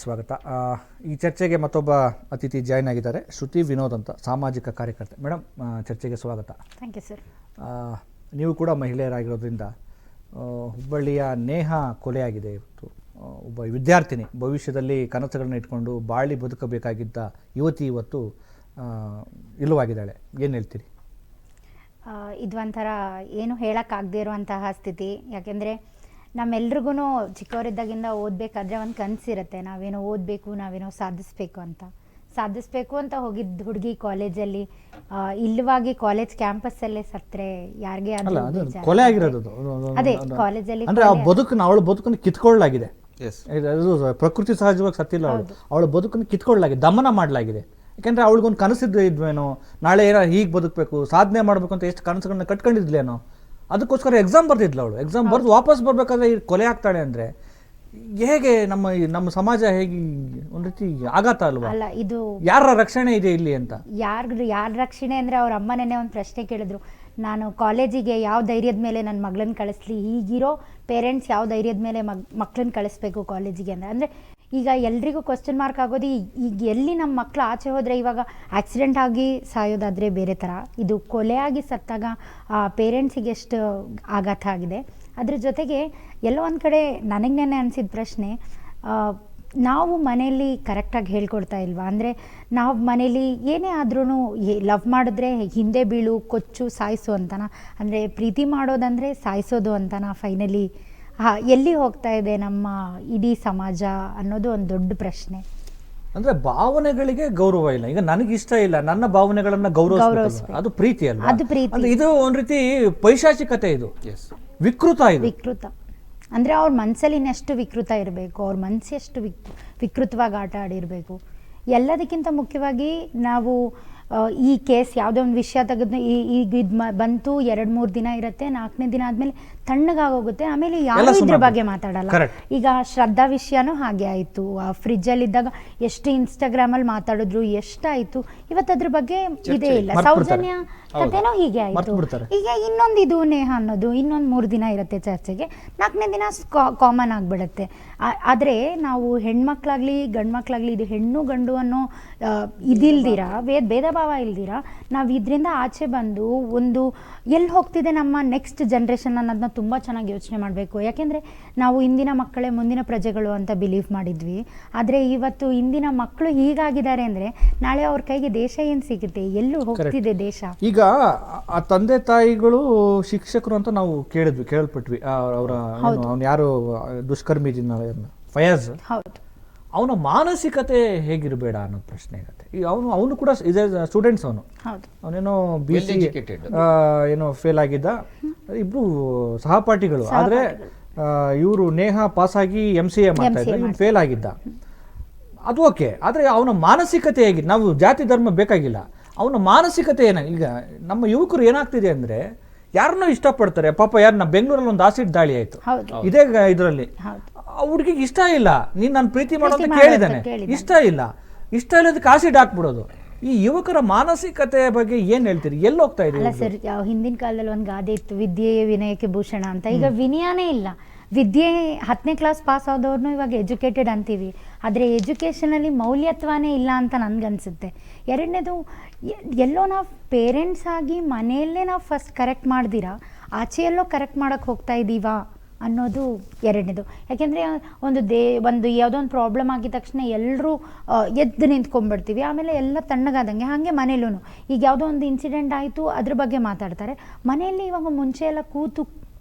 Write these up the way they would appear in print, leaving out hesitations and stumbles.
ಸ್ವಾಗತ. ಈ ಚರ್ಚೆಗೆ ಮತ್ತೊಬ್ಬ ಅತಿಥಿ ಜಾಯ್ನ್ ಆಗಿದ್ದಾರೆ, ಶ್ರುತಿ ವಿನೋದ್ ಅಂತ, ಸಾಮಾಜಿಕ ಕಾರ್ಯಕರ್ತೆ. ಮೇಡಮ್, ಚರ್ಚೆಗೆ ಸ್ವಾಗತ. Thank you sir. ನೀವು ಕೂಡ ಮಹಿಳೆಯರಾಗಿರೋದ್ರಿಂದ ಹುಬ್ಬಳ್ಳಿಯ ನೇಹಾ ಕೊಲೆಯಾಗಿದೆ ಇವತ್ತು. ಒಬ್ಬ ವಿದ್ಯಾರ್ಥಿನಿ ಭವಿಷ್ಯದಲ್ಲಿ ಕನಸುಗಳನ್ನ ಇಟ್ಕೊಂಡು ಬಾಳಿ ಬದುಕಬೇಕಾಗಿದ್ದ ಯುವತಿ ಇವತ್ತು ಇಲ್ಲವಾಗಿದ್ದಾಳೆ. ಏನು ಹೇಳ್ತೀರಿ? ಇದು ಒಂಥರ ಏನು ಹೇಳೋಕ್ಕಾಗದೇ ಇರುವಂತಹ ಸ್ಥಿತಿ. ಯಾಕೆಂದರೆ ನಮ್ಮೆಲ್ರಿಗೂ ಚಿಕ್ಕವರಿದ್ದಾಗಿಂದ ಓದಬೇಕಾದ್ರೆ ಒಂದು ಕನಸಿರುತ್ತೆ, ನಾವೇನೋ ಓದಬೇಕು, ನಾವೇನೋ ಸಾಧಿಸ್ಬೇಕು ಅಂತ ಹೋಗಿದ್ದ ಹುಡುಗಿ ಕಾಲೇಜಲ್ಲಿ ಇಲ್ಲವಾಗಿ ಕಾಲೇಜ್ ಕ್ಯಾಂಪಸ್ಸಲ್ಲೇ ಸತ್ತರೆ ಯಾರಿಗೆ ಕೊಲೆ ಆಗಿರೋದು? ಅದೇ ಕಾಲೇಜಲ್ಲಿ ಅವಳ ಬದುಕನ್ನು ಕಿತ್ಕೊಳ್ಳಲಾಗಿದೆ. ಪ್ರಕೃತಿ ಸಹಜವಾಗಿ ಸತ್ತಿಲ್ಲ, ಅವಳ ಬದುಕನ್ನು ಕಿತ್ಕೊಳ್ಳಲಾಗಿದೆ, ದಮನ ಮಾಡಲಾಗಿದೆ. ಯಾಕೆಂದ್ರೆ ಅವಳಿಗೊಂದು ಕನಸಿದ್ದು ಇದ್ವೇನೋ, ನಾಳೆ ಏನೋ ಹೀಗೆ ಬದುಕಬೇಕು, ಸಾಧನೆ ಮಾಡಬೇಕು ಅಂತ ಎಷ್ಟು ಕನಸುಗಳನ್ನ ಕಟ್ಕೊಂಡಿದ್ಲೇನೋ, ಅದಕ್ಕೋಸ್ಕರ ಎಕ್ಸಾಮ್ ಬರ್ತಿದ್ಲು. ಅವಳು ಎಕ್ಸಾಮ್ ಬರ್ದು ವಾಪಸ್ ಬರ್ಬೇಕಾದ್ರೆ ಈ ಕೊಲೆ ಆಗ್ತಾಳೆ ಅಂದ್ರೆ ಹೇಗೆ ನಮ್ಮ ಸಮಾಜ ಹೇಗೆ ಒಂದ್ ರೀತಿ ಆಘಾತ ಅಲ್ವಾ? ಅಲ್ಲ, ಇದು ಯಾರ ರಕ್ಷಣೆ ಇದೆ ಇಲ್ಲಿ ಅಂತ. ಯಾರ ರಕ್ಷಣೆ ಅಂದ್ರೆ ಅವ್ರ ಅಮ್ಮ ನೆನ್ನೆ ಒಂದು ಪ್ರಶ್ನೆ ಕೇಳಿದ್ರು, ನಾನು ಕಾಲೇಜಿಗೆ ಯಾವ ಧೈರ್ಯದ ಮೇಲೆ ನನ್ನ ಮಗಳನ್ನ ಕಳಿಸ್ಲಿ, ಈಗಿರೋ ಪೇರೆಂಟ್ಸ್ ಯಾವ ಧೈರ್ಯದ ಮೇಲೆ ಮಕ್ಕಳನ್ನ ಕಳಿಸ್ಬೇಕು ಕಾಲೇಜಿಗೆ ಅಂದರೆ ಈಗ ಎಲ್ರಿಗೂ ಕ್ವಶನ್ ಮಾರ್ಕ್ ಆಗೋದು ಈಗ ಎಲ್ಲಿ ನಮ್ಮ ಮಕ್ಕಳು ಆಚೆ ಹೋದರೆ, ಇವಾಗ ಆಕ್ಸಿಡೆಂಟ್ ಆಗಿ ಸಾಯೋದಾದರೆ ಬೇರೆ ಥರ, ಇದು ಕೊಲೆಯಾಗಿ ಸತ್ತಾಗ ಪೇರೆಂಟ್ಸಿಗೆ ಎಷ್ಟು ಆಘಾತ ಆಗಿದೆ. ಅದ್ರ ಜೊತೆಗೆ ಎಲ್ಲೋ ಒಂದು ಕಡೆ ನನಗೆ ನೆನ್ನೆ ಅನಿಸಿದ ಪ್ರಶ್ನೆ, ನಾವು ಮನೆಯಲ್ಲಿ ಕರೆಕ್ಟಾಗಿ ಹೇಳ್ಕೊಡ್ತಾ ಇಲ್ವಾ? ಅಂದರೆ ನಾವು ಮನೇಲಿ ಏನೇ ಆದ್ರೂ ಲವ್ ಮಾಡಿದ್ರೆ ಹಿಂದೆ ಬೀಳು, ಕೊಚ್ಚು, ಸಾಯಿಸು ಅಂತನಾ? ಅಂದರೆ ಪ್ರೀತಿ ಮಾಡೋದಂದರೆ ಸಾಯಿಸೋದು ಅಂತನಾ ಫೈನಲಿ? ಎಲ್ಲಿ ಹೋಗ್ತಾ ಇದೆ ನಮ್ಮ ಇಡೀ ಸಮಾಜ ಅನ್ನೋದು ಒಂದು ದೊಡ್ಡ ಪ್ರಶ್ನೆ. ಅಂದ್ರೆ ಭಾವನೆಗಳಿಗೆ ಗೌರವ ಇಲ್ಲ. ಈಗ ನನಗೆ ಇಷ್ಟ ಇಲ್ಲ, ನನ್ನ ಭಾವನೆಗಳನ್ನ ಗೌರವಿಸಬೇಕು, ಅದು ಪ್ರೀತಿ ಅಲ್ಲ. ಅದು ಪ್ರೀತಿ. ಇದು ಒಂದ್ ರೀತಿ ಪೈಶಾಚಿಕತೆ, ಇದು ವಿಕೃತ. ಅಂದ್ರೆ ಅವ್ರ ಮನಸ್ಸಲ್ಲಿ ಇನ್ನೆಷ್ಟು ವಿಕೃತ ಇರಬೇಕು, ಅವ್ರ ಮನಸ್ಸು ಎಷ್ಟು ವಿಕೃತವಾಗಿ ಆಟ ಆಡಿರಬೇಕು. ಎಲ್ಲದಕ್ಕಿಂತ ಮುಖ್ಯವಾಗಿ ನಾವು ಈ ಕೇಸ್ ಯಾವುದೋ ಒಂದು ವಿಷಯ ತೆಗೆದು ಈಗ ಇದು ಬಂತು, 2-3 ದಿನ ಇರುತ್ತೆ, 4ನೇ ದಿನ ಆದಮೇಲೆ ತಣ್ಣಗಾಗೋಗುತ್ತೆ, ಆಮೇಲೆ ಯಾರು ಇದ್ರ ಬಗ್ಗೆ ಮಾತಾಡಲ್ಲ. ಈಗ ಶ್ರದ್ಧಾ ವಿಷಯನೂ ಹಾಗೆ ಆಯಿತು, ಫ್ರಿಜ್ಜಲ್ಲಿದ್ದಾಗ ಎಷ್ಟು ಇನ್ಸ್ಟಾಗ್ರಾಮಲ್ಲಿ ಮಾತಾಡಿದ್ರು, ಎಷ್ಟಾಯಿತು, ಇವತ್ತು ಅದ್ರ ಬಗ್ಗೆ ಇದೇ ಇಲ್ಲ. ಸೌಜನ್ಯ ಕಥೆನೋ ಹೀಗೆ ಆಯಿತು. ಈಗ ಇನ್ನೊಂದು ಇದು ನೇಹ ಅನ್ನೋದು ಇನ್ನೊಂದು 3 ದಿನ ಇರುತ್ತೆ ಚರ್ಚೆಗೆ, 4ನೇ ದಿನ ಕಾಮನ್ ಆಗಿಬಿಡುತ್ತೆ. ಆದರೆ ನಾವು ಹೆಣ್ಮಕ್ಳಾಗಲಿ ಗಂಡು ಮಕ್ಕಳಾಗಲಿ ಇದು ಹೆಣ್ಣು ಗಂಡು ಅನ್ನೋ ಇದಿಲ್ದಿರ, ಭೇದ ಭಾವ ಇಲ್ದಿರ ನಾವು ಇದರಿಂದ ಆಚೆ ಬಂದು ಒಂದು ಎಲ್ಲಿ ಹೋಗ್ತಿದೆ ನಮ್ಮ ನೆಕ್ಸ್ಟ್ ಜನ್ರೇಷನ್ ಅನ್ನೋದನ್ನ ತುಂಬ ಚೆನ್ನಾಗಿ ಯೋಚನೆ ಮಾಡಬೇಕು. ಯಾಕೆಂದರೆ ನಾವು ಇಂದಿನ ಮಕ್ಕಳೇ ಮುಂದಿನ ಪ್ರಜೆಗಳು ಅಂತ ಬಿಲೀವ್ ಮಾಡಿದ್ವಿ. ಆದರೆ ಇವತ್ತು ಇಂದಿನ ಮಕ್ಕಳು ಹೀಗಾಗಿದ್ದಾರೆ ಅಂದರೆ ನಾಳೆ ಅವ್ರ ಕೈಗೆ ದೇಶ ಏನು ಸಿಗುತ್ತೆ, ಎಲ್ಲೂ ಹೋಗ್ತಿದೆ ದೇಶ? ಈಗ ಆ ತಂದೆ ತಾಯಿಗಳು ಶಿಕ್ಷಕರು ಅಂತ ನಾವು ಕೇಳ್ಪಟ್ವಿ. ಅವನು ಯಾರು ದುಷ್ಕರ್ಮಿ ಫಯಾಜ್, ಅವನ ಮಾನಸಿಕತೆ ಹೇಗಿರಬೇಡ ಅನ್ನೋದು ಪ್ರಶ್ನೆ ಇರುತ್ತೆ. ಈಗ ಅವನು ಕೂಡ ಸ್ಟೂಡೆಂಟ್ಸ್, ಅವನೇನೋ BC ಏನೋ ಫೇಲ್ ಆಗಿದ್ದ, ಇಬ್ರು ಸಹಪಾಠಿಗಳು. ಆದ್ರೆ ಇವರು ನೇಹ ಪಾಸ್ ಆಗಿ MCA ಮಾಡ್ತಾ ಇದ್ರು, ಇವ್ನು ಫೇಲ್ ಆಗಿದ್ದ. ಅದು ಓಕೆ, ಆದ್ರೆ ಅವನ ಮಾನಸಿಕತೆ ಹೇಗಿದೆ? ನಾವು ಜಾತಿ ಧರ್ಮ ಬೇಕಾಗಿಲ್ಲ, ಅವನ ಮಾನಸಿಕತೆ ಈಗ ನಮ್ಮ ಯುವಕರು ಏನಾಗ್ತಿದೆ ಅಂದ್ರೆ ಯಾರನ್ನೋ ಇಷ್ಟಪಡ್ತಾರೆ. ಪಾಪ ಯಾರನ್ನ ಬೆಂಗಳೂರಲ್ಲಿ ಒಂದು ಆಸಿಡ್ ದಾಳಿ ಆಯ್ತು, ಇದೇ ಇದರಲ್ಲಿ ಹುಡುಗಿಗೆ ಇಷ್ಟ ಇಲ್ಲ, ನೀನ್ ನಾನು ಪ್ರೀತಿ ಮಾಡೋದು ಕೇಳಿದಾನೆ, ಇಷ್ಟ ಇಲ್ಲದಕ್ಕೆ ಆಸಿಡ್ ಹಾಕ್ಬಿಡೋದು. ಈ ಯುವಕರ ಮಾನಸಿಕತೆ ಬಗ್ಗೆ ಏನ್ ಹೇಳ್ತೀರಿ? ಎಲ್ಲಿ ಹೋಗ್ತಾ ಇದೆ? ಅಲ್ಲ ಸರ್, ಹಿಂದಿನ ಕಾಲದಲ್ಲಿ ಒಂದು ಗಾದೆ ಇತ್ತು, ವಿದ್ಯೆಯೇ ವಿನಯಕ್ಕೆ ಭೂಷಣ ಅಂತ. ಈಗ ವಿನಯನೇ ಇಲ್ಲ. ವಿದ್ಯೆ 10ನೇ ಕ್ಲಾಸ್ ಪಾಸ್ ಆದವ್ರನ್ನೂ ಇವಾಗ ಎಜುಕೇಟೆಡ್ ಅಂತೀವಿ, ಆದರೆ ಎಜುಕೇಷನಲ್ಲಿ ಮೌಲ್ಯತ್ವನೇ ಇಲ್ಲ ಅಂತ ನನಗನ್ಸುತ್ತೆ. ಎರಡನೇದು, ಎಲ್ಲೋ ನಾವು ಪೇರೆಂಟ್ಸ್ ಆಗಿ ಮನೆಯಲ್ಲೇ ನಾವು ಫಸ್ಟ್ ಕರೆಕ್ಟ್ ಮಾಡ್ದಿರಾ ಆಚೆಯಲ್ಲೋ ಕರೆಕ್ಟ್ ಮಾಡೋಕ್ಕೆ ಹೋಗ್ತಾ ಇದ್ದೀವಾ ಅನ್ನೋದು ಎರಡನೇದು. ಯಾಕೆಂದರೆ ಒಂದು ಯಾವುದೋ ಒಂದು ಪ್ರಾಬ್ಲಮ್ ಆಗಿದ ತಕ್ಷಣ ಎಲ್ಲರೂ ಎದ್ದು ನಿಂತ್ಕೊಂಡ್ಬಿಡ್ತೀವಿ, ಆಮೇಲೆ ಎಲ್ಲ ತಣ್ಣಗಾದಂಗೆ. ಹಾಗೆ ಮನೇಲೂ ಈಗ ಯಾವುದೋ ಒಂದು ಇನ್ಸಿಡೆಂಟ್ ಆಯಿತು, ಅದ್ರ ಬಗ್ಗೆ ಮಾತಾಡ್ತಾರೆ. ಮನೆಯಲ್ಲಿ ಇವಾಗ ಮುಂಚೆ ಎಲ್ಲ ಕೂತು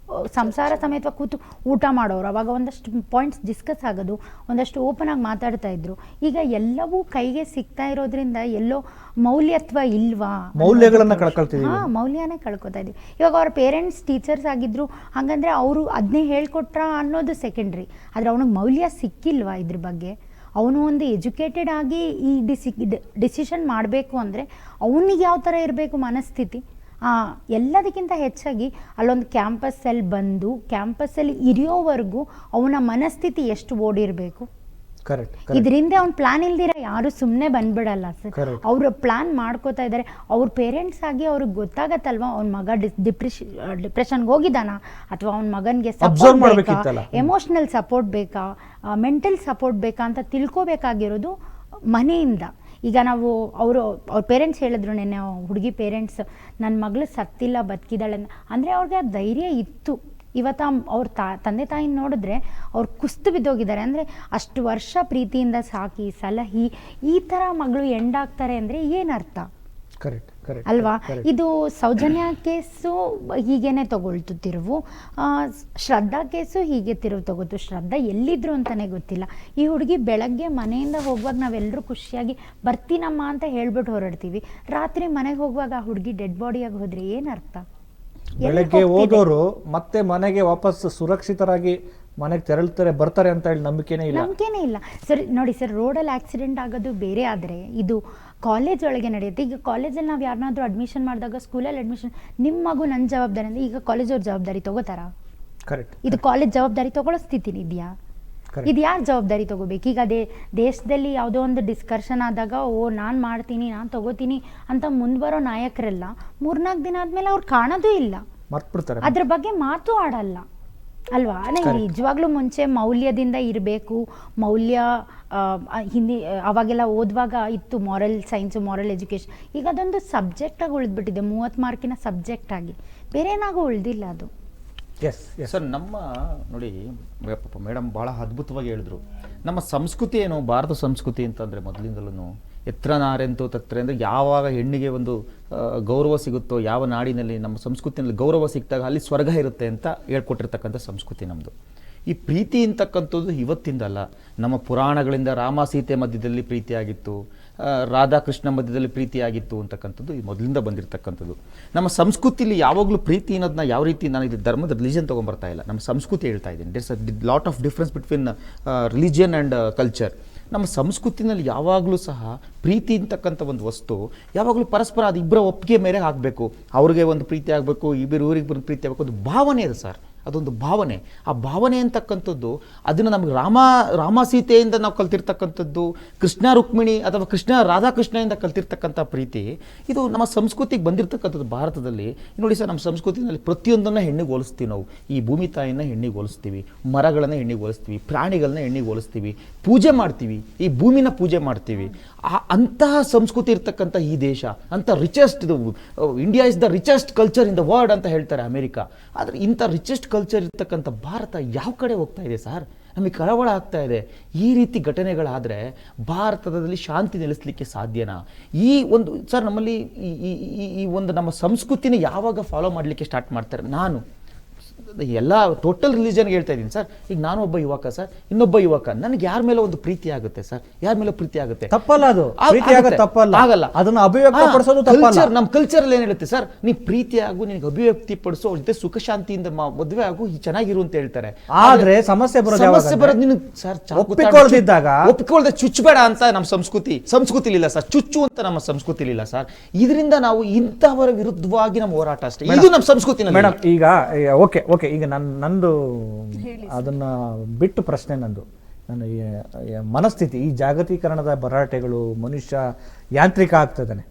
ಸಂಸಾರ ಸಮೇತ ಕೂತು ಊಟ ಮಾಡೋರು, ಅವಾಗ ಒಂದಷ್ಟು ಪಾಯಿಂಟ್ಸ್ ಡಿಸ್ಕಸ್ ಆಗೋದು, ಒಂದಷ್ಟು ಓಪನ್ ಆಗಿ ಮಾತಾಡ್ತಾ ಇದ್ರು. ಈಗ ಎಲ್ಲವೂ ಕೈಗೆ ಸಿಗ್ತಾ ಇರೋದ್ರಿಂದ ಎಲ್ಲೋ ಮೌಲ್ಯತ್ವ ಇಲ್ವಾ, ಮೌಲ್ಯಗಳನ್ನ ಕಳ್ಕೊಳ್ತೀವಿ. ಮೌಲ್ಯನೇ ಕಳ್ಕೊತಾ ಇದೀವಿ. ಇವಾಗ ಅವ್ರ ಪೇರೆಂಟ್ಸ್ ಟೀಚರ್ಸ್ ಆಗಿದ್ರು, ಹಾಗಂದ್ರೆ ಅವರು ಅದನ್ನೇ ಹೇಳ್ಕೊಟ್ರ ಅನ್ನೋದು ಸೆಕೆಂಡ್ರಿ. ಆದರೆ ಅವನಿಗೆ ಮೌಲ್ಯ ಸಿಕ್ಕಿಲ್ವಾ ಇದ್ರ ಬಗ್ಗೆ? ಅವನು ಒಂದು ಎಜುಕೇಟೆಡ್ ಆಗಿ ಈ ಡಿಸಿಷನ್ ಮಾಡಬೇಕು ಅಂದರೆ ಅವನಿಗೆ ಯಾವ ಥರ ಇರಬೇಕು ಮನಸ್ಥಿತಿ? ಎಲ್ಲದಕ್ಕಿಂತ ಹೆಚ್ಚಾಗಿ ಅಲ್ಲೊಂದು ಕ್ಯಾಂಪಸ್ಸಲ್ಲಿ ಬಂದು ಕ್ಯಾಂಪಸ್ಸಲ್ಲಿ ಇರಿಯೋವರೆಗೂ ಅವನ ಮನಸ್ಥಿತಿ ಎಷ್ಟು ಓಡಿರಬೇಕು? ಕರೆಕ್ಟ್. ಇದರಿಂದ ಅವ್ನ ಪ್ಲಾನ್ ಇಲ್ದಿರ ಯಾರು ಸುಮ್ಮನೆ ಬಂದ್ಬಿಡಲ್ಲ ಸರ್. ಅವರು ಪ್ಲಾನ್ ಮಾಡ್ಕೋತಾ ಇದ್ದಾರೆ. ಅವ್ರ ಪೇರೆಂಟ್ಸ್ ಆಗಿ ಅವ್ರಿಗೆ ಗೊತ್ತಾಗತ್ತಲ್ವಾ ಅವ್ನ ಮಗ ಡಿಪ್ರೆಷನ್ಗೆ ಹೋಗಿದ್ದಾನ, ಅಥವಾ ಅವ್ನ ಮಗನಿಗೆ ಸಪೋರ್ಟ್ ಬೇಕಾ, ಎಮೋಷನಲ್ ಸಪೋರ್ಟ್ ಬೇಕಾ, ಮೆಂಟಲ್ ಸಪೋರ್ಟ್ ಬೇಕಾ ಅಂತ ತಿಳ್ಕೊಬೇಕಾಗಿರೋದು ಮನೆಯಿಂದ. ಈಗ ನಾವು ಅವ್ರ ಪೇರೆಂಟ್ಸ್ ಹೇಳಿದ್ರು ನೆನ್ನೆ, ಹುಡುಗಿ ಪೇರೆಂಟ್ಸ್ ನನ್ನ ಮಗಳು ಸತ್ತಿಲ್ಲ ಬದುಕಿದ್ದಾಳೆ ಅಂದರೆ ಅವ್ರಿಗೆ ಆ ಧೈರ್ಯ ಇತ್ತು. ಇವತ್ತು ಅವ್ರ ತಂದೆ ತಾಯಿನ ನೋಡಿದ್ರೆ ಅವ್ರು ಕುಸ್ತು ಬಿದ್ದೋಗಿದ್ದಾರೆ. ಅಂದರೆ ಅಷ್ಟು ವರ್ಷ ಪ್ರೀತಿಯಿಂದ ಸಾಕಿ ಸಲಹಿ ಈ ಥರ ಮಗಳು ಎಂಡಾಗ್ತಾರೆ ಅಂದರೆ ಏನರ್ಥ ಅಲ್ವಾ? ಇದು ಸೌಜನ್ಯ ಕೇಸು ಹೀಗೇನೆ ತಗೊಳ್ತು ತಿರುವು, ಶ್ರದ್ಧಾ ಕೇಸು ಹೀಗೆ ತಿರುವು ತಗೋತು. ಶ್ರದ್ಧಾ ಎಲ್ಲಿದ್ರು ಅಂತಲೇ ಗೊತ್ತಿಲ್ಲ. ಈ ಹುಡುಗಿ ಬೆಳಗ್ಗೆ ಮನೆಯಿಂದ ಹೋಗುವಾಗ ನಾವೆಲ್ಲರೂ ಖುಷಿಯಾಗಿ ಬರ್ತೀನಮ್ಮ ಅಂತ ಹೇಳ್ಬಿಟ್ಟು ಹೊರಡ್ತೀವಿ. ರಾತ್ರಿ ಮನೆಗೆ ಹೋಗುವಾಗ ಆ ಹುಡುಗಿ ಡೆಡ್ ಬಾಡಿಯಾಗಿ ಹೋದ್ರೆ ಏನರ್ಥ? ಬೆಳಗ್ಗೆ ಹೋದವರು ಮತ್ತೆ ಮನೆಗೆ ವಾಪಸ್ ಸುರಕ್ಷಿತರಾಗಿ ಮನೆಗೆ ಬರ್ತಾರೆ ಅಂತ ಹೇಳಿ ನಂಬಿಕೆನೇ ಇಲ್ಲ ಸರ್. ನೋಡಿ ಸರ್, ರೋಡಲ್ಲಿ ಆಕ್ಸಿಡೆಂಟ್ ಆಗೋದು ಬೇರೆ, ಆದರೆ ಇದು ಕಾಲೇಜ್ ಒಳಗೆ ನಡೆಯುತ್ತೆ. ಈಗ ಕಾಲೇಜಲ್ಲಿ ನಾವು ಯಾರನ್ನಾದ್ರೂ ಅಡ್ಮಿಷನ್ ಮಾಡಿದಾಗ, ಸ್ಕೂಲಲ್ಲಿ ಅಡ್ಮಿಷನ್, ನಿಮ್ಮ ಮಗು ನನ್ನ ಜವಾಬ್ದಾರಿ ಅಂದರೆ ಈಗ ಕಾಲೇಜವ್ರ ಜವಾಬ್ದಾರಿ ತಗೋತಾರಾ? ಇದು ಕಾಲೇಜ್ ಜವಾಬ್ದಾರಿ ತಗೊಳ್ಳೋ ಸ್ಥಿತಿ ಇದೆಯಾ? ಇದು ಯಾರು ಜವಾಬ್ದಾರಿ ತಗೋಬೇಕು? ಈಗ ದೇಶದಲ್ಲಿ ಯಾವುದೋ ಒಂದು ಡಿಸ್ಕಷನ್ ಆದಾಗ ನಾನು ಮಾಡ್ತೀನಿ, ನಾನು ತಗೋತೀನಿ ಅಂತ ಮುಂದ್ಬರೋ ನಾಯಕರೆಲ್ಲ 3-4 ದಿನ ಆದ್ಮೇಲೆ ಅವ್ರು ಕಾಣೋದು ಇಲ್ಲ, ಅದ್ರ ಬಗ್ಗೆ ಮಾತು ಆಡಲ್ಲ ಅಲ್ವಾ? ನಿಜವಾಗ್ಲೂ ಮುಂಚೆ ಮೌಲ್ಯದಿಂದ ಇರಬೇಕು. ಮೌಲ್ಯ ಹಿಂದಿ ಅವಾಗೆಲ್ಲ ಓದುವಾಗ ಇತ್ತು, ಮಾರಲ್ ಸೈನ್ಸು, ಮಾರಲ್ ಎಜುಕೇಶನ್. ಈಗ ಅದೊಂದು ಸಬ್ಜೆಕ್ಟಾಗಿ ಉಳಿದ್ಬಿಟ್ಟಿದೆ, 30 ಮಾರ್ಕಿನ ಸಬ್ಜೆಕ್ಟ್ ಆಗಿ, ಬೇರೆ ಏನಾಗೂ ಉಳಿದಿಲ್ಲ ಅದು. ಸರ್, ನಮ್ಮ ನೋಡಿ ಮೇಡಮ್ ಭಾಳ ಅದ್ಭುತವಾಗಿ ಹೇಳಿದ್ರು. ನಮ್ಮ ಸಂಸ್ಕೃತಿ ಏನು, ಭಾರತ ಸಂಸ್ಕೃತಿ ಅಂತಂದರೆ ಮೊದಲಿಂದಲೂ ಎತ್ರ ನಾರೆಂತೂ ತತ್ರೆ ಅಂದರೆ ಯಾವಾಗ ಹೆಣ್ಣಿಗೆ ಒಂದು ಗೌರವ ಸಿಗುತ್ತೋ, ಯಾವ ನಾಡಿನಲ್ಲಿ ನಮ್ಮ ಸಂಸ್ಕೃತಿಯಲ್ಲಿ ಗೌರವ ಸಿಕ್ಕಿದಾಗ ಅಲ್ಲಿ ಸ್ವರ್ಗ ಇರುತ್ತೆ ಅಂತ ಹೇಳ್ಕೊಟ್ಟಿರ್ತಕ್ಕಂಥ ಸಂಸ್ಕೃತಿ ನಮ್ಮದು. ಈ ಪ್ರೀತಿ ಅಂತಕ್ಕಂಥದ್ದು ಇವತ್ತಿಂದಲ್ಲ, ನಮ್ಮ ಪುರಾಣಗಳಿಂದ ರಾಮ ಸೀತೆ ಮಧ್ಯದಲ್ಲಿ ಪ್ರೀತಿಯಾಗಿತ್ತು, ರಾಧಾಕೃಷ್ಣ ಮಧ್ಯದಲ್ಲಿ ಪ್ರೀತಿಯಾಗಿತ್ತು ಅಂತಕ್ಕಂಥದ್ದು ಈ ಮೊದಲಿಂದ ಬಂದಿರತಕ್ಕಂಥದ್ದು. ನಮ್ಮ ಸಂಸ್ಕೃತಿಯಲ್ಲಿ ಯಾವಾಗಲೂ ಪ್ರೀತಿ ಅನ್ನೋದನ್ನ ಯಾವ ರೀತಿ, ನಾನು ಇದು ಧರ್ಮದ ರಿಲಿಜನ್ ತೊಗೊಂಬರ್ತಾ ಇಲ್ಲ, ನಮ್ಮ ಸಂಸ್ಕೃತಿ ಹೇಳ್ತಾ ಇದ್ದೀನಿ. There's a lot of difference between religion and culture. ನಮ್ಮ ಸಂಸ್ಕೃತಿನಲ್ಲಿ ಯಾವಾಗಲೂ ಸಹ ಪ್ರೀತಿ ಅಂತಕ್ಕಂಥ ಒಂದು ವಸ್ತು ಯಾವಾಗಲೂ ಪರಸ್ಪರ ಅದು ಇಬ್ಬರ ಒಪ್ಪಿಗೆ ಮೇರೆಗೆ ಆಗಬೇಕು. ಅವ್ರಿಗೆ ಒಂದು ಪ್ರೀತಿ ಆಗಬೇಕು, ಊರಿಗೆ ಒಂದು ಪ್ರೀತಿ ಆಗಬೇಕು, ಒಂದು ಭಾವನೆ ಇದೆ ಸರ್, ಅದೊಂದು ಭಾವನೆ. ಆ ಭಾವನೆ ಅಂತಕ್ಕಂಥದ್ದು ಅದನ್ನು ನಮಗೆ ರಾಮ ಸೀತೆಯಿಂದ ನಾವು ಕಲ್ತಿರ್ತಕ್ಕಂಥದ್ದು, ಕೃಷ್ಣ ರುಕ್ಮಿಣಿ ಅಥವಾ ಕೃಷ್ಣ ರಾಧಾಕೃಷ್ಣದಿಂದ ಕಲ್ತಿರ್ತಕ್ಕಂಥ ಪ್ರೀತಿ, ಇದು ನಮ್ಮ ಸಂಸ್ಕೃತಿಗೆ ಬಂದಿರತಕ್ಕಂಥದ್ದು ಭಾರತದಲ್ಲಿ. ನೋಡಿ ಸರ್, ನಮ್ಮ ಸಂಸ್ಕೃತಿನಲ್ಲಿ ಪ್ರತಿಯೊಂದನ್ನು ಹೆಣ್ಣಿಗೆ ಹೋಲಿಸ್ತೀವಿ ನಾವು. ಈ ಭೂಮಿ ತಾಯಿನ ಹೆಣ್ಣಿಗೆ ಹೋಲಿಸ್ತೀವಿ, ಮರಗಳನ್ನು ಹೆಣ್ಣಿಗೆ ಹೋಲಿಸ್ತೀವಿ, ಪ್ರಾಣಿಗಳನ್ನ ಹೆಣ್ಣಿಗೆ ಹೋಲಿಸ್ತೀವಿ, ಪೂಜೆ ಮಾಡ್ತೀವಿ, ಈ ಭೂಮಿನ ಪೂಜೆ ಮಾಡ್ತೀವಿ. ಅಂತಹ ಸಂಸ್ಕೃತಿ ಇರ್ತಕ್ಕಂಥ ಈ ದೇಶ, ಅಂಥ ರಿಚೆಸ್ಟ್, ಇದು India is the richest culture in the world ಅಂತ ಹೇಳ್ತಾರೆ ಅಮೆರಿಕಾ. ಆದರೆ ಇಂಥ ರಿಚೆಸ್ಟ್ ಕಲ್ಚರ್ ಇರ್ತಕ್ಕಂಥ ಭಾರತ ಯಾವ ಕಡೆ ಹೋಗ್ತಾ ಇದೆ ಸರ್? ನಮಗೆ ಕಳವಳ ಆಗ್ತಾ ಇದೆ. ಈ ರೀತಿ ಘಟನೆಗಳಾದರೆ ಭಾರತದಲ್ಲಿ ಶಾಂತಿ ನೆಲೆಸಲಿಕ್ಕೆ ಸಾಧ್ಯನಾ? ಈ ಒಂದು ಸರ್, ನಮ್ಮಲ್ಲಿ ಈ ಒಂದು ನಮ್ಮ ಸಂಸ್ಕೃತಿನ ಯಾವಾಗ ಫಾಲೋ ಮಾಡಲಿಕ್ಕೆ ಸ್ಟಾರ್ಟ್ ಮಾಡ್ತಾರೆ? ನಾನು ಎಲ್ಲ ಟೋಟಲ್ ರಿಲಿಜನ್ಗೆ ಹೇಳ್ತಾ ಇದ್ದೀನಿ ಸರ್. ಈಗ ನಾನು ಒಬ್ಬ ಯುವಕ ಸರ್, ಇನ್ನೊಬ್ಬ ಯುವಕ, ನನಗೆ ಯಾರ ಮೇಲೆ ಒಂದು ಪ್ರೀತಿ ಆಗುತ್ತೆ ಸರ್, ಯಾರ ಮೇಲೆ ಪ್ರೀತಿ ಆಗುತ್ತೆ? ತಪ್ಪಲ್ಲ, ಅದು ಆಗಲ್ಲ, ಅದನ್ನ ಅಭಿವ್ಯಕ್ತಪಡಿಸೋದು ತಪ್ಪಲ್ಲ. ನಮ್ಮ ಕಲ್ಚರ್ ಏನ್ ಹೇಳುತ್ತೆ ಸರ್, ನೀ ಪ್ರೀತಿ ಆಗು, ನಿನಗೆ ಅಭಿವ್ಯಕ್ತಿ ಪಡಿಸೋ, ಅವ್ರ ಜೊತೆ ಸುಖ ಶಾಂತಿಯಿಂದ ಮದುವೆ ಆಗು, ಚೆನ್ನಾಗಿರು ಅಂತ ಹೇಳ್ತಾರೆ. ಆದ್ರೆ ಸಮಸ್ಯೆ ಬರೋದು ನೀನು ಸರ್ ಒಪ್ಪಿಕೊಳ್ಳದೆ ಚುಚ್ಚಬೇಡ ಅಂತ ನಮ್ಮ ಸಂಸ್ಕೃತಿ ಇಲ್ಲ ಸರ್. ಚುಚ್ಚು ಅಂತ ನಮ್ಮ ಸಂಸ್ಕೃತಿ ಇಲ್ಲ ಸರ್. ಇದರಿಂದ ನಾವು ಇಂಥವರ ವಿರುದ್ಧವಾಗಿ ನಮ್ಮ ಹೋರಾಟ ಅಷ್ಟೇ, ಇದು ನಮ್ಮ ಸಂಸ್ಕೃತಿ. ಮೇಡಮ್, ಈಗ ಓಕೆ, ಈಗ ನಂದು ಅದನ್ನ ಬಿಟ್ಟು ಪ್ರಶ್ನೆ, ನಂದು ನನ್ನ ಮನಸ್ಥಿತಿ, ಈ ಜಾಗತೀಕರಣದ ಭರಾಟೆಗಳು, ಮನುಷ್ಯ ಯಾಂತ್ರಿಕ ಆಗ್ತಿದ್ದಾನೆ,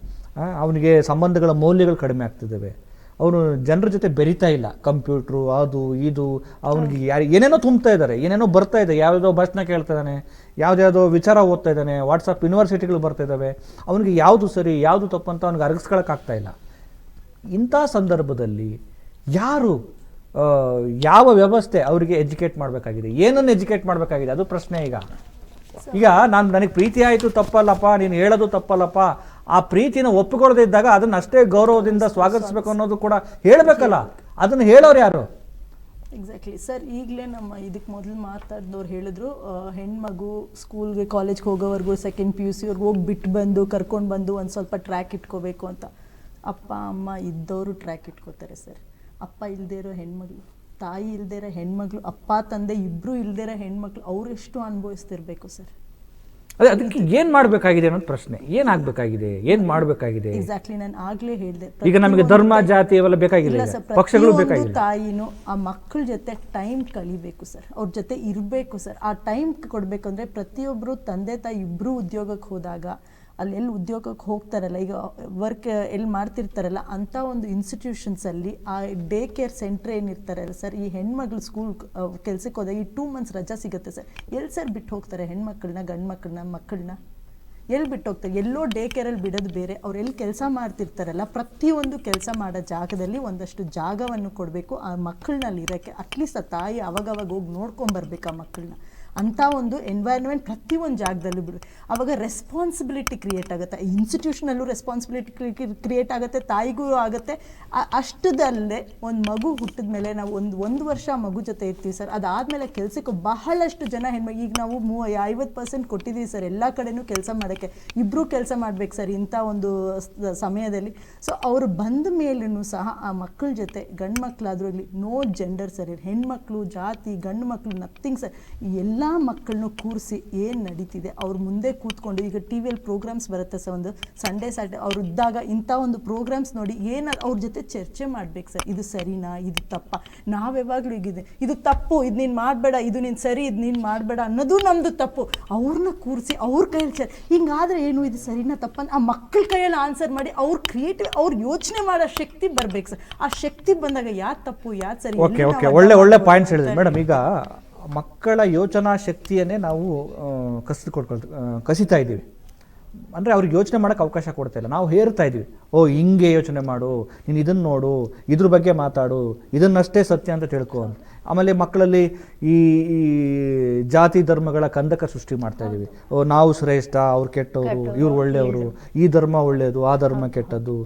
ಅವನಿಗೆ ಸಂಬಂಧಗಳ ಮೌಲ್ಯಗಳು ಕಡಿಮೆ ಆಗ್ತಿದ್ದಾವೆ, ಅವನು ಜನರ ಜೊತೆ ಬೆರಿತಾ ಇಲ್ಲ. ಕಂಪ್ಯೂಟ್ರು, ಅದು ಇದು, ಅವನಿಗೆ ಏನೇನೋ ತುಂಬ್ತಾ ಇದ್ದಾರೆ, ಏನೇನೋ ಬರ್ತಾ ಇದೆ, ಯಾವುದೋ ಭಾಷಣ ಕೇಳ್ತಾ ಇದ್ದಾನೆ, ಯಾವುದ್ಯಾವುದೋ ವಿಚಾರ ಓದ್ತಾ ಇದ್ದಾನೆ, ವಾಟ್ಸಪ್ ಯೂನಿವರ್ಸಿಟಿಗಳು ಬರ್ತಾ ಇದ್ದಾವೆ, ಅವನಿಗೆ ಯಾವುದು ಸರಿ ಯಾವುದು ತಪ್ಪು ಅಂತ ಅವ್ನಿಗೆ ಅರಗಿಸ್ಕೊಳಕ್ಕಾಗ್ತಾ ಇಲ್ಲ. ಇಂಥ ಸಂದರ್ಭದಲ್ಲಿ ಯಾರು, ಯಾವ ವ್ಯವಸ್ಥೆ ಅವರಿಗೆ ಎಜುಕೇಟ್ ಮಾಡಬೇಕಾಗಿದೆ, ಏನನ್ನು ಎಜುಕೇಟ್ ಮಾಡಬೇಕಾಗಿದೆ, ಅದು ಪ್ರಶ್ನೆ. ಈಗ ನನಗೆ ಪ್ರೀತಿ ಆಯಿತು ತಪ್ಪಲ್ಲಪ್ಪ, ನೀನು ಹೇಳೋದು ತಪ್ಪಲ್ಲಪ್ಪ, ಆ ಪ್ರೀತಿನ ಒಪ್ಪಿಕೊಳ್ಳದೆ ಇದ್ದಾಗ ಅದನ್ನ ಅಷ್ಟೇ ಗೌರವದಿಂದ ಸ್ವಾಗತಿಸಬೇಕು ಅನ್ನೋದು ಕೂಡ ಹೇಳಬೇಕಲ್ಲ. ಅದನ್ನು ಹೇಳೋರು ಯಾರು? Exactly sir. ಈಗಲೇ ನಮ್ಮ ಇದಕ್ಕೆ ಮೊದಲು ಮಾತಾಡಿದವ್ರು ಹೇಳಿದ್ರು, ಹೆಣ್ಮಗು ಸ್ಕೂಲ್ಗೆ ಕಾಲೇಜ್ಗೆ ಹೋಗೋವರೆಗೂ, ಸೆಕೆಂಡ್ PUC ಅವ್ರಿಗೆ ಹೋಗಿ ಬಿಟ್ಟು ಬಂದು ಕರ್ಕೊಂಡು ಬಂದು ಒಂದು ಸ್ವಲ್ಪ ಟ್ರ್ಯಾಕ್ ಇಟ್ಕೋಬೇಕು ಅಂತ. ಅಪ್ಪ ಅಮ್ಮ ಇದ್ದವರು ಟ್ರ್ಯಾಕ್ ಇಟ್ಕೋತಾರೆ ಸರ್. ಅಪ್ಪ ಇಲ್ಲದೇ ಇರೋ ಹೆಣ್ಮಗಳು, ತಾಯಿ ಇಲ್ಲದೇ ಇರೋ ಹೆಣ್ಮಗಳು, ಅಪ್ಪ ತಂದೆ ಇಬ್ಬರು ಇಲ್ಲದೇ ಇರೋ ಹೆಣ್ಮಕ್ಳು, ಅವರೆಷ್ಟು ಅನುಭವಿಸ್ತಿರ್ಬೇಕು ಸರ್. ಅದೇ ಅದಕ್ಕೆ ಏನ್ ಮಾಡ್ಬೇಕಾಗಿದೆ ಅನ್ನೋದು ಪ್ರಶ್ನೆ. ಏನಾಗಬೇಕಾಗಿದೆ, ಏನ್ ಮಾಡಬೇಕಾಗಿದೆ? ಎಕ್ಸಾಕ್ಟ್ಲಿ, ನಾನು ಆಗ್ಲೇ ಹೇಳಿದೆ, ಈಗ ನಮಗೆ ಧರ್ಮ ಜಾತಿ ಅವೆಲ್ಲ ಬೇಕಾಗಿಲ್ಲ, ಪಕ್ಷಗಳು ಬೇಕಾಗಿಲ್ಲ. ತಾಯಿನೂ ಆ ಮಕ್ಕಳ ಜೊತೆ ಟೈಮ್ ಕಳಿಬೇಕು ಸರ್, ಅವ್ರ ಜೊತೆ ಇರಬೇಕು ಸರ್. ಆ ಟೈಮ್ ಕೊಡಬೇಕು ಅಂದರೆ ಪ್ರತಿಯೊಬ್ಬರು ತಂದೆ ತಾಯಿ ಇಬ್ಬರು ಉದ್ಯೋಗಕ್ಕೆ ಹೋದಾಗ ಅಲ್ಲಿ ಎಲ್ಲಿ ಉದ್ಯೋಗಕ್ಕೆ ಹೋಗ್ತಾರಲ್ಲ, ಈಗ ವರ್ಕ್ ಎಲ್ಲಿ ಮಾಡ್ತಿರ್ತಾರಲ್ಲ ಅಂಥ ಒಂದು ಇನ್ಸ್ಟಿಟ್ಯೂಷನ್ಸಲ್ಲಿ ಆ ಡೇ ಕೇರ್ ಸೆಂಟ್ರ್ ಏನಿರ್ತಾರಲ್ಲ ಸರ್, ಈ ಹೆಣ್ಮಕ್ಳು ಸ್ಕೂಲ್ ಕೆಲ್ಸಕ್ಕೆ ಹೋದಾಗ ಈ 2 months ರಜಾ ಸಿಗುತ್ತೆ ಸರ್. ಎಲ್ಲಿ ಸರ್ ಬಿಟ್ಟು ಹೋಗ್ತಾರೆ ಹೆಣ್ಮಕ್ಳನ್ನ, ಗಂಡು ಮಕ್ಕಳನ್ನ ಎಲ್ಲಿ ಬಿಟ್ಟು ಹೋಗ್ತಾರೆ? ಎಲ್ಲೋ ಡೇ ಕೇರಲ್ಲಿ ಬಿಡೋದು ಬೇರೆ, ಅವ್ರು ಎಲ್ಲಿ ಕೆಲಸ ಮಾಡ್ತಿರ್ತಾರಲ್ಲ ಪ್ರತಿಯೊಂದು ಕೆಲಸ ಮಾಡೋ ಜಾಗದಲ್ಲಿ ಒಂದಷ್ಟು ಜಾಗವನ್ನು ಕೊಡಬೇಕು ಆ ಮಕ್ಕಳನ್ನಲ್ಲಿ ಇರೋಕ್ಕೆ. ಅಟ್ಲೀಸ್ಟ್ ಆ ತಾಯಿ ಅವಾಗವಾಗ ಹೋಗಿ ನೋಡ್ಕೊಂಬರ್ಬೇಕು ಆ ಮಕ್ಕಳನ್ನ. ಅಂಥ ಒಂದು ಎನ್ವೈರ್ನ್ಮೆಂಟ್ ಪ್ರತಿಯೊಂದು ಜಾಗದಲ್ಲೂ ಬಿಡು. ಆವಾಗ ರೆಸ್ಪಾನ್ಸಿಬಿಲಿಟಿ ಕ್ರಿಯೇಟ್ ಆಗುತ್ತೆ, ಇನ್ಸ್ಟಿಟ್ಯೂಷನಲ್ಲೂ ರೆಸ್ಪಾನ್ಸಿಬಿಲಿಟಿ ಕ್ರಿಯೇಟ್ ಆಗುತ್ತೆ, ತಾಯಿಗೂ ಆಗುತ್ತೆ. ಅಷ್ಟದಲ್ಲೇ ಒಂದು ಮಗು ಹುಟ್ಟಿದ ಮೇಲೆ ನಾವು ಒಂದು ವರ್ಷ ಮಗು ಜೊತೆ ಇರ್ತೀವಿ ಸರ್. ಅದಾದಮೇಲೆ ಕೆಲಸಕ್ಕೆ ಬಹಳಷ್ಟು ಜನ ಹೆಣ್ಮಕ್ಳು, ಈಗ ನಾವು 50% ಕೊಟ್ಟಿದ್ದೀವಿ ಸರ್ ಎಲ್ಲ ಕಡೆನೂ ಕೆಲಸ ಮಾಡೋಕ್ಕೆ. ಇಬ್ಬರೂ ಕೆಲಸ ಮಾಡ್ಬೇಕು ಸರ್ ಇಂಥ ಒಂದು ಸಮಯದಲ್ಲಿ. ಸೊ ಅವರು ಬಂದ ಮೇಲೂ ಸಹ ಆ ಮಕ್ಕಳ ಜೊತೆ, ಗಂಡು ಮಕ್ಕಳಾದ್ರೂ ಇಲ್ಲಿ ನೋ ಜೆಂಡರ್ ಸರ್, ಹೆಣ್ಮಕ್ಳು ಜಾತಿ ಗಂಡು ಮಕ್ಕಳು ನಥಿಂಗ್ ಸರ್. ಎಲ್ಲ ಮಕ್ಕಳನ್ನು ಕೂರಿಸಿ ಏನು ನಡೀತಿದೆ ಅವ್ರ ಮುಂದೆ ಕೂತ್ಕೊಂಡು, ಈಗ ಟಿ ವಿಯಲ್ಲಿ ಪ್ರೋಗ್ರಾಮ್ಸ್ ಬರುತ್ತೆ ಸರ್, ಒಂದು ಸಂಡೇ ಸ್ಯಾಟರ್ಡೆ ಅವ್ರು ಇದ್ದಾಗ ಇಂಥ ಒಂದು ಪ್ರೋಗ್ರಾಮ್ಸ್ ನೋಡಿ ಅವ್ರ ಜೊತೆ ಚರ್ಚೆ ಮಾಡ್ಬೇಕು ಸರ್. ಇದು ಸರಿನಾ, ಇದು ತಪ್ಪಾ? ನಾವು ಯಾವಾಗಲೂ ಹೀಗಿದೆ, ಇದು ತಪ್ಪು, ಇದು ನೀನು ಮಾಡಬೇಡ, ಇದು ನೀನು ಸರಿ, ಇದು ನೀನು ಮಾಡಬೇಡ ಅನ್ನೋದು ನಮ್ಮದು ತಪ್ಪು. ಅವ್ರನ್ನ ಕೂರಿಸಿ ಅವ್ರ ಕೈಯಲ್ಲಿ ಹಿಂಗಾದ್ರೆ ಏನು, ಇದು ಸರಿನಾ ತಪ್ಪ ಆ ಮಕ್ಕಳ ಕೈಯಲ್ಲಿ ಆನ್ಸರ್ ಮಾಡಿ ಅವ್ರ ಕ್ರಿಯೇಟಿವ್, ಅವ್ರು ಯೋಚನೆ ಮಾಡೋ ಶಕ್ತಿ ಬರ್ಬೇಕು ಸರ್. ಆ ಶಕ್ತಿ ಬಂದಾಗ ಯಾರು ತಪ್ಪು ಯಾರು ಸರಿ. ಒಳ್ಳೆ ಪಾಯಿಂಟ್ಸ್ ಹೇಳಿದೆ ಮೇಡಮ್. ಈಗ ಮಕ್ಕಳ ಯೋಚನಾ ಶಕ್ತಿಯನ್ನೇ ನಾವು ಕಸಿತಾ ಇದ್ದೀವಿ. ಅಂದರೆ ಅವ್ರಿಗೆ ಯೋಚನೆ ಮಾಡೋಕ್ಕೆ ಅವಕಾಶ ಕೊಡ್ತಾ ಇಲ್ಲ, ನಾವು ಹೇರ್ತಾ ಇದ್ದೀವಿ. ಹಿಂಗೆ ಯೋಚನೆ ಮಾಡು, ನೀನು ಇದನ್ನು ನೋಡು, ಇದ್ರ ಬಗ್ಗೆ ಮಾತಾಡು, ಇದನ್ನಷ್ಟೇ ಸತ್ಯ ಅಂತ ತಿಳ್ಕೊ ಅಂತ. ಆಮೇಲೆ ಮಕ್ಕಳಲ್ಲಿ ಈ ಜಾತಿ ಧರ್ಮಗಳ ಕಂದಕ ಸೃಷ್ಟಿ ಮಾಡ್ತಾ ಇದ್ದೀವಿ. ನಾವು ಶ್ರೇಷ್ಠ, ಅವ್ರು ಕೆಟ್ಟವರು, ಇವ್ರು ಒಳ್ಳೆಯವರು, ಈ ಧರ್ಮ ಒಳ್ಳೆಯದು, ಆ ಧರ್ಮ ಕೆಟ್ಟದ್ದು,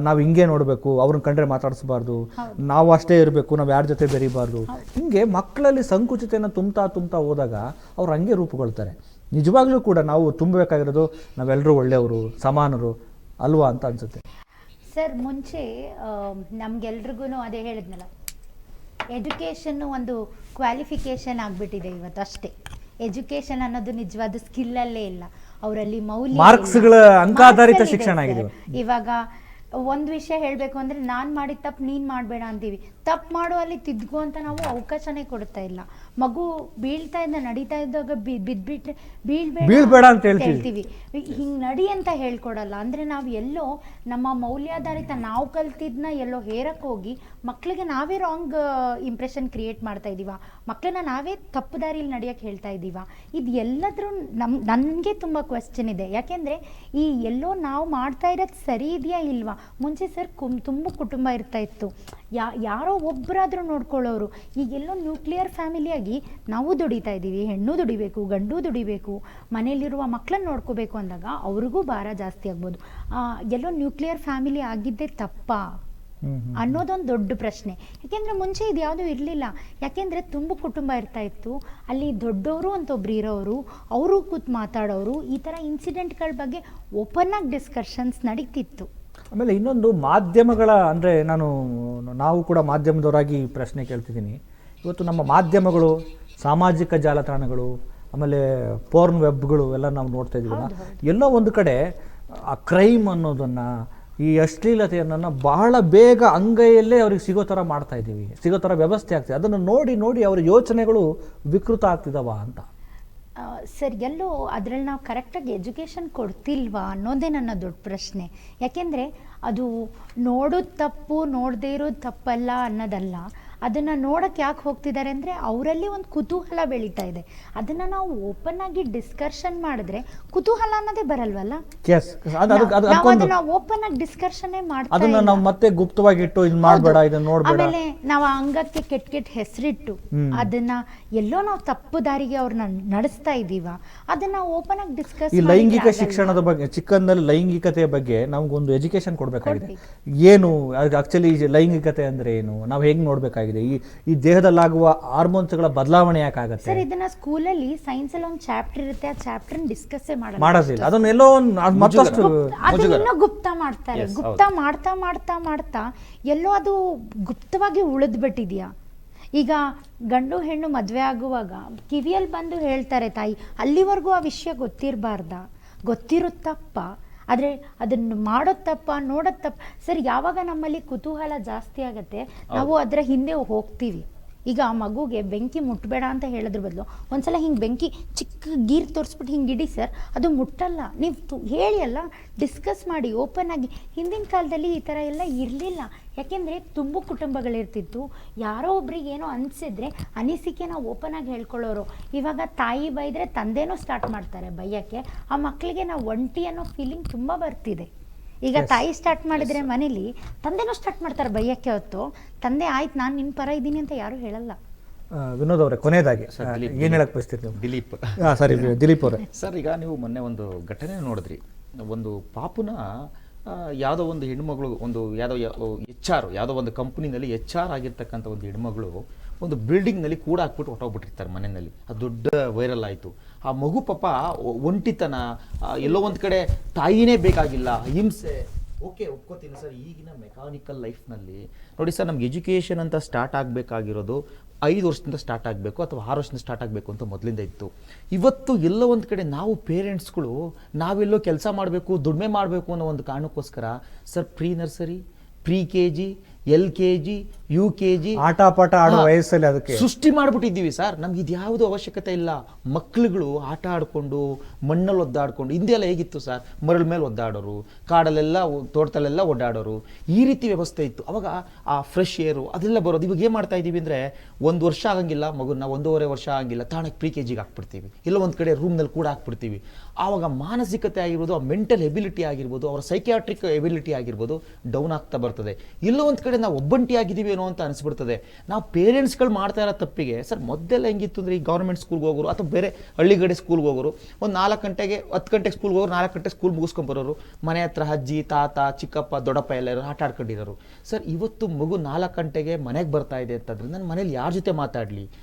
ನಾವು ಹಿಂಗೆ ನೋಡಬೇಕು, ಅವ್ರನ್ನ ಕಂಡ್ರೆ ಮಾತಾಡಿಸ್ಬಾರ್ದು, ನಾವು ಅಷ್ಟೇ ಇರಬೇಕು, ನಾವು ಯಾರ ಜೊತೆ ಬೆರಿಬಾರ್ದು. ಹಿಂಗೆ ಮಕ್ಕಳಲ್ಲಿ ಸಂಕುಚಿತೆಯನ್ನು ತುಂಬ್ತಾ ಹೋದಾಗ ಅವ್ರು ಹಂಗೆ ರೂಪುಗೊಳ್ತಾರೆ. ನಿಜವಾಗ್ಲೂ ಕೂಡ ನಾವು ತುಂಬಬೇಕಾಗಿರೋದು ನಾವೆಲ್ಲರೂ ಒಳ್ಳೆಯವರು, ಸಮಾನರು ಅಲ್ವಾ ಅಂತ ಅನ್ಸುತ್ತೆ ಸರ್. ಮುಂಚೆ ನಮ್ಗೆಲ್ರಿಗೂ ಅದೇ ಹೇಳಿದ್ನಲ್ಲ, ಎಜುಕೇಷನ್ ಒಂದು ಕ್ವಾಲಿಫಿಕೇಶನ್ ಆಗಿಬಿಟ್ಟಿದೆ ಇವತ್ತು ಅಷ್ಟೇ. ಎಜುಕೇಷನ್ ಅನ್ನೋದು ನಿಜವಾದ ಸ್ಕಿಲ್ಲಲ್ಲೇ ಇಲ್ಲ, ಅವರಲ್ಲಿ ಮೌಲ್ಯ, ಮಾರ್ಕ್ಸ್ಗಳ ಅಂಕಾಧಾರಿತ ಶಿಕ್ಷಣ ಆಗಿದೆ ಇವಾಗ. ಒಂದು ವಿಷಯ ಹೇಳಬೇಕು ಅಂದರೆ, ನಾನು ಮಾಡಿದ ತಪ್ಪು ನೀನು ಮಾಡಬೇಡ ಅಂತೀವಿ, ತಪ್ಪು ಮಾಡೋ ಅಲ್ಲಿ ತಿದ್ದುಗೋ ಅಂತ ನಾವು ಅವಕಾಶನೇ ಕೊಡ್ತಾ ಇಲ್ಲ. ಮಗು ಬೀಳ್ತಾ ಇದ್ದ ನಡೀತಾ ಇದ್ದಾಗ ಬಿದ್ಬಿಟ್ರೆ ಬೀಳ್ಬೇಡ ಅಂತ ಹೇಳ್ತೀವಿ, ಹಿಂಗೆ ನಡಿ ಅಂತ ಹೇಳ್ಕೊಡಲ್ಲ. ಅಂದರೆ ನಾವು ಎಲ್ಲೋ ನಮ್ಮ ಮೌಲ್ಯಾಧಾರಿತ ನಾವು ಕಲ್ತಿದ್ನ ಎಲ್ಲೋ ಹೇರಕ್ಕೆ ಹೋಗಿ ಮಕ್ಕಳಿಗೆ ನಾವೇ ರಾಂಗ್ ಇಂಪ್ರೆಷನ್ ಕ್ರಿಯೇಟ್ ಮಾಡ್ತಾ ಇದ್ದೀವ, ಮಕ್ಕಳನ್ನ ನಾವೇ ತಪ್ಪು ದಾರಿಯಲ್ಲಿ ನಡೆಯೋಕ್ಕೆ ಹೇಳ್ತಾ ಇದ್ದೀವ. ಇದು ಎಲ್ಲದ್ರೂ ನನಗೆ ತುಂಬ ಕ್ವೆಶ್ಚನ್ ಇದೆ. ಯಾಕೆಂದರೆ ಈ ಎಲ್ಲೋ ನಾವು ಮಾಡ್ತಾ ಇರೋದು ಸರಿ ಇದೆಯಾ ಇಲ್ವಾ? ಮುಂಚೆ ಸರ್ ತುಂಬ ಕುಟುಂಬ ಇರ್ತಾ ಇತ್ತು, ಯಾರೋ ಒಬ್ಬರಾದರೂ ನೋಡ್ಕೊಳ್ಳೋರು. ಈಗೆಲ್ಲೋ ನ್ಯೂಕ್ಲಿಯರ್ ಫ್ಯಾಮಿಲಿಯಾಗಿ ನಾವು ದುಡಿತಾ ಇದ್ದೀವಿ, ಹೆಣ್ಣು ದುಡಿಬೇಕು, ಗಂಡು ದುಡಿಬೇಕು, ಮನೇಲಿರುವ ಮಕ್ಕಳನ್ನ ನೋಡ್ಕೋಬೇಕು ಅಂದಾಗ ಅವ್ರಿಗೂ ಭಾರ ಜಾಸ್ತಿ ಆಗ್ಬೋದು. ಎಲ್ಲೋ ನ್ಯೂಕ್ಲಿಯರ್ ಫ್ಯಾಮಿಲಿ ಆಗಿದ್ದೇ ತಪ್ಪಾ ಅನ್ನೋದೊಂದು ದೊಡ್ಡ ಪ್ರಶ್ನೆ. ಯಾಕೆಂದರೆ ಮುಂಚೆ ಇದು ಯಾವುದೂ ಇರಲಿಲ್ಲ. ಯಾಕೆಂದರೆ ತುಂಬ ಕುಟುಂಬ ಇರ್ತಾ ಇತ್ತು, ಅಲ್ಲಿ ದೊಡ್ಡವರು ಅಂತ ಒಬ್ರು ಇರೋರು, ಅವರು ಕೂತ್ ಮಾತಾಡೋರು, ಈ ಥರ ಇನ್ಸಿಡೆಂಟ್ಗಳ ಬಗ್ಗೆ ಓಪನ್ ಆಗಿ ಡಿಸ್ಕಷನ್ಸ್ ನಡೀತಿತ್ತು. ಆಮೇಲೆ ಇನ್ನೊಂದು ಮಾಧ್ಯಮಗಳ, ಅಂದರೆ ನಾವು ಕೂಡ ಮಾಧ್ಯಮದವರಾಗಿ ಪ್ರಶ್ನೆ ಕೇಳ್ತಿದ್ದೀನಿ. ಇವತ್ತು ನಮ್ಮ ಮಾಧ್ಯಮಗಳು, ಸಾಮಾಜಿಕ ಜಾಲತಾಣಗಳು, ಆಮೇಲೆ ಪೋರ್ನ್ ವೆಬ್ಗಳು ಎಲ್ಲ ನಾವು ನೋಡ್ತಾ ಇದ್ದೀವಲ್ಲ, ಎಲ್ಲೋ ಒಂದು ಕಡೆ ಆ ಕ್ರೈಮ್ ಅನ್ನೋದನ್ನು, ಈ ಅಶ್ಲೀಲತೆಯನ್ನು ಬಹಳ ಬೇಗ ಅಂಗೈಯಲ್ಲೇ ಅವ್ರಿಗೆ ಸಿಗೋ ಥರ ಮಾಡ್ತಾ ಇದ್ದೀವಿ, ಸಿಗೋ ಥರ ವ್ಯವಸ್ಥೆ ಆಗ್ತಿದೆ. ಅದನ್ನು ನೋಡಿ ಅವ್ರ ಯೋಚನೆಗಳು ವಿಕೃತ ಆಗ್ತಿದ್ದಾವ ಅಂತ. ಸರ್, ಎಲ್ಲೋ ಅದರಲ್ಲಿ ನಾವು ಕರೆಕ್ಟಾಗಿ ಎಜುಕೇಷನ್ ಕೊಡ್ತಿಲ್ವಾ ಅನ್ನೋದೇ ನನ್ನ ದೊಡ್ಡ ಪ್ರಶ್ನೆ. ಯಾಕೆಂದರೆ ಅದು ನೋಡೋದು ತಪ್ಪು, ನೋಡದೇ ಇರೋದು ತಪ್ಪಲ್ಲ ಅನ್ನೋದಲ್ಲ. ಅದನ್ನು ನೋಡೋಕ್ಕೆ ಯಾಕೆ ಹೋಗ್ತಿದ್ದಾರೆ ಅಂದರೆ ಅವರಲ್ಲಿ ಒಂದು ಕುತೂಹಲ ಬೆಳೀತಾ ಇದೆ. ಅದನ್ನು ನಾವು ಓಪನ್ ಆಗಿ ಡಿಸ್ಕಷನ್ ಮಾಡಿದ್ರೆ ಕುತೂಹಲ ಅನ್ನೋದೇ ಬರಲ್ವಲ್ಲ. ಅದನ್ನ ಓಪನ್ ಆಗಿ ಡಿಸ್ಕಷನ್ನೇ ಮಾಡ್ತಾ ಅದನ್ನ ನಾವು ಮತ್ತೆ ಗುಪ್ತವಾಗಿ ಇಟ್ಟು ಇದು ಮಾಡಬೇಡ, ಇದನ್ನ ನೋಡಬೇಡ, ಆಮೇಲೆ ನಾವು ಅಂಗಕ್ಕೆ ಕೆಟ್ಟ ಹೆಸರಿಟ್ಟು ಅದನ್ನ ಎಲ್ಲೋ ನಾವು ತಪ್ಪು ದಾರಿಗೆ ಅವ್ರನ್ನ ನಡೆಸ್ತಾ ಇದ್ದೀವ. ಅದನ್ನ ಓಪನ್ ಆಗಿ ಡಿಸ್ಕಸ್. ಈ ಲೈಂಗಿಕ ಶಿಕ್ಷಣದ ಬಗ್ಗೆ, ಚಿಕ್ಕಂದಲ್ಲಿ ಲೈಂಗಿಕತೆಯ ಬಗ್ಗೆ ನಮಗೊಂದು ಎಜುಕೇಶನ್ ಕೊಡಬೇಕಾಗಿದೆ. ಏನು ಆಕ್ಚುಲಿ ಲೈಂಗಿಕತೆ ಅಂದ್ರೆ ಏನು, ನಾವು ಹೆಂಗ್ ನೋಡ್ಬೇಕಾಗಿದೆ, ಈ ದೇಹದಲ್ಲಾಗುವ ಹಾರ್ಮೋನ್ಸ್ಗಳ ಬದಲಾವಣೆ ಯಾಕಾಗುತ್ತೆ. ಸರ್, ಇದನ್ನ ಸ್ಕೂಲಲ್ಲಿ ಸೈನ್ಸ್ ಅಲ್ಲಿ ಒಂದು ಚಾಪ್ಟರ್ ಇರುತ್ತೆ, ಆ ಚಾಪ್ಟರ್ ಡಿಸ್ಕಸ್ ಮಾಡೋದಿಲ್ಲ. ಅದನ್ನ ಎಲ್ಲೋ ಮತ್ತಷ್ಟು ಅದನ್ನ ಗುಪ್ತ ಮಾಡ್ತಾರೆ. ಗುಪ್ತ ಮಾಡ್ತಾ ಮಾಡ್ತಾ ಮಾಡ್ತಾ ಎಲ್ಲೋ ಅದು ಗುಪ್ತವಾಗಿ ಉಳಿದ್ಬಿಟ್ಟಿದ್ಯಾ. ಈಗ ಗಂಡು ಹೆಣ್ಣು ಮದುವೆ ಆಗುವಾಗ ಕಿವಿಯಲ್ಲಿ ಬಂದು ಹೇಳ್ತಾರೆ ತಾಯಿ, ಅಲ್ಲಿವರೆಗೂ ಆ ವಿಷಯ ಗೊತ್ತಿರಬಾರ್ದಾ? ಗೊತ್ತಿರುತ್ತಪ್ಪ, ಆದರೆ ಅದನ್ನು ಮಾಡೋದು ತಪ್ಪ, ನೋಡೋದು ತಪ್ಪ. ಸರ್, ಯಾವಾಗ ನಮ್ಮಲ್ಲಿ ಕುತೂಹಲ ಜಾಸ್ತಿ ಆಗುತ್ತೆ ನಾವು ಅದರ ಹಿಂದೆ ಹೋಗ್ತೀವಿ. ಈಗ ಆ ಮಗುಗೆ ಬೆಂಕಿ ಮುಟ್ಟಬೇಡ ಅಂತ ಹೇಳೋದ್ರ ಬದಲು ಒಂದ್ಸಲ ಹಿಂಗೆ ಬೆಂಕಿ ಚಿಕ್ಕ ಗೀರ್ ತೋರಿಸ್ಬಿಟ್ಟು ಹಿಂಗೆ ಇಡಿ ಸರ್, ಅದು ಮುಟ್ಟಲ್ಲ. ನೀವು ಹೇಳಿ ಅಲ್ಲ, ಡಿಸ್ಕಸ್ ಮಾಡಿ ಓಪನ್ ಆಗಿ. ಹಿಂದಿನ ಕಾಲದಲ್ಲಿ ಈ ಥರ ಎಲ್ಲ ಇರಲಿಲ್ಲ. ಯಾಕೆಂದರೆ ತುಂಬು ಕುಟುಂಬಗಳಿರ್ತಿತ್ತು. ಯಾರೋ ಒಬ್ರಿಗೆ ಏನೋ ಅನಿಸಿದ್ರೆ ಅನಿಸಿಕೆ ನಾವು ಓಪನ್ ಆಗಿ ಹೇಳ್ಕೊಳ್ಳೋರು. ಇವಾಗ ತಾಯಿ ಬೈದರೆ ತಂದೆನೂ ಸ್ಟಾರ್ಟ್ ಮಾಡ್ತಾರೆ ಬೈಯೋಕ್ಕೆ. ಆ ಮಕ್ಕಳಿಗೆ ನಾವು ಒಂಟಿ ಅನ್ನೋ ಫೀಲಿಂಗ್ ತುಂಬ ಬರ್ತಿದೆ. ಈಗ ತಾಯಿ ಸ್ಟಾರ್ಟ್ ಮಾಡಿದರೆ ಮನೇಲಿ ತಂದೆನೂ ಸ್ಟಾರ್ಟ್ ಮಾಡ್ತಾರೆ ಬೈಯಕ್ಕೆ. ಹೊತ್ತು ತಂದೆ ಆಯ್ತು ನಾನು ನಿನ್ನ ಪರ ಇದ್ದೀನಿ ಅಂತ ಯಾರು ಹೇಳಲ್ಲ. ವಿನೋದ್ ಅವರೇ, ಕೊನೆಯದಾಗಿ ಏನು ಹೇಳಕ್ ಬಯಸ್ತೀರಿ ನೀವು? ದಿಲೀಪ್ ಸರಿ, ದಿಲೀಪ್ ಅವರೇ. ಸರ್, ಈಗ ನೀವು ಮೊನ್ನೆ ಒಂದು ಘಟನೆ ನೋಡಿದ್ರಿ. ಒಂದು ಪಾಪುನ ಯಾವುದೋ ಒಂದು ಹೆಣ್ಮಗಳು, ಒಂದು ಯಾವುದೋ ಒಂದು ಕಂಪ್ನಿನಲ್ಲಿ HR ಆಗಿರ್ತಕ್ಕಂಥ ಒಂದು ಹೆಣ್ಮಗಳು ಒಂದು ಬಿಲ್ಡಿಂಗ್ನಲ್ಲಿ ಕೂಡ ಹಾಕ್ಬಿಟ್ಟು ಹೊಟ್ಟೋಗ್ಬಿಟ್ಟಿರ್ತಾರೆ ಮನೆಯಲ್ಲಿ. ಅದು ದೊಡ್ಡ ವೈರಲ್ ಆಯಿತು. ಆ ಮಗು ಪಾಪ ಒಂಟಿತನ, ಎಲ್ಲೋ ಒಂದು ಕಡೆ ತಾಯಿನೇ ಬೇಕಾಗಿಲ್ಲ, ಹಿಂಸೆ. ಓಕೆ, ಒಪ್ಕೋತೀನಿ ಸರ್. ಈಗಿನ ಮೆಕ್ಯಾನಿಕಲ್ ಲೈಫ್ನಲ್ಲಿ ನೋಡಿ ಸರ್, ನಮ್ಗೆ ಎಜುಕೇಷನ್ ಅಂತ ಸ್ಟಾರ್ಟ್ ಆಗಬೇಕಾಗಿರೋದು 5 ವರ್ಷದಿಂದ ಸ್ಟಾರ್ಟ್ ಆಗಬೇಕು ಅಥವಾ 6 ವರ್ಷದಿಂದ ಸ್ಟಾರ್ಟ್ ಆಗಬೇಕು ಅಂತ ಮೊದಲಿಂದ ಇತ್ತು. ಇವತ್ತು ಎಲ್ಲೋ ಒಂದು ಕಡೆ ನಾವು ಪೇರೆಂಟ್ಸ್ಗಳು ನಾವೆಲ್ಲೋ ಕೆಲಸ ಮಾಡಬೇಕು, ದುಡಿಮೆ ಮಾಡಬೇಕು ಅನ್ನೋ ಒಂದು ಕಾರಣಕ್ಕೋಸ್ಕರ sir pre nursery, pre KG, LKG, UKG ಆಟ ಪಾಠ ಆಡೋ ವಯಸ್ಸಲ್ಲಿ ಅದಕ್ಕೆ ಸೃಷ್ಟಿ ಮಾಡ್ಬಿಟ್ಟಿದ್ದೀವಿ ಸರ್. ನಮ್ಗೆ ಇದು ಯಾವುದೂ ಅವಶ್ಯಕತೆ ಇಲ್ಲ. ಮಕ್ಕಳುಗಳು ಆಟ ಆಡ್ಕೊಂಡು, ಮಣ್ಣಲ್ಲಿ ಒದ್ದಾಡ್ಕೊಂಡು, ಹಿಂದೆಲ್ಲ ಹೇಗಿತ್ತು ಸರ್, ಮರಳ ಮೇಲೆ ಒದ್ದಾಡೋರು, ಕಾಡಲ್ಲೆಲ್ಲ ತೋಟದಲ್ಲೆಲ್ಲ ಓಡಾಡೋರು, ಈ ರೀತಿ ವ್ಯವಸ್ಥೆ ಇತ್ತು. ಅವಾಗ ಆ ಫ್ರೆಶ್ ಏರು ಅದೆಲ್ಲ ಬರೋದು. ಇವಾಗ ಏನು ಮಾಡ್ತಾ ಇದ್ದೀವಿ ಅಂದರೆ, 1 ವರ್ಷ ಆಗಂಗಿಲ್ಲ ಮಗುನ, 1.5 ವರ್ಷ ಆಗಂಗಿಲ್ಲ, ತಾಣಕ್ಕೆ ಪ್ರೀ KGಗೆ ಹಾಕ್ಬಿಡ್ತೀವಿ, ಇಲ್ಲ ಒಂದು ಕಡೆ ರೂಮ್ನಲ್ಲಿ ಕೂಡ ಹಾಕ್ಬಿಡ್ತೀವಿ. ಆವಾಗ ಮಾನಸಿಕತೆ ಆಗಿರ್ಬೋದು, ಆ ಮೆಂಟಲ್ ಎಬಿಲಿಟಿ ಆಗಿರ್ಬೋದು, ಅವರ ಸೈಕ್ಯಾಟ್ರಿಕ್ ಎಬಿಲಿಟಿ ಆಗಿರ್ಬೋದು ಡೌನ್ ಆಗ್ತಾ ಬರ್ತದೆ. ಎಲ್ಲೋ ಒಂದು ಕಡೆ ನಾವು ಒಬ್ಬಂಟಿ ಆಗಿದ್ದೀವಿ ಏನೋ ಅಂತ ಅನಿಸ್ಬಿಡ್ತದೆ. ನಾವು ಪೇರೆಂಟ್ಸ್ಗಳು ಮಾಡ್ತಾ ಇರೋ ತಪ್ಪಿಗೆ ಸರ್, ಮೊದಲೆಲ್ಲ ಹೆಂಗಿತ್ತು ಅಂದರೆ, ಈ ಗೌರ್ಮೆಂಟ್ ಸ್ಕೂಲ್ಗೆ ಹೋಗೋರು ಅಥವಾ ಬೇರೆ ಹಳ್ಳಿಗಡೆ ಸ್ಕೂಲ್ಗೆ ಹೋಗೋರು, ಒಂದು 4 ಗಂಟೆಗೆ 10 ಗಂಟೆಗೆ ಸ್ಕೂಲ್ಗೆ ಹೋಗೋರು, 4 ಗಂಟೆ ಸ್ಕೂಲ್ ಮುಗಿಸ್ಕೊಂಬರೋರು, ಮನೆ ಹತ್ರ ಅಜ್ಜಿ, ತಾತ, ಚಿಕ್ಕಪ್ಪ, ದೊಡ್ಡಪ್ಪ ಎಲ್ಲರೂ ಆಟ ಆಡ್ಕೊಂಡಿರೋರು. ಸರ್, ಇವತ್ತು ಮಗು 4 ಗಂಟೆಗೆ ಮನೆಗೆ ಬರ್ತಾ ಇದೆ ಅಂತಂದರೆ ನನ್ನ ಮನೇಲಿ ಯಾರ ಜೊತೆ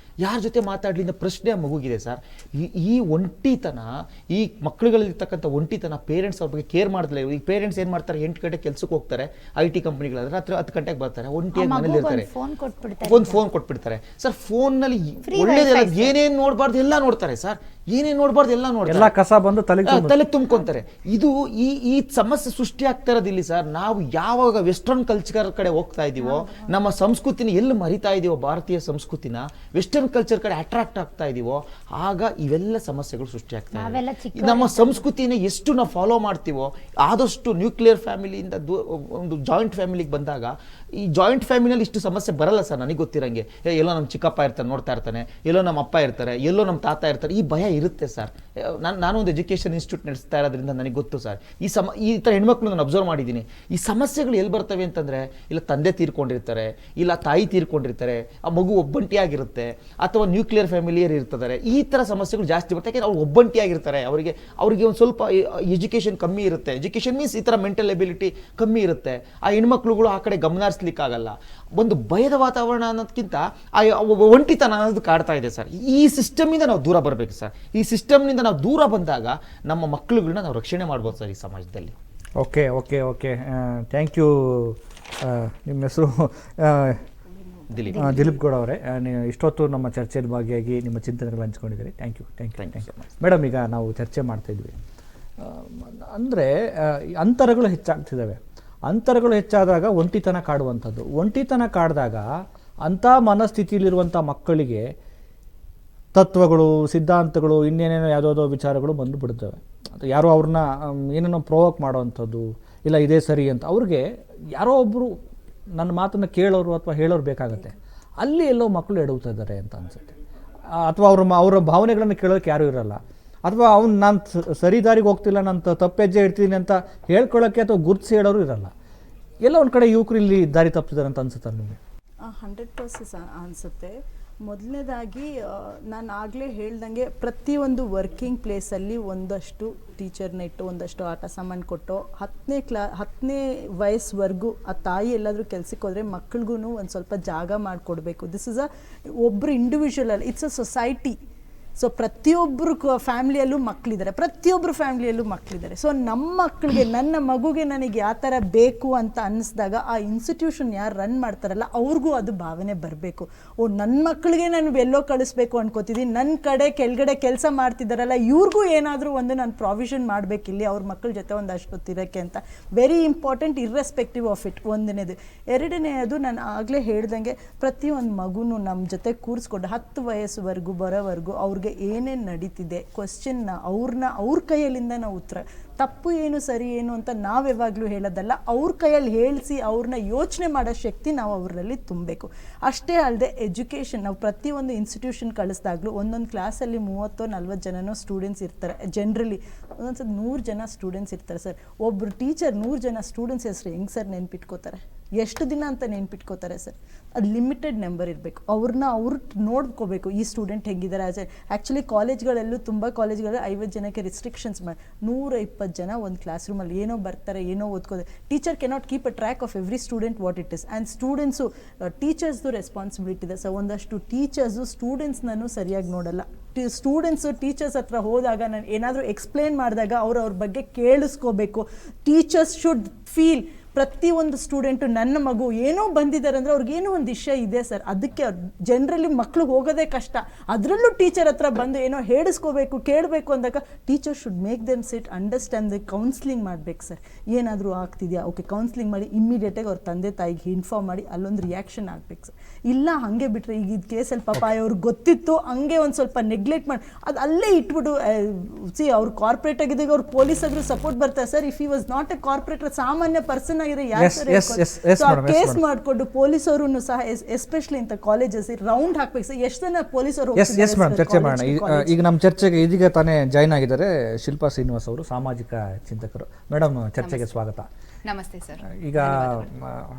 ಮಾತಾಡಲಿ ಅಂತ ಪ್ರಶ್ನೆ ಆ ಮಗುಗಿದೆ ಸರ್. ಈ ಒಂಟಿತನ, ಈ ಮಕ್ಕಳುಗಳಲ್ಲಿರ್ತಕ್ಕಂಥ ಒಂಟಿತನ, ಪೇರೆಂಟ್ಸ್ ಅವ್ರ ಬಗ್ಗೆ ಕೇರ್ ಮಾಡ್ತಿಲ್ಲ. ಈಗ ಪೇರೆಂಟ್ಸ್ ಏನು ಮಾಡ್ತಾರೆ, 8 ಗಂಟೆಗೆ ಕೆಲಸಕ್ಕೆ ಹೋಗ್ತಾರೆ, IT ಕಂಪ್ನಿಗಳಾದ್ರೆ ರಾತ್ರಿ 10 ಗಂಟೆಗೆ ಬರ್ತಾರೆ, ಒಂಟಿಯಾಗಿ ಮನೇಲಿ ಇರ್ತಾರೆ, ಒಂದು ಫೋನ್ ಕೊಟ್ಬಿಡ್ತಾರೆ ಸರ್. ಫೋನ್ನಲ್ಲಿ ಒಳ್ಳೇದೆಲ್ಲ ಏನೇನು ನೋಡಬಾರ್ದು ಎಲ್ಲ ನೋಡ್ತಾರೆ ಸರ್, ಏನೇನು ನೋಡಬಾರ್ದು ಎಲ್ಲ ನೋಡ್ತಾರೆ, ಎಲ್ಲ ಕಸ ಬಂದು ತಲೆ ತುಂಬ್ಕೊಂತಾರೆ. ಇದು ಈ ಸಮಸ್ಯೆ ಸೃಷ್ಟಿ ಆಗ್ತಾ ಇರೋದಿಲ್ಲ ಸರ್. ನಾವು ಯಾವಾಗ ವೆಸ್ಟರ್ನ್ ಕಲ್ಚರ್ ಕಡೆ ಹೋಗ್ತಾ ಇದೀವೋ, ನಮ್ಮ ಸಂಸ್ಕೃತಿನ ಎಲ್ಲಿ ಮರಿತಾ ಇದೀವೋ, ಭಾರತೀಯ ಸಂಸ್ಕೃತಿನ ವೆಸ್ಟರ್ನ್ ಕಲ್ಚರ್ ಕಡೆ ಅಟ್ರಾಕ್ಟ್ ಆಗ್ತಾ ಇದೀವೋ, ಆಗ ಇವೆಲ್ಲ ಸಮಸ್ಯೆಗಳು ಸೃಷ್ಟಿ ಆಗ್ತಾ ಇದೆ. ನಮ್ಮ ಸಂಸ್ಕೃತಿನ ಎಷ್ಟು ನಾವು ಫಾಲೋ ಮಾಡ್ತೀವೋ, ಆದಷ್ಟು ನ್ಯೂಕ್ಲಿಯರ್ ಫ್ಯಾಮಿಲಿಯಿಂದ ಒಂದು ಜಾಯಿಂಟ್ ಫ್ಯಾಮಿಲಿಗೆ ಬಂದಾಗ, ಈ ಜಾಯಿಂಟ್ ಫ್ಯಾಮಿಲಿಯಲ್ಲಿ ಇಷ್ಟು ಸಮಸ್ಯೆ ಬರಲ್ಲ ಸರ್. ನನಗೆ ಗೊತ್ತಿರಂಗೆ ಎಲ್ಲೋ ನಮ್ಮ ಚಿಕ್ಕಪ್ಪ ಇರ್ತಾನೆ, ನೋಡ್ತಾ ಇರ್ತಾನೆ, ಎಲ್ಲೋ ನಮ್ಮ ಅಪ್ಪ ಇರ್ತಾರೆ, ಎಲ್ಲೋ ನಮ್ಮ ತಾತ ಇರ್ತಾರೆ, ಈ ಭಯ ಇರುತ್ತೆ ಸರ್. ನಾನು ಒಂದು ಎಜುಕೇಷನ್ ಇನ್ಸ್ಟಿಟ್ಯೂಟ್ ನಡೆಸ್ತಾ ಇರೋದ್ರಿಂದ ನನಗೆ ಗೊತ್ತು ಸರ್. ಈ ಥರ ಹೆಣ್ಮಕ್ಳು ನಾನು ಅಬ್ಸರ್ವ್ ಮಾಡಿದ್ದೀನಿ. ಈ ಸಮಸ್ಯೆಗಳು ಎಲ್ಲಿ ಬರ್ತವೆ ಅಂತಂದರೆ, ಇಲ್ಲ ತಂದೆ ತೀರ್ಕೊಂಡಿರ್ತಾರೆ, ಇಲ್ಲ ತಾಯಿ ತೀರ್ಕೊಂಡಿರ್ತಾರೆ, ಆ ಮಗು ಒಬ್ಬಂಟಿಯಾಗಿರುತ್ತೆ, ಅಥವಾ ನ್ಯೂಕ್ಲಿಯರ್ ಫ್ಯಾಮಿಲಿಯರ್ ಇರ್ತಾರೆ. ಈ ಥರ ಸಮಸ್ಯೆಗಳು ಜಾಸ್ತಿ ಬರ್ತವೆ. ಯಾಕೆಂದರೆ ಅವ್ರು ಒಬ್ಬಂಟಿಯಾಗಿರ್ತಾರೆ, ಅವರಿಗೆ ಒಂದು ಸ್ವಲ್ಪ ಎಜುಕೇಷನ್ ಕಮ್ಮಿ ಇರುತ್ತೆ. ಎಜುಕೇಷನ್ ಮೀನ್ಸ್ ಈ ಥರ ಮೆಂಟಲ್ ಎಬಿಲಿಟಿ ಕಮ್ಮಿ ಇರುತ್ತೆ. ಆ ಹೆಣ್ಮಕ್ಳುಗಳು ಆ ಕಡೆ ಗಮನ ಹರಿಸ್ಲಿಕ್ಕಾಗಲ್ಲ. ಒಂದು ಭಯದ ವಾತಾವರಣ ಅನ್ನೋದಕ್ಕಿಂತ ಒಂಟಿತನ ಅನ್ನೋದು ಕಾಡ್ತಾ ಇದೆ ಸರ್. ಈ ಸಿಸ್ಟಮಿಂದ ನಾವು ದೂರ ಬರಬೇಕು ಸರ್. ಈ ಸಿಸ್ಟಮ್ನಿಂದ ನಾವು ದೂರ ಬಂದಾಗ ನಮ್ಮ ಮಕ್ಕಳುಗಳನ್ನ ನಾವು ರಕ್ಷಣೆ ಮಾಡ್ಬೋದು ಸರ್ ಈ ಸಮಾಜದಲ್ಲಿ. Okay thank you. ನಿಮ್ಮ ಹೆಸರು ದಿಲೀಪ್ ಗೌಡ ಅವರೇ. ಇಷ್ಟೊತ್ತು ನಮ್ಮ ಚರ್ಚೆಯಲ್ಲಿ ಭಾಗಿಯಾಗಿ ನಿಮ್ಮ ಚಿಂತನೆಗಳು ಹಂಚ್ಕೊಂಡಿದ್ದೀರಿ. Thank you. ಮೇಡಮ್, ಈಗ ನಾವು ಚರ್ಚೆ ಮಾಡ್ತಾ ಇದ್ವಿ ಅಂದರೆ ಅಂತರಗಳು ಹೆಚ್ಚಾಗ್ತಿದ್ದಾವೆ. ಅಂತರಗಳು ಹೆಚ್ಚಾದಾಗ ಒಂಟಿತನ ಕಾಡುವಂಥದ್ದು. ಒಂಟಿತನ ಕಾಡಿದಾಗ ಅಂಥ ಮನಸ್ಥಿತಿಯಲ್ಲಿರುವಂಥ ಮಕ್ಕಳಿಗೆ ತತ್ವಗಳು, ಸಿದ್ಧಾಂತಗಳು, ಇನ್ನೇನೇನೋ ಯಾವುದೋ ವಿಚಾರಗಳು ಬಂದು ಬಿಡ್ತವೆ. ಅಥವಾ ಯಾರೋ ಅವ್ರನ್ನ ಏನೇನೋ ಪ್ರೊವೋಕ್ ಮಾಡೋವಂಥದ್ದು, ಇಲ್ಲ ಇದೇ ಸರಿ ಅಂತ ಅವ್ರಿಗೆ ಯಾರೋ ಒಬ್ಬರು ನನ್ನ ಮಾತನ್ನು ಕೇಳೋರು ಅಥವಾ ಹೇಳೋರು ಬೇಕಾಗತ್ತೆ. ಅಲ್ಲಿ ಎಲ್ಲೋ ಮಕ್ಕಳು ಎಡವ್ತಾ ಇದ್ದಾರೆ ಅಂತ ಅನಿಸುತ್ತೆ. ಅಥವಾ ಅವರ ಭಾವನೆಗಳನ್ನು ಕೇಳೋಕ್ಕೆ ಯಾರೂ ಇರಲ್ಲ. ಅಥವಾ ನಾನು ಸರಿ ದಾರಿಗೆ ಹೋಗ್ತಿಲ್ಲ, ನಾನು ತಪ್ಪೆಜ್ಜೆ ಇಡ್ತೀನಿ ಅಂತ ಹೇಳ್ಕೊಳ್ಳೋಕ್ಕೆ ಅಥವಾ ಗುರುತಿಸಿ ಹೇಳೋರು ಇರಲ್ಲ. ಎಲ್ಲ ಒಂದು ಕಡೆ ಯುವಕರು ಇಲ್ಲಿ ದಾರಿ ತಪ್ಪಿದ್ದಾರೆ ಅಂತ ಅನ್ಸುತ್ತೆ ನಿಮಗೆ? 100% ಅನಿಸುತ್ತೆ. ಮೊದಲನೇದಾಗಿ ನಾನು ಆಗಲೇ ಹೇಳ್ದಂಗೆ ಪ್ರತಿಯೊಂದು ವರ್ಕಿಂಗ್ ಪ್ಲೇಸಲ್ಲಿ ಒಂದಷ್ಟು ಟೀಚರ್ನ ಇಟ್ಟು, ಒಂದಷ್ಟು ಆಟ ಸಾಮಾನು ಕೊಟ್ಟು, 10ನೇ ವಯಸ್ಸುವರೆಗೂ ಆ ತಾಯಿ ಎಲ್ಲಾದರೂ ಕೆಲ್ಸಕ್ಕೆ ಹೋದರೆ ಮಕ್ಳಿಗೂ ಒಂದು ಸ್ವಲ್ಪ ಜಾಗ ಮಾಡಿಕೊಡ್ಬೇಕು. ದಿಸ್ ಇಸ್ ಒಬ್ಬರು ಇಂಡಿವಿಜುವಲ್ ಅಲ್ಲ, ಇಟ್ಸ್ ಅ ಸೊಸೈಟಿ. ಸೊ ಪ್ರತಿಯೊಬ್ಬರು ಫ್ಯಾಮ್ಲಿಯಲ್ಲೂ ಮಕ್ಕಳಿದ್ದಾರೆ. ಸೊ ನಮ್ಮ ಮಕ್ಕಳಿಗೆ, ನನ್ನ ಮಗುಗೆ ನನಗೆ ಯಾವ ಥರ ಬೇಕು ಅಂತ ಅನ್ನಿಸ್ದಾಗ ಆ ಇನ್ಸ್ಟಿಟ್ಯೂಷನ್ ಯಾರು ರನ್ ಮಾಡ್ತಾರಲ್ಲ ಅವ್ರಿಗೂ ಅದು ಭಾವನೆ ಬರಬೇಕು. ನನ್ನ ಮಕ್ಕಳಿಗೆ ನಾನು ಎಲ್ಲೋ ಕಳಿಸ್ಬೇಕು ಅನ್ಕೋತಿದ್ದೀನಿ, ನನ್ನ ಕಡೆ ಕೆಳಗಡೆ ಕೆಲಸ ಮಾಡ್ತಿದ್ದಾರಲ್ಲ ಇವ್ರಿಗೂ ಏನಾದರೂ ಒಂದು ನಾನು ಪ್ರಾವಿಷನ್ ಮಾಡಬೇಕಿಲ್ಲಿ ಅವ್ರ ಮಕ್ಕಳ ಜೊತೆ ಒಂದಷ್ಟು ತಿರಕ್ಕೆ ಅಂತ. Very important, irrespective of it. ಒಂದನೇದು. ಎರಡನೇದು, ನಾನು ಆಗಲೇ ಹೇಳ್ದಂಗೆ ಪ್ರತಿಯೊಂದು ಮಗುನು ನಮ್ಮ ಜೊತೆ ಕೂರಿಸ್ಕೊಂಡು 10 ವಯಸ್ಸುವರೆಗೂ ಬರೋವರೆಗೂ ಅವ್ರಿಗೆ ಏನೇನು ನಡೀತಿದೆ ಕ್ವಶನ್ನ ಅವ್ರ ಕೈಯಲ್ಲಿಂದ ನಾವು ಉತ್ತರ, ತಪ್ಪು ಏನು ಸರಿ ಏನು ಅಂತ ನಾವು ಯಾವಾಗಲೂ ಹೇಳೋದಲ್ಲ, ಅವ್ರ ಕೈಯಲ್ಲಿ ಹೇಳಿಸಿ ಅವ್ರನ್ನ ಯೋಚನೆ ಮಾಡೋ ಶಕ್ತಿ ನಾವು ಅವರಲ್ಲಿ ತುಂಬಬೇಕು. ಅಷ್ಟೇ ಅಲ್ಲದೆ ಎಜುಕೇಷನ್, ನಾವು ಪ್ರತಿಯೊಂದು ಇನ್ಸ್ಟಿಟ್ಯೂಷನ್ ಕಳಿಸ್ದಾಗಲೂ ಒಂದೊಂದು ಕ್ಲಾಸಲ್ಲಿ 30-40 ಜನನೋ ಸ್ಟೂಡೆಂಟ್ಸ್ ಇರ್ತಾರೆ. ಜನರಲಿ ಒಂದೊಂದ್ಸತಿ 100 ಜನ ಸ್ಟೂಡೆಂಟ್ಸ್ ಇರ್ತಾರೆ ಸರ್. ಒಬ್ಬರು ಟೀಚರ್ 100 ಜನ ಸ್ಟೂಡೆಂಟ್ಸ್ ಹೆಸರು ಹೆಂಗೆ ಸರ್ ನೆನ್ಪಿಟ್ಕೋತಾರೆ? ಎಷ್ಟು ದಿನ ಅಂತ ನೆನ್ಪಿಟ್ಕೋತಾರೆ ಸರ್? ಅದು ಲಿಮಿಟೆಡ್ ನಂಬರ್ ಇರಬೇಕು. ಅವ್ರನ್ನ ನೋಡ್ಕೋಬೇಕು, ಈ ಸ್ಟೂಡೆಂಟ್ ಹೆಂಗಿದ್ದಾರೆ. ಆ್ಯಕ್ಚುಲಿ ಕಾಲೇಜ್ಗಳಲ್ಲೂ ತುಂಬ ಕಾಲೇಜ್ಗಳಲ್ಲಿ 50 ಜನಕ್ಕೆ ರಿಸ್ಟ್ರಿಕ್ಷನ್ಸ್ ಮಾಡಿ 120 ಜನ ಒಂದು ಕ್ಲಾಸ್ ರೂಮಲ್ಲಿ ಏನೋ ಬರ್ತಾರೆ, ಏನೋ ಓದ್ಕೋದೆ. Teacher cannot keep a track of every student what it is. And students, ಟೀಚರ್ಸ್ದು ರೆಸ್ಪಾನ್ಸಿಬಿಲಿಟಿ ಇದೆ. ಸೊ ಒಂದಷ್ಟು ಟೀಚರ್ಸು ಸ್ಟೂಡೆಂಟ್ಸ್ನೂ ಸರಿಯಾಗಿ ನೋಡಲ್ಲ. ಸ್ಟೂಡೆಂಟ್ಸು ಟೀಚರ್ಸ್ ಹತ್ರ ಹೋದಾಗ ನಾನು ಏನಾದರೂ ಎಕ್ಸ್ಪ್ಲೇನ್ ಮಾಡಿದಾಗ ಅವ್ರ ಬಗ್ಗೆ ಕೇಳಿಸ್ಕೋಬೇಕು. ಟೀಚರ್ಸ್ ಶುಡ್ ಫೀಲ್ ಪ್ರತಿಯೊಂದು ಸ್ಟೂಡೆಂಟು ನನ್ನ ಮಗು ಏನೋ ಬಂದಿದ್ದಾರೆ ಅಂದರೆ ಅವ್ರಿಗೇನೋ ಒಂದು ವಿಷಯ ಇದೆ ಸರ್. ಅದಕ್ಕೆ ಜನರಲಿ ಮಕ್ಕಳು ಹೋಗೋದೇ ಕಷ್ಟ, ಅದರಲ್ಲೂ ಟೀಚರ್ ಹತ್ರ ಬಂದು ಏನೋ ಹೇಳಿಸ್ಕೋಬೇಕು, ಕೇಳಬೇಕು ಅಂದಾಗ teacher should make them sit, understand, counselling ಮಾಡಬೇಕು ಸರ್. ಏನಾದರೂ ಆಗ್ತಿದೆಯಾ, ಓಕೆ ಕೌನ್ಸ್ಲಿಂಗ್ ಮಾಡಿ ಇಮ್ಮಿಡಿಯೇಟಾಗಿ ಅವ್ರ ತಂದೆ ತಾಯಿಗೆ ಇನ್ಫಾರ್ಮ್ ಮಾಡಿ ಅಲ್ಲೊಂದು ರಿಯಾಕ್ಷನ್ ಆಗಬೇಕು ಸರ್. ಇಲ್ಲ ಹಾಗೆ ಬಿಟ್ಟರೆ, ಈಗ ಇದು ಕೇಸಲ್ಲಿ ಪಾಪ ಅವ್ರಿಗೆ ಗೊತ್ತಿತ್ತು, ಹಂಗೆ ಒಂದು ಸ್ವಲ್ಪ ನೆಗ್ಲೆಕ್ಟ್ ಮಾಡಿ ಅದು ಅಲ್ಲೇ ಇಟ್ಬಿಟ್ಟು ಅವ್ರು ಕಾರ್ಪೊರೇಟ್ ಆಗಿದ್ದಾಗ ಅವ್ರು ಪೊಲೀಸಾದ್ರು ಸಪೋರ್ಟ್ ಬರ್ತಾರೆ sir. If he was not a corporator, ಸಾಮಾನ್ಯ ಪರ್ಸನ್ ಕೇಸ್ ಮಾಡಿಕೊಂಡು ಪೊಲೀಸರು ಸಹ ಎಸ್ಪೆಷಲಿ ಇಂಥ ಕಾಲೇಜಸ್ ರೌಂಡ್ ಹಾಕ್ಬೇಕು ಸರ್. ಎಷ್ಟು ಜನ ಪೊಲೀಸರು ಚರ್ಚೆ ಮಾಡೋಣ. ಈಗ ನಮ್ಮ ಚರ್ಚೆಗೆ ಇದೀಗ ತಾನೇ ಜಾಯ್ನ್ ಆಗಿದ್ದಾರೆ ಶಿಲ್ಪಾ ಶ್ರೀನಿವಾಸ್ ಅವರು, ಸಾಮಾಜಿಕ ಚಿಂತಕರು. ಮೇಡಮ್, ಚರ್ಚೆಗೆ ಸ್ವಾಗತ. ನಮಸ್ತೆ ಸರ್. ಈಗ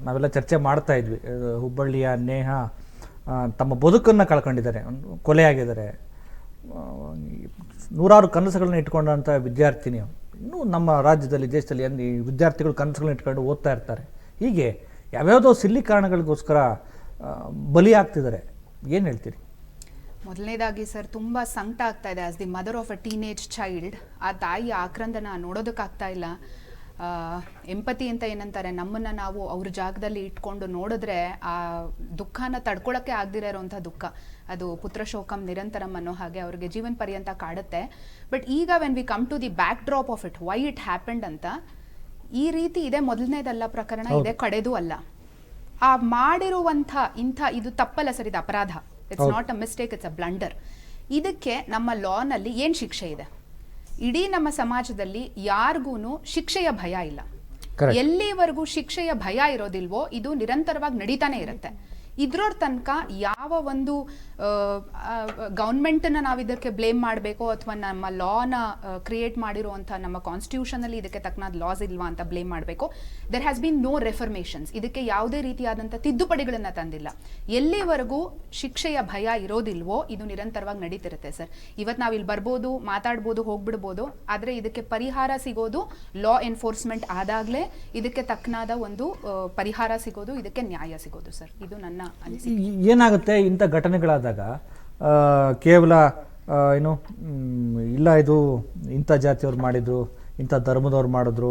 ನಾವೆಲ್ಲ ಚರ್ಚೆ ಮಾಡ್ತಾ ಇದ್ವಿ, ಹುಬ್ಬಳ್ಳಿಯ ನೇಹ ತಮ್ಮ ಬದುಕನ್ನು ಕಳ್ಕೊಂಡಿದ್ದಾರೆ, ಕೊಲೆಯಾಗಿದ್ದಾರೆ. ನೂರಾರು ಕನಸುಗಳನ್ನ ಇಟ್ಕೊಂಡಂಥ ವಿದ್ಯಾರ್ಥಿನಿ. ಇನ್ನೂ ನಮ್ಮ ರಾಜ್ಯದಲ್ಲಿ, ದೇಶದಲ್ಲಿ ಈ ವಿದ್ಯಾರ್ಥಿಗಳು ಕನಸುಗಳನ್ನ ಇಟ್ಕೊಂಡು ಓದ್ತಾ ಇರ್ತಾರೆ. ಹೀಗೆ ಯಾವ್ಯಾವುದೋ ಸಿಲ್ಲಿ ಕಾರಣಗಳಿಗೋಸ್ಕರ ಬಲಿ ಆಗ್ತಿದ್ದಾರೆ. ಏನು ಹೇಳ್ತೀರಿ? ಮೊದಲನೇದಾಗಿ ಸರ್, ತುಂಬ ಸಂಕಟ ಆಗ್ತಾ ಇದೆ. As the mother of a teenage child, ಆ ತಾಯಿ ಆಕ್ರಂದನ ನೋಡೋದಕ್ಕಾಗ್ತಾ ಇಲ್ಲ. ಎಂಪತಿ ಅಂತ ಏನಂತಾರೆ, ನಮ್ಮನ್ನು ನಾವು ಅವ್ರ ಜಾಗದಲ್ಲಿ ಇಟ್ಕೊಂಡು ನೋಡಿದ್ರೆ ಆ ದುಃಖನ ತಡ್ಕೊಳಕ್ಕೆ ಆಗದಿರೋ ಇರೋಂಥ ದುಃಖ, ಅದು ಪುತ್ರ ಶೋಕಂ ನಿರಂತರಂ ಅನ್ನೋ ಹಾಗೆ ಅವ್ರಿಗೆ ಜೀವನ ಪರ್ಯಂತ ಕಾಡುತ್ತೆ. ಬಟ್ ಈಗ when we come to the back drop of it, why it happened ಅಂತ, ಈ ರೀತಿ ಇದೆ ಮೊದಲನೇದಲ್ಲ ಪ್ರಕರಣ, ಇದೆ ಕಡೆದೂ ಅಲ್ಲ. ಆ ಮಾಡಿರುವಂಥ ಇದು ತಪ್ಪಲ್ಲ ಸರ್, ಇದು ಅಪರಾಧ. It's not a mistake, it's a blunder. ಇದಕ್ಕೆ ನಮ್ಮ ಲಾನಲ್ಲಿ ಏನು ಶಿಕ್ಷೆ ಇದೆ? ಇಡೀ ನಮ್ಮ ಸಮಾಜದಲ್ಲಿ ಯಾರಿಗೂ ಶಿಕ್ಷೆಯ ಭಯ ಇಲ್ಲ. ಎಲ್ಲಿವರೆಗೂ ಶಿಕ್ಷೆಯ ಭಯ ಇರೋದಿಲ್ವೋ ಇದು ನಿರಂತರವಾಗಿ ನಡೀತಾನೆ ಇರುತ್ತೆ. ಇದ್ರೋರ್ ತನಕ ಯಾವ ಒಂದು ಗೌರ್ಮೆಂಟನ್ನ ನಾವು ಇದಕ್ಕೆ ಬ್ಲೇಮ್ ಮಾಡಬೇಕೋ ಅಥವಾ ನಮ್ಮ ಲಾನ ಕ್ರಿಯೇಟ್ ಮಾಡಿರುವಂಥ ನಮ್ಮ ಕಾನ್ಸ್ಟಿಟ್ಯೂಷನಲ್ಲಿ ಇದಕ್ಕೆ ತಕ್ಕನಾದ ಲಾಸ್ ಇಲ್ವಾ ಅಂತ ಬ್ಲೇಮ್ ಮಾಡಬೇಕು. There has been no reformations. ಇದಕ್ಕೆ ಯಾವುದೇ ರೀತಿಯಾದಂಥ ತಿದ್ದುಪಡಿಗಳನ್ನು ತಂದಿಲ್ಲ. ಎಲ್ಲಿವರೆಗೂ ಶಿಕ್ಷೆಯ ಭಯ ಇರೋದಿಲ್ವೋ ಇದು ನಿರಂತರವಾಗಿ ನಡೀತಿರುತ್ತೆ ಸರ್. ಇವತ್ತು ನಾವು ಇಲ್ಲಿ ಬರ್ಬೋದು, ಮಾತಾಡ್ಬೋದು, ಹೋಗ್ಬಿಡ್ಬೋದು, ಆದರೆ ಇದಕ್ಕೆ ಪರಿಹಾರ ಸಿಗೋದು ಲಾ ಎನ್ಫೋರ್ಸ್ಮೆಂಟ್ ಆದಾಗಲೇ ಇದಕ್ಕೆ ತಕ್ಕನಾದ ಒಂದು ಪರಿಹಾರ ಸಿಗೋದು, ಇದಕ್ಕೆ ನ್ಯಾಯ ಸಿಗೋದು ಸರ್. ಇದು ನನ್ನ ಅನಿಸಿಕೆ. ಏನಾಗುತ್ತೆ ಇಂಥ ಘಟನೆಗಳಾದಾಗ ಕೇವಲ ಏನು ಇಲ್ಲ ಇದು ಇಂಥ ಜಾತಿಯವ್ರು ಮಾಡಿದ್ರು, ಇಂಥ ಧರ್ಮದವ್ರು ಮಾಡಿದ್ರು,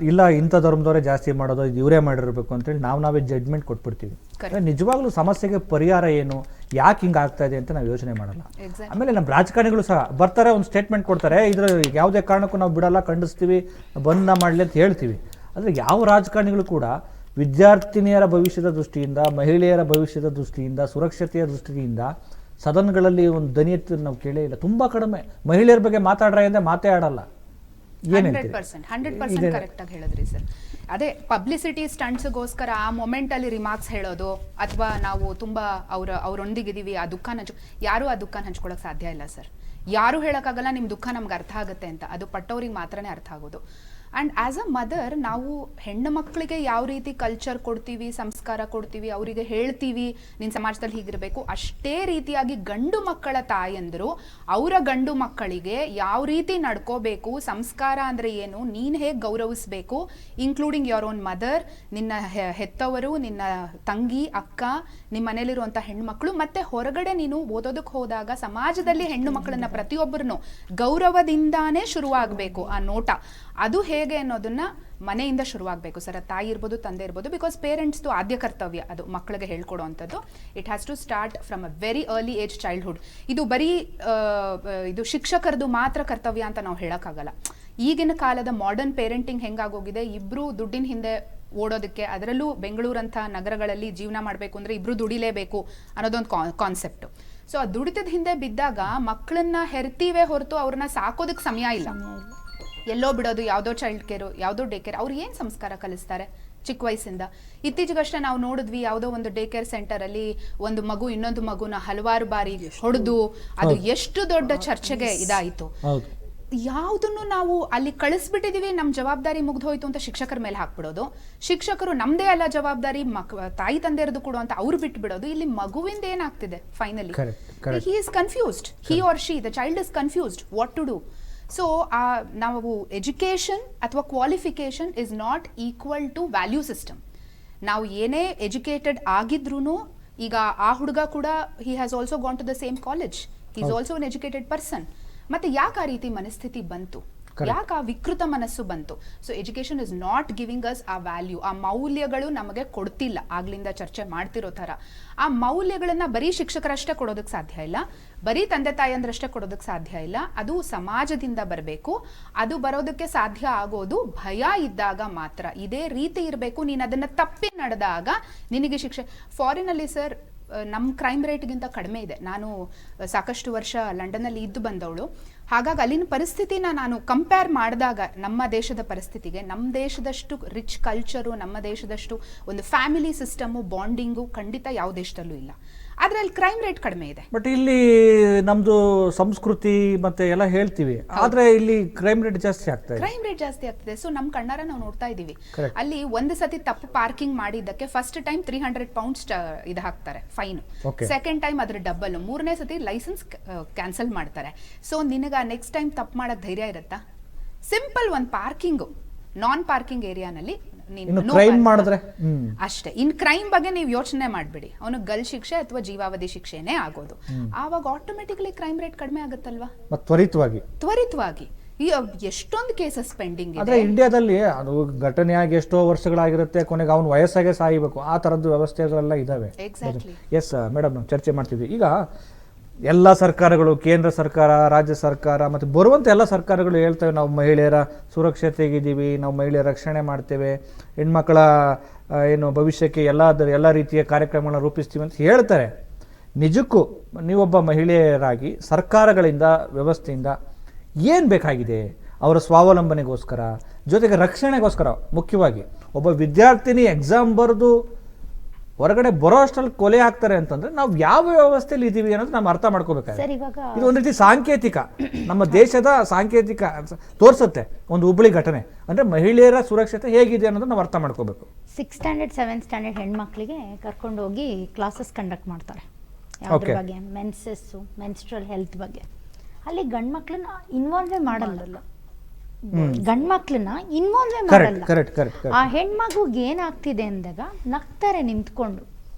ಇಲ್ಲ ಇಂಥ ಧರ್ಮದವರೇ ಜಾಸ್ತಿ ಮಾಡೋದು, ಇದು ಇವರೇ ಮಾಡಿರಬೇಕು ಅಂತೇಳಿ ನಾವೇ ಜಡ್ಜ್ಮೆಂಟ್ ಕೊಟ್ಬಿಡ್ತೀವಿ. ನಿಜವಾಗ್ಲೂ ಸಮಸ್ಯೆಗೆ ಪರಿಹಾರ ಏನು, ಯಾಕೆ ಹಿಂಗೆ ಆಗ್ತಾ ಇದೆ ಅಂತ ನಾವು ಯೋಚನೆ ಮಾಡಲ್ಲ. ಆಮೇಲೆ ನಮ್ಮ ರಾಜಕಾರಣಿಗಳು ಸಹ ಬರ್ತಾರೆ, ಒಂದು ಸ್ಟೇಟ್ಮೆಂಟ್ ಕೊಡ್ತಾರೆ, ಇದ್ರ ಯಾವುದೇ ಕಾರಣಕ್ಕೂ ನಾವು ಬಿಡಲ್ಲ, ಖಂಡಿಸ್ತೀವಿ, ಬಂದ ಮಾಡಲಿ ಅಂತ ಹೇಳ್ತೀವಿ. ಆದರೆ ಯಾವ ರಾಜಕಾರಣಿಗಳು ಕೂಡ ವಿದ್ಯಾರ್ಥಿನಿಯರ ಭವಿಷ್ಯದ ದೃಷ್ಟಿಯಿಂದ, ಮಹಿಳೆಯರ ಭವಿಷ್ಯದ ದೃಷ್ಟಿಯಿಂದ, ಸುರಕ್ಷತೆಯ ದೃಷ್ಟಿಯಿಂದ ಸದನಗಳಲ್ಲಿ ಒಂದು ದನಿ ಎತ್ತಿ ನಾವು ಕೇಳೇ ಇಲ್ಲ. ತುಂಬಾ ಕಡಿಮೆ ಮಹಿಳೆಯರ ಬಗ್ಗೆ ಮಾತಾಡ್ರೆ ಅಂದ್ರೆ ಮಾತೇ ಆಡಲ್ಲ. 100% ಕರೆಕ್ಟ್ ಆಗಿ ಹೇಳಿದ್ರಿ ಸರ್. ಅದೇ ಪಬ್ಲಿಸಿಟಿ ಸ್ಟಂಟ್ಸ್ಗೋಸ್ಕರ ಆ ಮೊಮೆಂಟ್ ಅಲ್ಲಿ ರಿಮಾರ್ಕ್ಸ್ ಹೇಳೋದು, ಅಥವಾ ನಾವು ತುಂಬಾ ಅವರೊಂದಿಗಿದೀವಿ, ಆ ದುಃಖನ ಯಾರು ಆ ದುಃಖನ ಹಂಚ್ಕೊಳಕ್ ಸಾಧ್ಯ ಇಲ್ಲ ಸರ್. ಯಾರು ಹೇಳಕ್ಕಾಗಲ್ಲ ನಿಮ್ಮ ದುಃಖ ನಮ್ಗೆ ಅರ್ಥ ಆಗುತ್ತೆ ಅಂತ. ಅದು ಪಟ್ಟವ್ರಿಗೆ ಮಾತ್ರನೇ ಅರ್ಥ ಆಗೋದು. ಆ್ಯಂಡ್ ಆ್ಯಸ್ ಅ ಮದರ್ ನಾವು ಹೆಣ್ಣು ಮಕ್ಕಳಿಗೆ ಯಾವ ರೀತಿ ಕಲ್ಚರ್ ಕೊಡ್ತೀವಿ, ಸಂಸ್ಕಾರ ಕೊಡ್ತೀವಿ, ಅವರಿಗೆ ಹೇಳ್ತೀವಿ ನಿನ್ನ ಸಮಾಜದಲ್ಲಿ ಹೀಗಿರಬೇಕು, ಅಷ್ಟೇ ರೀತಿಯಾಗಿ ಗಂಡು ಮಕ್ಕಳ ತಾಯಂದರು ಅವರ ಗಂಡು ಮಕ್ಕಳಿಗೆ ಯಾವ ರೀತಿ ನಡ್ಕೋಬೇಕು, ಸಂಸ್ಕಾರ ಅಂದರೆ ಏನು, ನೀನು ಹೇಗೆ ಗೌರವಿಸಬೇಕು, ಇನ್ಕ್ಲೂಡಿಂಗ್ ಯೋರ್ ಓನ್ ಮದರ್, ನಿನ್ನ ಹೆತ್ತವರು, ನಿನ್ನ ತಂಗಿ, ಅಕ್ಕ, ನಿಮ್ಮ ಮನೇಲಿರುವಂಥ ಹೆಣ್ಮಕ್ಳು, ಮತ್ತೆ ಹೊರಗಡೆ ನೀನು ಓದೋದಕ್ಕೆ ಹೋದಾಗ ಸಮಾಜದಲ್ಲಿ ಹೆಣ್ಣು ಮಕ್ಕಳನ್ನ ಪ್ರತಿಯೊಬ್ಬರನ್ನು ಗೌರವದಿಂದಾನೇ ಶುರುವಾಗಬೇಕು ಆ ನೋಟ. ಅದು ಹೇಗೆ ಅನ್ನೋದನ್ನ ಮನೆಯಿಂದ ಶುರುವಾಗಬೇಕು ಸರ್. ತಾಯಿ ಇರ್ಬೋದು, ತಂದೆ ಇರ್ಬೋದು, ಬಿಕಾಸ್ ಪೇರೆಂಟ್ಸ್ದು ಆದ್ಯ ಕರ್ತವ್ಯ ಅದು ಮಕ್ಕಳಿಗೆ ಹೇಳ್ಕೊಡುವಂಥದ್ದು. It has to start from a very early age childhood. ಇದು ಬರೀ ಇದು ಶಿಕ್ಷಕರದು ಮಾತ್ರ ಕರ್ತವ್ಯ ಅಂತ ನಾವು ಹೇಳೋಕ್ಕಾಗಲ್ಲ. ಈಗಿನ ಕಾಲದ ಮಾಡರ್ನ್ ಪೇರೆಂಟಿಂಗ್ ಹೆಂಗಾಗೋಗಿದೆ, ಇಬ್ರು ದುಡ್ಡಿನ ಹಿಂದೆ ಓಡೋದಕ್ಕೆ, ಅದರಲ್ಲೂ ಬೆಂಗಳೂರಂಥ ನಗರಗಳಲ್ಲಿ ಜೀವನ ಮಾಡಬೇಕು ಅಂದರೆ ಇಬ್ರು ದುಡಿಲೇಬೇಕು ಅನ್ನೋದೊಂದು ಕಾನ್ಸೆಪ್ಟು. ಸೊ ಆ ದುಡಿತದ ಹಿಂದೆ ಬಿದ್ದಾಗ ಮಕ್ಕಳನ್ನ ಹೆರ್ತೀವೇ ಹೊರತು ಅವ್ರನ್ನ ಸಾಕೋದಕ್ಕೆ ಸಮಯ ಇಲ್ಲ. ಎಲ್ಲೋ ಬಿಡೋದು, ಯಾವುದೋ ಚೈಲ್ಡ್ ಕೇರು, ಯಾವುದೋ ಡೇ ಕೇರ್, ಅವ್ರು ಏನು ಸಂಸ್ಕಾರ ಕಲಿಸ್ತಾರೆ ಚಿಕ್ಕ ವಯಸ್ಸಿಂದ? ಇತ್ತೀಚೆಗಷ್ಟೇ ನಾವು ನೋಡಿದ್ವಿ, ಯಾವುದೋ ಒಂದು ಡೇ ಕೇರ್ ಸೆಂಟರಲ್ಲಿ ಒಂದು ಮಗು ಇನ್ನೊಂದು ಮಗುನ ಹಲವಾರು ಬಾರಿ ಹೊಡೆದು, ಅದು ಎಷ್ಟು ದೊಡ್ಡ ಚರ್ಚೆಗೆ ಇದಾಯಿತು. ಯಾವುದನ್ನು ನಾವು ಅಲ್ಲಿ ಕಳಿಸ್ಬಿಟ್ಟಿದೀವಿ, ನಮ್ಮ ಜವಾಬ್ದಾರಿ ಮುಗ್ದು ಹೋಯ್ತು ಅಂತ ಶಿಕ್ಷಕರ ಮೇಲೆ ಹಾಕ್ಬಿಡೋದು, ಶಿಕ್ಷಕರು ನಮ್ದೇ ಅಲ್ಲ ಜವಾಬ್ದಾರಿ ತಾಯಿ ತಂದೆಯರದು ಕೊಡು ಅಂತ ಅವ್ರು ಬಿಟ್ಟು ಬಿಡೋದು. ಇಲ್ಲಿ ಮಗುವಿಂದ ಏನಾಗ್ತಿದೆ finally? He is confused, he or she, the child is confused what to do. So ನಾವು ಎಜುಕೇಷನ್ ಅಥವಾ qualification is not equal to value system. ನಾವು ಏನೇ ಎಜುಕೇಟೆಡ್ ಆಗಿದ್ರೂ, ಈಗ ಆ ಹುಡುಗ ಕೂಡ he has also gone to the same college, he is also an educated person. ಮತ್ತೆ ಯಾಕೆ ಆ ರೀತಿ ಮನಸ್ಥಿತಿ ಬಂತು, ಯಾಕೆ ಆ ವಿಕೃತ ಮನಸ್ಸು ಬಂತು? So education is not giving us ಆ ವ್ಯಾಲ್ಯೂ, ಆ ಮೌಲ್ಯಗಳು ನಮಗೆ ಕೊಡ್ತಿಲ್ಲ. ಆಗ್ಲಿಂದ ಚರ್ಚೆ ಮಾಡ್ತಿರೋ ಥರ ಆ ಮೌಲ್ಯಗಳನ್ನ ಬರೀ ಶಿಕ್ಷಕರಷ್ಟೇ ಕೊಡೋದಕ್ಕೆ ಸಾಧ್ಯ ಇಲ್ಲ, ಬರೀ ತಂದೆ ತಾಯಿಯಂದ್ರಷ್ಟೇ ಕೊಡೋದಕ್ಕೆ ಸಾಧ್ಯ ಇಲ್ಲ. ಅದು ಸಮಾಜದಿಂದ ಬರಬೇಕು. ಅದು ಬರೋದಕ್ಕೆ ಸಾಧ್ಯ ಆಗೋದು ಭಯ ಇದ್ದಾಗ ಮಾತ್ರ. ಇದೇ ರೀತಿ ಇರಬೇಕು, ನೀನು ಅದನ್ನ ತಪ್ಪಿ ನಡೆದಾಗ ನಿನಗೆ ಶಿಕ್ಷೆ. ಫಾರಿನಲ್ಲಿ ಸರ್ ನಮ್ಮ ಕ್ರೈಮ್ ರೇಟ್ಗಿಂತ ಕಡಿಮೆ ಇದೆ. ನಾನು ಸಾಕಷ್ಟು ವರ್ಷ ಲಂಡನ್ನಲ್ಲಿ ಇದ್ದು ಬಂದವಳು, ಹಾಗಾಗಿ ಅಲ್ಲಿನ ಪರಿಸ್ಥಿತಿನ ನಾನು ಕಂಪೇರ್ ಮಾಡಿದಾಗ ನಮ್ಮ ದೇಶದ ಪರಿಸ್ಥಿತಿಗೆ, ನಮ್ಮ ದೇಶದಷ್ಟು ರಿಚ್ ಕಲ್ಚರು, ನಮ್ಮ ದೇಶದಷ್ಟು ಒಂದು ಫ್ಯಾಮಿಲಿ ಸಿಸ್ಟಮು, ಬಾಂಡಿಂಗು ಖಂಡಿತ ಯಾವ ದೇಶದಲ್ಲೂ ಇಲ್ಲ. ಆದ್ರೆ ಅಲ್ಲಿ ಕ್ರೈಮ್ ರೇಟ್ ಕಡಿಮೆ ಇದೆ. ಬಟ್ ಇಲ್ಲಿ ನಮ್ದು ಸಂಸ್ಕೃತಿ ಮತ್ತೆ ಎಲ್ಲ ಹೇಳ್ತೀವಿ, ಆದ್ರೆ ಇಲ್ಲಿ ಕ್ರೈಮ್ ರೇಟ್ ಜಾಸ್ತಿ ಆಗ್ತದೆ. ಕ್ರೈಮ್ ರೇಟ್ ಜಾಸ್ತಿ ಆಗ್ತಿದೆ. ಸೊ ನಮ್ ಕಣ್ಣಾರ ನಾವು ನೋಡ್ತಾ ಇದೀವಿ. ಅಲ್ಲಿ ಒಂದು ಸತಿ ತಪ್ಪು ಪಾರ್ಕಿಂಗ್ ಮಾಡಿದ್ದಕ್ಕೆ ಫಸ್ಟ್ ಟೈಮ್ 300 ಪೌಂಡ್ಸ್ ಇದು ಹಾಕ್ತಾರೆ ಫೈನ್, ಸೆಕೆಂಡ್ ಟೈಮ್ ಅದ್ರ ಡಬಲ್, ಮೂರನೇ ಸತಿ ಲೈಸೆನ್ಸ್ ಕ್ಯಾನ್ಸಲ್ ಮಾಡ್ತಾರೆ. ಸೊ ನಿನಗ ನೆಕ್ಸ್ಟ್ ಟೈಮ್ ತಪ್ಪು ಮಾಡಕ್ ಧೈರ್ಯ ಇರುತ್ತಾ? ಸಿಂಪಲ್ ಒಂದು ಪಾರ್ಕಿಂಗ್, ನಾನ್ ಪಾರ್ಕಿಂಗ್ ಏರಿಯಾನಲ್ಲಿ ಕ್ರೈಮ್ ಮಾಡಿದ್ರೆ ಅಷ್ಟೇ. ಇನ್ ಕ್ರೈಮ್ ಬಗ್ಗೆ ನೀವು ಯೋಚನೆ ಮಾಡ್ಬಿಡಿ, ಅವನು ಗಲ್ ಶಿಕ್ಷೆ ಅಥವಾ ಜೀವಾವಧಿ ಶಿಕ್ಷೆನೇ ಆಗೋದು. ಆವಾಗ ಆಟೋಮೆಟಿಕಲಿ ಕ್ರೈಮ್ ರೇಟ್ ಕಡಿಮೆ ಆಗುತ್ತಲ್ವಾ, ತ್ವರಿತವಾಗಿ. ಎಷ್ಟೊಂದು ಕೇಸಸ್ ಪೆಂಡಿಂಗ್ ಇದೆ. ಇಂಡಿಯಾದಲ್ಲಿ ಅದು ಘಟನೆಯಾಗಿ ಎಷ್ಟೋ ವರ್ಷಗಳಾಗಿರುತ್ತೆ, ಕೊನೆಗೆ ಅವನು ವಯಸ್ಸಾಗೆ ಸಾಯಬೇಕು, ಆ ತರದ್ದು ವ್ಯವಸ್ಥೆಗಳೆಲ್ಲ ಇದಾವೆ. ಎಸ್ ಮೇಡಮ್, ನಾವು ಚರ್ಚೆ ಮಾಡ್ತಿದ್ವಿ. ಈಗ ಎಲ್ಲ ಸರ್ಕಾರಗಳು, ಕೇಂದ್ರ ಸರ್ಕಾರ, ರಾಜ್ಯ ಸರ್ಕಾರ ಮತ್ತು ಬರುವಂಥ ಎಲ್ಲ ಸರ್ಕಾರಗಳು ಹೇಳ್ತೇವೆ ನಾವು ಮಹಿಳೆಯರ ಸುರಕ್ಷತೆಗಿದ್ದೀವಿ, ನಾವು ಮಹಿಳೆಯರ ರಕ್ಷಣೆ ಮಾಡ್ತೇವೆ, ಹೆಣ್ಮಕ್ಳ ಏನು ಭವಿಷ್ಯಕ್ಕೆ ಎಲ್ಲ ರೀತಿಯ ಕಾರ್ಯಕ್ರಮಗಳನ್ನ ರೂಪಿಸ್ತೀವಿ ಅಂತ ಹೇಳ್ತಾರೆ. ನಿಜಕ್ಕೂ ನೀವೊಬ್ಬ ಮಹಿಳೆಯರಾಗಿ ಸರ್ಕಾರಗಳಿಂದ, ವ್ಯವಸ್ಥೆಯಿಂದ ಏನು ಬೇಕಾಗಿದೆ ಅವರ ಸ್ವಾವಲಂಬನೆಗೋಸ್ಕರ, ಜೊತೆಗೆ ರಕ್ಷಣೆಗೋಸ್ಕರ? ಮುಖ್ಯವಾಗಿ ಒಬ್ಬ ವಿದ್ಯಾರ್ಥಿನಿ ಎಕ್ಸಾಮ್ ಬರೆದು ಹೊರಗಡೆ ಬರೋ ಅಷ್ಟರಲ್ಲಿ ಕೊಲೆ ಆಗ್ತಾರೆ ಅಂತಂದ್ರೆ ನಾವು ಯಾವ ವ್ಯವಸ್ಥೆಯಲ್ಲಿ ಇದ್ದೀವಿ ಅನ್ನೋದು ನಾವು ಅರ್ಥ ಮಾಡ್ಕೋಬೇಕಾಗುತ್ತೆ. ಇದು ಒಂದು ರೀತಿ ಸಾಂಕೇತಿಕ, ನಮ್ಮ ದೇಶದ ಸಾಂಕೇತಿಕ ತೋರಿಸುತ್ತೆ ಒಂದು ಹುಬ್ಬಳ್ಳಿ ಘಟನೆ. ಅಂದ್ರೆ ಮಹಿಳೆಯರ ಸುರಕ್ಷತೆ ಹೇಗಿದೆ ಅನ್ನೋದು ನಾವು ಅರ್ಥ ಮಾಡ್ಕೋಬೇಕು. 6th ಸ್ಟ್ಯಾಂಡರ್ಡ್ 7th ಸ್ಟ್ಯಾಂಡರ್ಡ್ ಹೆಣ್ಮಕ್ಳಿಗೆ ಕರ್ಕೊಂಡು ಹೋಗಿ ಕ್ಲಾಸಸ್ ಕಂಡಕ್ಟ್ ಮಾಡ್ತಾರೆ ಯಾವ್ದ್ರ ಬಗ್ಗೆ, ಮೆನ್ಸಸ್ಸು, ಮೆನ್ಸ್ಟ್ರಲ್ ಹೆಲ್ತ್ ಬಗ್ಗೆ. ಅಲ್ಲಿ ಗಂಡ್ ಮಕ್ಳನ್ನ ಇನ್ವಾಲ್ವೇ ಮಾಡಲ್ಲ, ಗಂಡ್ಮಕ್ಳನ್ನ ಇನ್ವಾಲ್ವೇ ಮಾಡಲ್ಲ. ಆ ಹೆಣ್ಮಗುಗೆ ಏನಾಗ್ತಿದೆ ಅಂದಾಗ ನಗ್ತಾರೆ ನಿಂತ್ಕೊಂಡು,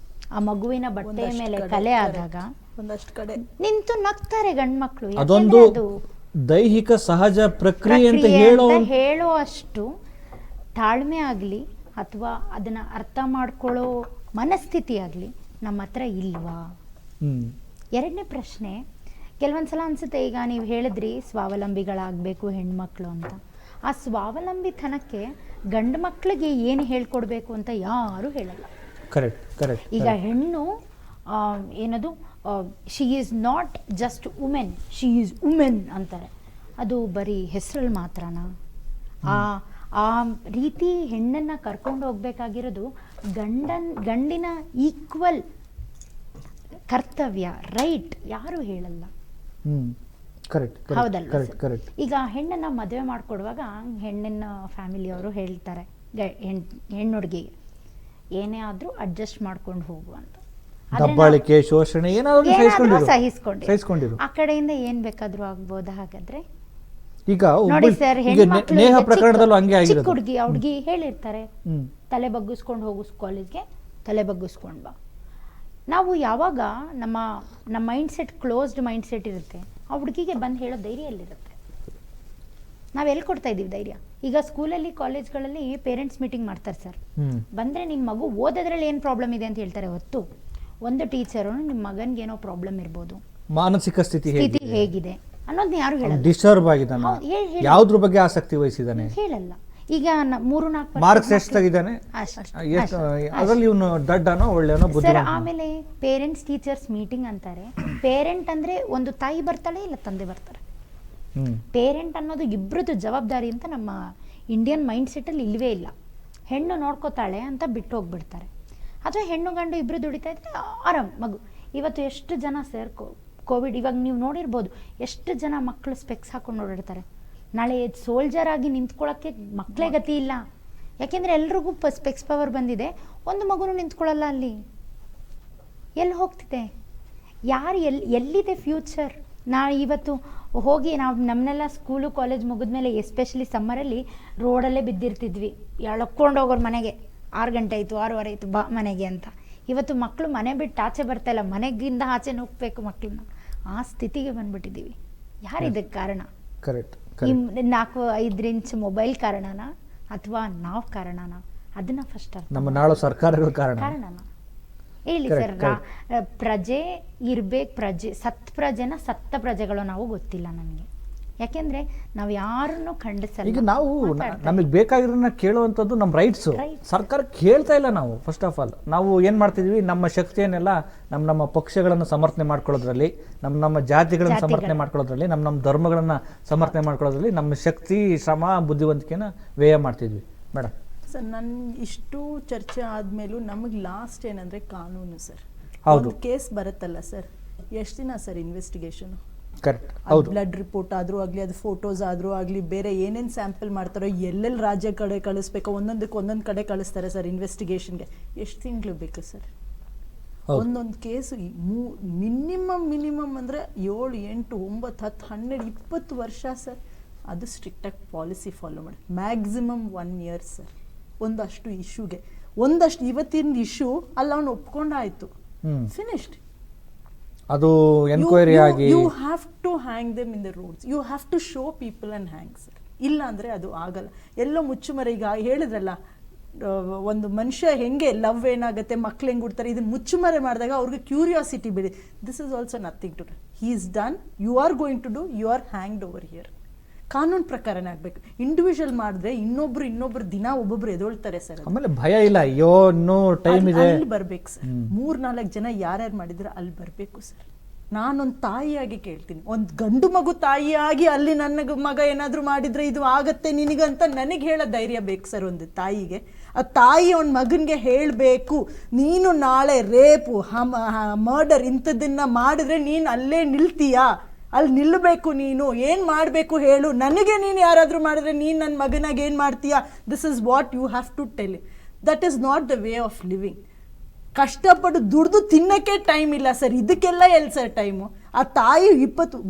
ಆ ಮಗುವಿನ ಬಟ್ಟೆ ಮೇಲೆ ಕಲೆ ಆದಾಗ ಒಂದಷ್ಟು ಕಡೆ ನಿಂತು ನಗ್ತಾರೆ ಗಂಡ್ಮಕ್ಳು. ಅದೊಂದು ದೈಹಿಕ ಸಹಜ ಪ್ರಕ್ರಿಯೆ ಅಂತ ಹೇಳೋ ಅಷ್ಟು ತಾಳ್ಮೆ ಆಗ್ಲಿ ಅಥವಾ ಅದನ್ನ ಅರ್ಥ ಮಾಡ್ಕೊಳ್ಳೋ ಮನಸ್ಥಿತಿ ಆಗ್ಲಿ ನಮ್ಮ ಹತ್ರ ಇಲ್ವಾ? ಎರಡನೇ ಪ್ರಶ್ನೆ, ಕೆಲವೊಂದ್ಸಲ ಅನ್ಸುತ್ತೆ, ಈಗ ನೀವು ಹೇಳಿದ್ರಿ ಸ್ವಾವಲಂಬಿಗಳಾಗಬೇಕು ಹೆಣ್ಮಕ್ಳು ಅಂತ. ಆ ಸ್ವಾವಲಂಬಿತನಕ್ಕೆ ಗಂಡು ಮಕ್ಕಳಿಗೆ ಏನು ಹೇಳ್ಕೊಡ್ಬೇಕು ಅಂತ ಯಾರು ಹೇಳಲ್ಲ. ಈಗ ಹೆಣ್ಣು ಏನದು, she is not just women, she is women ಅಂತಾರೆ. ಅದು ಬರೀ ಹೆಸರಲ್ಲಿ ಮಾತ್ರನಾ? ಆ ರೀತಿ ಹೆಣ್ಣನ್ನು ಕರ್ಕೊಂಡು ಹೋಗ್ಬೇಕಾಗಿರೋದು ಗಂಡಿನ ಈಕ್ವಲ್ ಕರ್ತವ್ಯ, ರೈಟ್. ಯಾರು ಹೇಳಲ್ಲ. ಕರೆಕ್ಟ್ ಹೌದಲ್ವಾ ಕರೆಕ್ಟ್ ಸರ್? ಕರೆಕ್ಟ್. ಈಗ ಹೆಣ್ಣನ್ನ ಮದುವೆ ಮಾಡ್ಕೊಡುವಾಗ ಹೆಣ್ಣಿನ ಫ್ಯಾಮಿಲಿಯವರು ಹೇಳ್ತಾರೆ ಹೆಣ್ಣು ಹುಡುಗಿಗೆ ಏನೇ ಆದ್ರೂ ಅಡ್ಜಸ್ಟ್ ಮಾಡ್ಕೊಂಡು ಹೋಗು ಅಂತ. ಆದ್ರೆ ದಬ್ಬಾಳಿಕೆ ಶೋಷಣೆ ಏನಾದ್ರು ಏನಾದ್ರೂ ಸಹಿಸ್ಕೊಂಡಿರು. ಸಹಿಸ್ಕೊಂಡಿರು. ಆ ಕಡೆಯಿಂದ ಏನ್ ಬೇಕಾದ್ರೂ ಆಗ್ಬೋದಾ ಹಾಗಾದ್ರೆ? ಈಗ ನೋಡಿ ಸರ್, ನೇಹ ಪ್ರಕರಣದಲ್ಲೂ ಹಂಗೆ ಚಿಕ್ಕ ಆಗಿರೋದು. ಹುಡುಗಿ ಹೇಳಿರ್ತಾರೆ ಹ್ಮ್. ತಲೆ ಬಗ್ಗಿಸ್ಕೊಂಡು ಹೋಗು ಕಾಲೇಜ್ಗೆ, ತಲೆ ಬಗ್ಗಿಸ್ಕೊಂಡು ಬಾ. ನಾವು ಯಾವಾಗ ನಮ್ಮ mind set closed mind set ಇರುತ್ತೆ, ಆ ಹುಡುಗಿಗೆ ಬಂದು ಹೇಳೋ ಧೈರ್ಯ ಎಲ್ಲಿರುತ್ತೆ? ನಾವು ಎಲ್ಲಿ ಕೊಡ್ತಾ ಇದ್ದೀವಿ ಧೈರ್ಯ? ಈಗ ಸ್ಕೂಲಲ್ಲಿ ಕಾಲೇಜ್ಗಳಲ್ಲಿ ಪೇರೆಂಟ್ಸ್ ಮೀಟಿಂಗ್ ಮಾಡ್ತಾರೆ ಸರ್. ಬಂದರೆ ನಿಮ್ಮ ಮಗು ಓದೋದ್ರಲ್ಲಿ ಏನು ಪ್ರಾಬ್ಲಮ್ ಇದೆ ಅಂತ ಹೇಳ್ತಾರೆ ಹೊತ್ತು ಒಂದು ಟೀಚರು ನಿಮ್ಮ ಮಗನಿಗೆ ಏನೋ ಪ್ರಾಬ್ಲಮ್ ಇರ್ಬೋದು, ಮಾನಸಿಕ ಸ್ಥಿತಿ ಹೇಗಿದೆ ಅನ್ನೋದನ್ನ ಯಾರು ಹೇಳಲ್ಲ. ಡಿಸ್ಟರ್ಬ್ ಆಗಿದ್ದಾನೆ, ಯಾವ್ದ್ರ ಬಗ್ಗೆ ಆಸಕ್ತಿ ವಹಿಸಿದಾನೆ ಹೇಳಲ್ಲ. ಈಗ 3-4 ಮಾರ್ಕ್ಸ್ ಎಷ್ಟು ತೆಗಿದಾನೆ, ಅದ್ರಲ್ಲಿ ಇವನು ದಡ್ಡನೋ ಒಳ್ಳೆನೋ ಸರ್. ಬುದ್ಧಿ. ಆಮೇಲೆ ಪೇರೆಂಟ್ಸ್ ಟೀಚರ್ಸ್ ಮೀಟಿಂಗ್ ಅಂತಾರೆ. ಪೇರೆಂಟ್ ಅಂದ್ರೆ ಒಂದು ತಾಯಿ ಬರ್ತಾಳೆ ಇಲ್ಲ ತಂದೆ ಬರ್ತಾರೆ. ಪೇರೆಂಟ್ ಅನ್ನೋದು ಇಬ್ಬರದ್ದು ಜವಾಬ್ದಾರಿ ಅಂತ ನಮ್ಮ ಇಂಡಿಯನ್ ಮೈಂಡ್ ಸೆಟ್ಟಲ್ಲಿ ಇಲ್ಲವೇ ಇಲ್ಲ. ಹೆಣ್ಣು ನೋಡ್ಕೋತಾಳೆ ಅಂತ ಬಿಟ್ಟು ಹೋಗ್ಬಿಡ್ತಾರೆ. ಅಥವಾ ಹೆಣ್ಣು ಗಂಡು ಇಬ್ಬರು ದುಡಿತಾ ಇದ್ರೆ ಆರಾಮ್ ಮಗು. ಇವತ್ತು ಎಷ್ಟು ಜನ ಸರ್ ಕೋವಿಡ್, ಇವಾಗ ನೀವು ನೋಡಿರ್ಬೋದು ಎಷ್ಟು ಜನ ಮಕ್ಕಳು ಸ್ಪೆಕ್ಸ್ ಹಾಕೊಂಡು ಓಡಾಡ್ತಾರೆ. ನಾಳೆ ಸೋಲ್ಜರ್ ಆಗಿ ನಿಂತ್ಕೊಳ್ಳೋಕ್ಕೆ ಮಕ್ಕಳೇ ಗತಿ ಇಲ್ಲ. ಯಾಕೆಂದರೆ ಎಲ್ರಿಗೂ ಸ್ಪೆಕ್ಸ್ ಪವರ್ ಬಂದಿದೆ. ಒಂದು ಮಗುನು ನಿಂತ್ಕೊಳ್ಳಲ್ಲ ಅಲ್ಲಿ. ಎಲ್ಲಿ ಹೋಗ್ತಿದೆ? ಯಾರು ಎಲ್ಲಿದೆ ಫ್ಯೂಚರ್? ಇವತ್ತು ಹೋಗಿ ನಾವು ನಮ್ಮನ್ನೆಲ್ಲ ಸ್ಕೂಲು ಕಾಲೇಜ್ ಮುಗಿದ್ಮೇಲೆ ಎಸ್ಪೆಷಲಿ ಸಮ್ಮರಲ್ಲಿ ರೋಡಲ್ಲೇ ಬಿದ್ದಿರ್ತಿದ್ವಿ, ಎಳ್ಕೊಂಡು ಹೋಗೋರು ಮನೆಗೆ. 6 ಗಂಟೆ ಆಯಿತು, 6:15 ಆಯಿತು, ಬಾ ಮನೆಗೆ ಅಂತ. ಇವತ್ತು ಮಕ್ಕಳು ಮನೆ ಬಿಟ್ಟು ಆಚೆ ಬರ್ತಾ ಇಲ್ಲ, ಮನೆಗಿಂದ ಆಚೆ ನುಗ್ಬೇಕು ಮಕ್ಕಳನ್ನ. ಆ ಸ್ಥಿತಿಗೆ ಬಂದ್ಬಿಟ್ಟಿದ್ದೀವಿ. ಯಾರಿದಕ್ಕೆ ಕಾರಣ? ಕರೆಕ್ಟ್. 4-5 ಇಂಚ್ ಮೊಬೈಲ್ ಕಾರಣನಾ ಅಥವಾ ನಾವು ಕಾರಣನಾ? ಅದನ್ನ ಫಸ್ಟ್ ನಮ್ಮ ನಾಳು ಸರ್ಕಾರಗಳ ಕಾರಣನಾ? ಹೇಳಿ ಸರ್. ಪ್ರಜೆ ಇರ್ಬೇಕು, ಪ್ರಜೆನ ಸತ್ತ ಪ್ರಜೆಗಳು ನಾವು ಗೊತ್ತಿಲ್ಲ ನನಗೆ. ಯಾಕೆಂದ್ರೆ ನಾವು ಯಾರನ್ನು ಖಂಡಿಸಲ್ಲ. ಈಗ ನಾವು ನಮಗೆ ಬೇಕಾಗಿರೋದನ್ನ ಕೇಳುವಂಥದ್ದು ನಮ್ಮ ರೈಟ್ಸು. ಸರ್ಕಾರ ಕೇಳ್ತಾ ಇಲ್ಲ. ನಾವು ಫಸ್ಟ್ ಆಫ್ ಆಲ್ ನಾವು ಏನು ಮಾಡ್ತಿದ್ವಿ, ನಮ್ಮ ಶಕ್ತಿಯನ್ನೆಲ್ಲ ನಮ್ಮ ಪಕ್ಷಗಳನ್ನು ಸಮರ್ಥನೆ ಮಾಡ್ಕೊಳ್ಳೋದ್ರಲ್ಲಿ, ನಮ್ಮ ಜಾತಿಗಳನ್ನು ಸಮರ್ಥನೆ ಮಾಡ್ಕೊಳ್ಳೋದ್ರಲ್ಲಿ, ನಮ್ಮ ಧರ್ಮಗಳನ್ನು ಸಮರ್ಥನೆ ಮಾಡ್ಕೊಳ್ಳೋದ್ರಲ್ಲಿ ನಮ್ಮ ಶಕ್ತಿ, ಶ್ರಮ, ಬುದ್ಧಿವಂತಿಕೆನ ವ್ಯಯ ಮಾಡ್ತಿದ್ವಿ ಮೇಡಮ್. ಸರ್, ನನ್ಗೆ ಇಷ್ಟು ಚರ್ಚೆ ಆದ್ಮೇಲೂ ನಮಗೆ ಲಾಸ್ಟ್ ಏನಂದ್ರೆ ಕಾನೂನು ಸರ್. ಹೌದು. ಕೇಸ್ ಬರುತ್ತಲ್ಲ ಸರ್, ಎಷ್ಟು ದಿನ ಸರ್ ಇನ್ವೆಸ್ಟಿಗೇಷನ್? ಕರೆಕ್ಟ್. ಹೌದು. ಬ್ಲಡ್ ರಿಪೋರ್ಟ್ ಆದ್ರೂ ಆಗ್ಲಿ, ಅದು ಫೋಟೋಸ್ ಆದ್ರೂ ಆಗ್ಲಿ, ಬೇರೆ ಏನೇನ್ ಸ್ಯಾಂಪಲ್ ಮಾಡ್ತಾರೋ, ಎಲ್ಲೆಲ್ಲಿ ರಾಜ್ಯ ಕಡೆ ಕಳಿಸ್ಬೇಕೋ ಒಂದೊಂದಕ್ಕೆ ಒಂದೊಂದು ಕಡೆ ಕಳಿಸ್ತಾರೆ ಸರ್ ಇನ್ವೆಸ್ಟಿಗೇಷನ್ಗೆ. ಎಷ್ಟು ತಿಂಗಳು ಬೇಕು ಸರ್? ಒಂದೊಂದು ಕೇಸು ಮಿನಿಮಮ್ ಅಂದ್ರೆ 7, 8, 9, 10, 12, 20 ವರ್ಷ ಸರ್. ಅದು ಸ್ಟ್ರಿಕ್ಟಾಗಿ ಪಾಲಿಸಿ ಫಾಲೋ ಮಾಡಿ. Maximum 1 year sir. ಒಂದಷ್ಟು ಇಶ್ಯೂಗೆ ಒಂದಷ್ಟು ಇವತ್ತಿನ ಇಶ್ಯೂ ಅಲ್ಲ, ಅವ್ನು ಒಪ್ಕೊಂಡಾಯ್ತು, ಫಿನಿಶ್ಡ್. ಅದು ಎನ್ಕ್ವೈರಿ ಆಗಿ you have to hang them in the roads. You have to show people and hang sir. ಇಲ್ಲ ಅಂದ್ರೆ ಅದು ಆಗಲ್ಲ. ಎಲ್ಲೋ ಮುಚ್ಚುಮರೆ. ಈಗ ಹೇಳಿದ್ರಲ್ಲ, ಒಂದು ಮನುಷ್ಯ ಹೆಂಗೆ ಲವ್ ಏನಾಗುತ್ತೆ, ಮಕ್ಳು ಹೆಂಗೆ ಹುಡ್ತಾರೆ, ಇದನ್ನ ಮುಚ್ಚುಮರೆ ಮಾಡಿದಾಗ ಅವ್ರಿಗೆ ಕ್ಯೂರಿಯಾಸಿಟಿ ಬಿಡಿ. This is also nothing to do. He is done, you are going to do, you are hanged over here. ಕಾನೂನು ಪ್ರಕಾರನೇ ಆಗ್ಬೇಕು. ಇಂಡಿವಿಜುವಲ್ ಮಾಡಿದ್ರೆ ಇನ್ನೊಬ್ರು ದಿನ ಒಬ್ಬೊಬ್ರು ಎದೊಳ್ತಾರೆ ಸರ್. ಆಮೇಲೆ ಭಯ ಇಲ್ಲ, ಅಯ್ಯೋ ಇನ್ನೂ ಟೈಮ್ ಇದೆ, ಅಲ್ಲಿ ಬರ್ಬೇಕು ಸರ್. 3-4 ಜನ ಯಾರ್ಯಾರು ಮಾಡಿದ್ರೆ ಅಲ್ಲಿ ಬರ್ಬೇಕು ಸರ್. ನಾನೊಂದು ತಾಯಿಯಾಗಿ ಕೇಳ್ತೀನಿ, ಒಂದು ಗಂಡು ಮಗು ತಾಯಿಯಾಗಿ ಅಲ್ಲಿ ನನ್ನ ಮಗ ಏನಾದ್ರು ಮಾಡಿದ್ರೆ ಇದು ಆಗತ್ತೆ ನಿನಗಂತ ನನಗೆ ಹೇಳೋ ಧೈರ್ಯ ಬೇಕು ಸರ್ ಒಂದು ತಾಯಿಗೆ. ಆ ತಾಯಿ ಅವನ ಮಗನ್ಗೆ ಹೇಳಬೇಕು, ನೀನು ನಾಳೆ ರೇಪು, ಮರ್ಡರ್ ಇಂಥದ್ದನ್ನ ಮಾಡಿದ್ರೆ ನೀನು ಅಲ್ಲೇ ನಿಲ್ತೀಯಾ, ಅಲ್ಲಿ ನಿಲ್ಲಬೇಕು, ನೀನು ಏನು ಮಾಡಬೇಕು ಹೇಳು, ನನಗೆ ನೀನು ಯಾರಾದರೂ ಮಾಡಿದ್ರೆ ನೀನು ನನ್ನ ಮಗನಾಗ ಏನು ಮಾಡ್ತೀಯಾ? This is what you have to tell. That is not the way of living. ಕಷ್ಟಪಟ್ಟು ದುಡ್ದು ತಿನ್ನಕ್ಕೆ ಟೈಮ್ ಇಲ್ಲ ಸರ್. ಇದಕ್ಕೆಲ್ಲ ಎಲ್ಲಿ ಸರ್ ಟೈಮು? ಆ ತಾಯಿ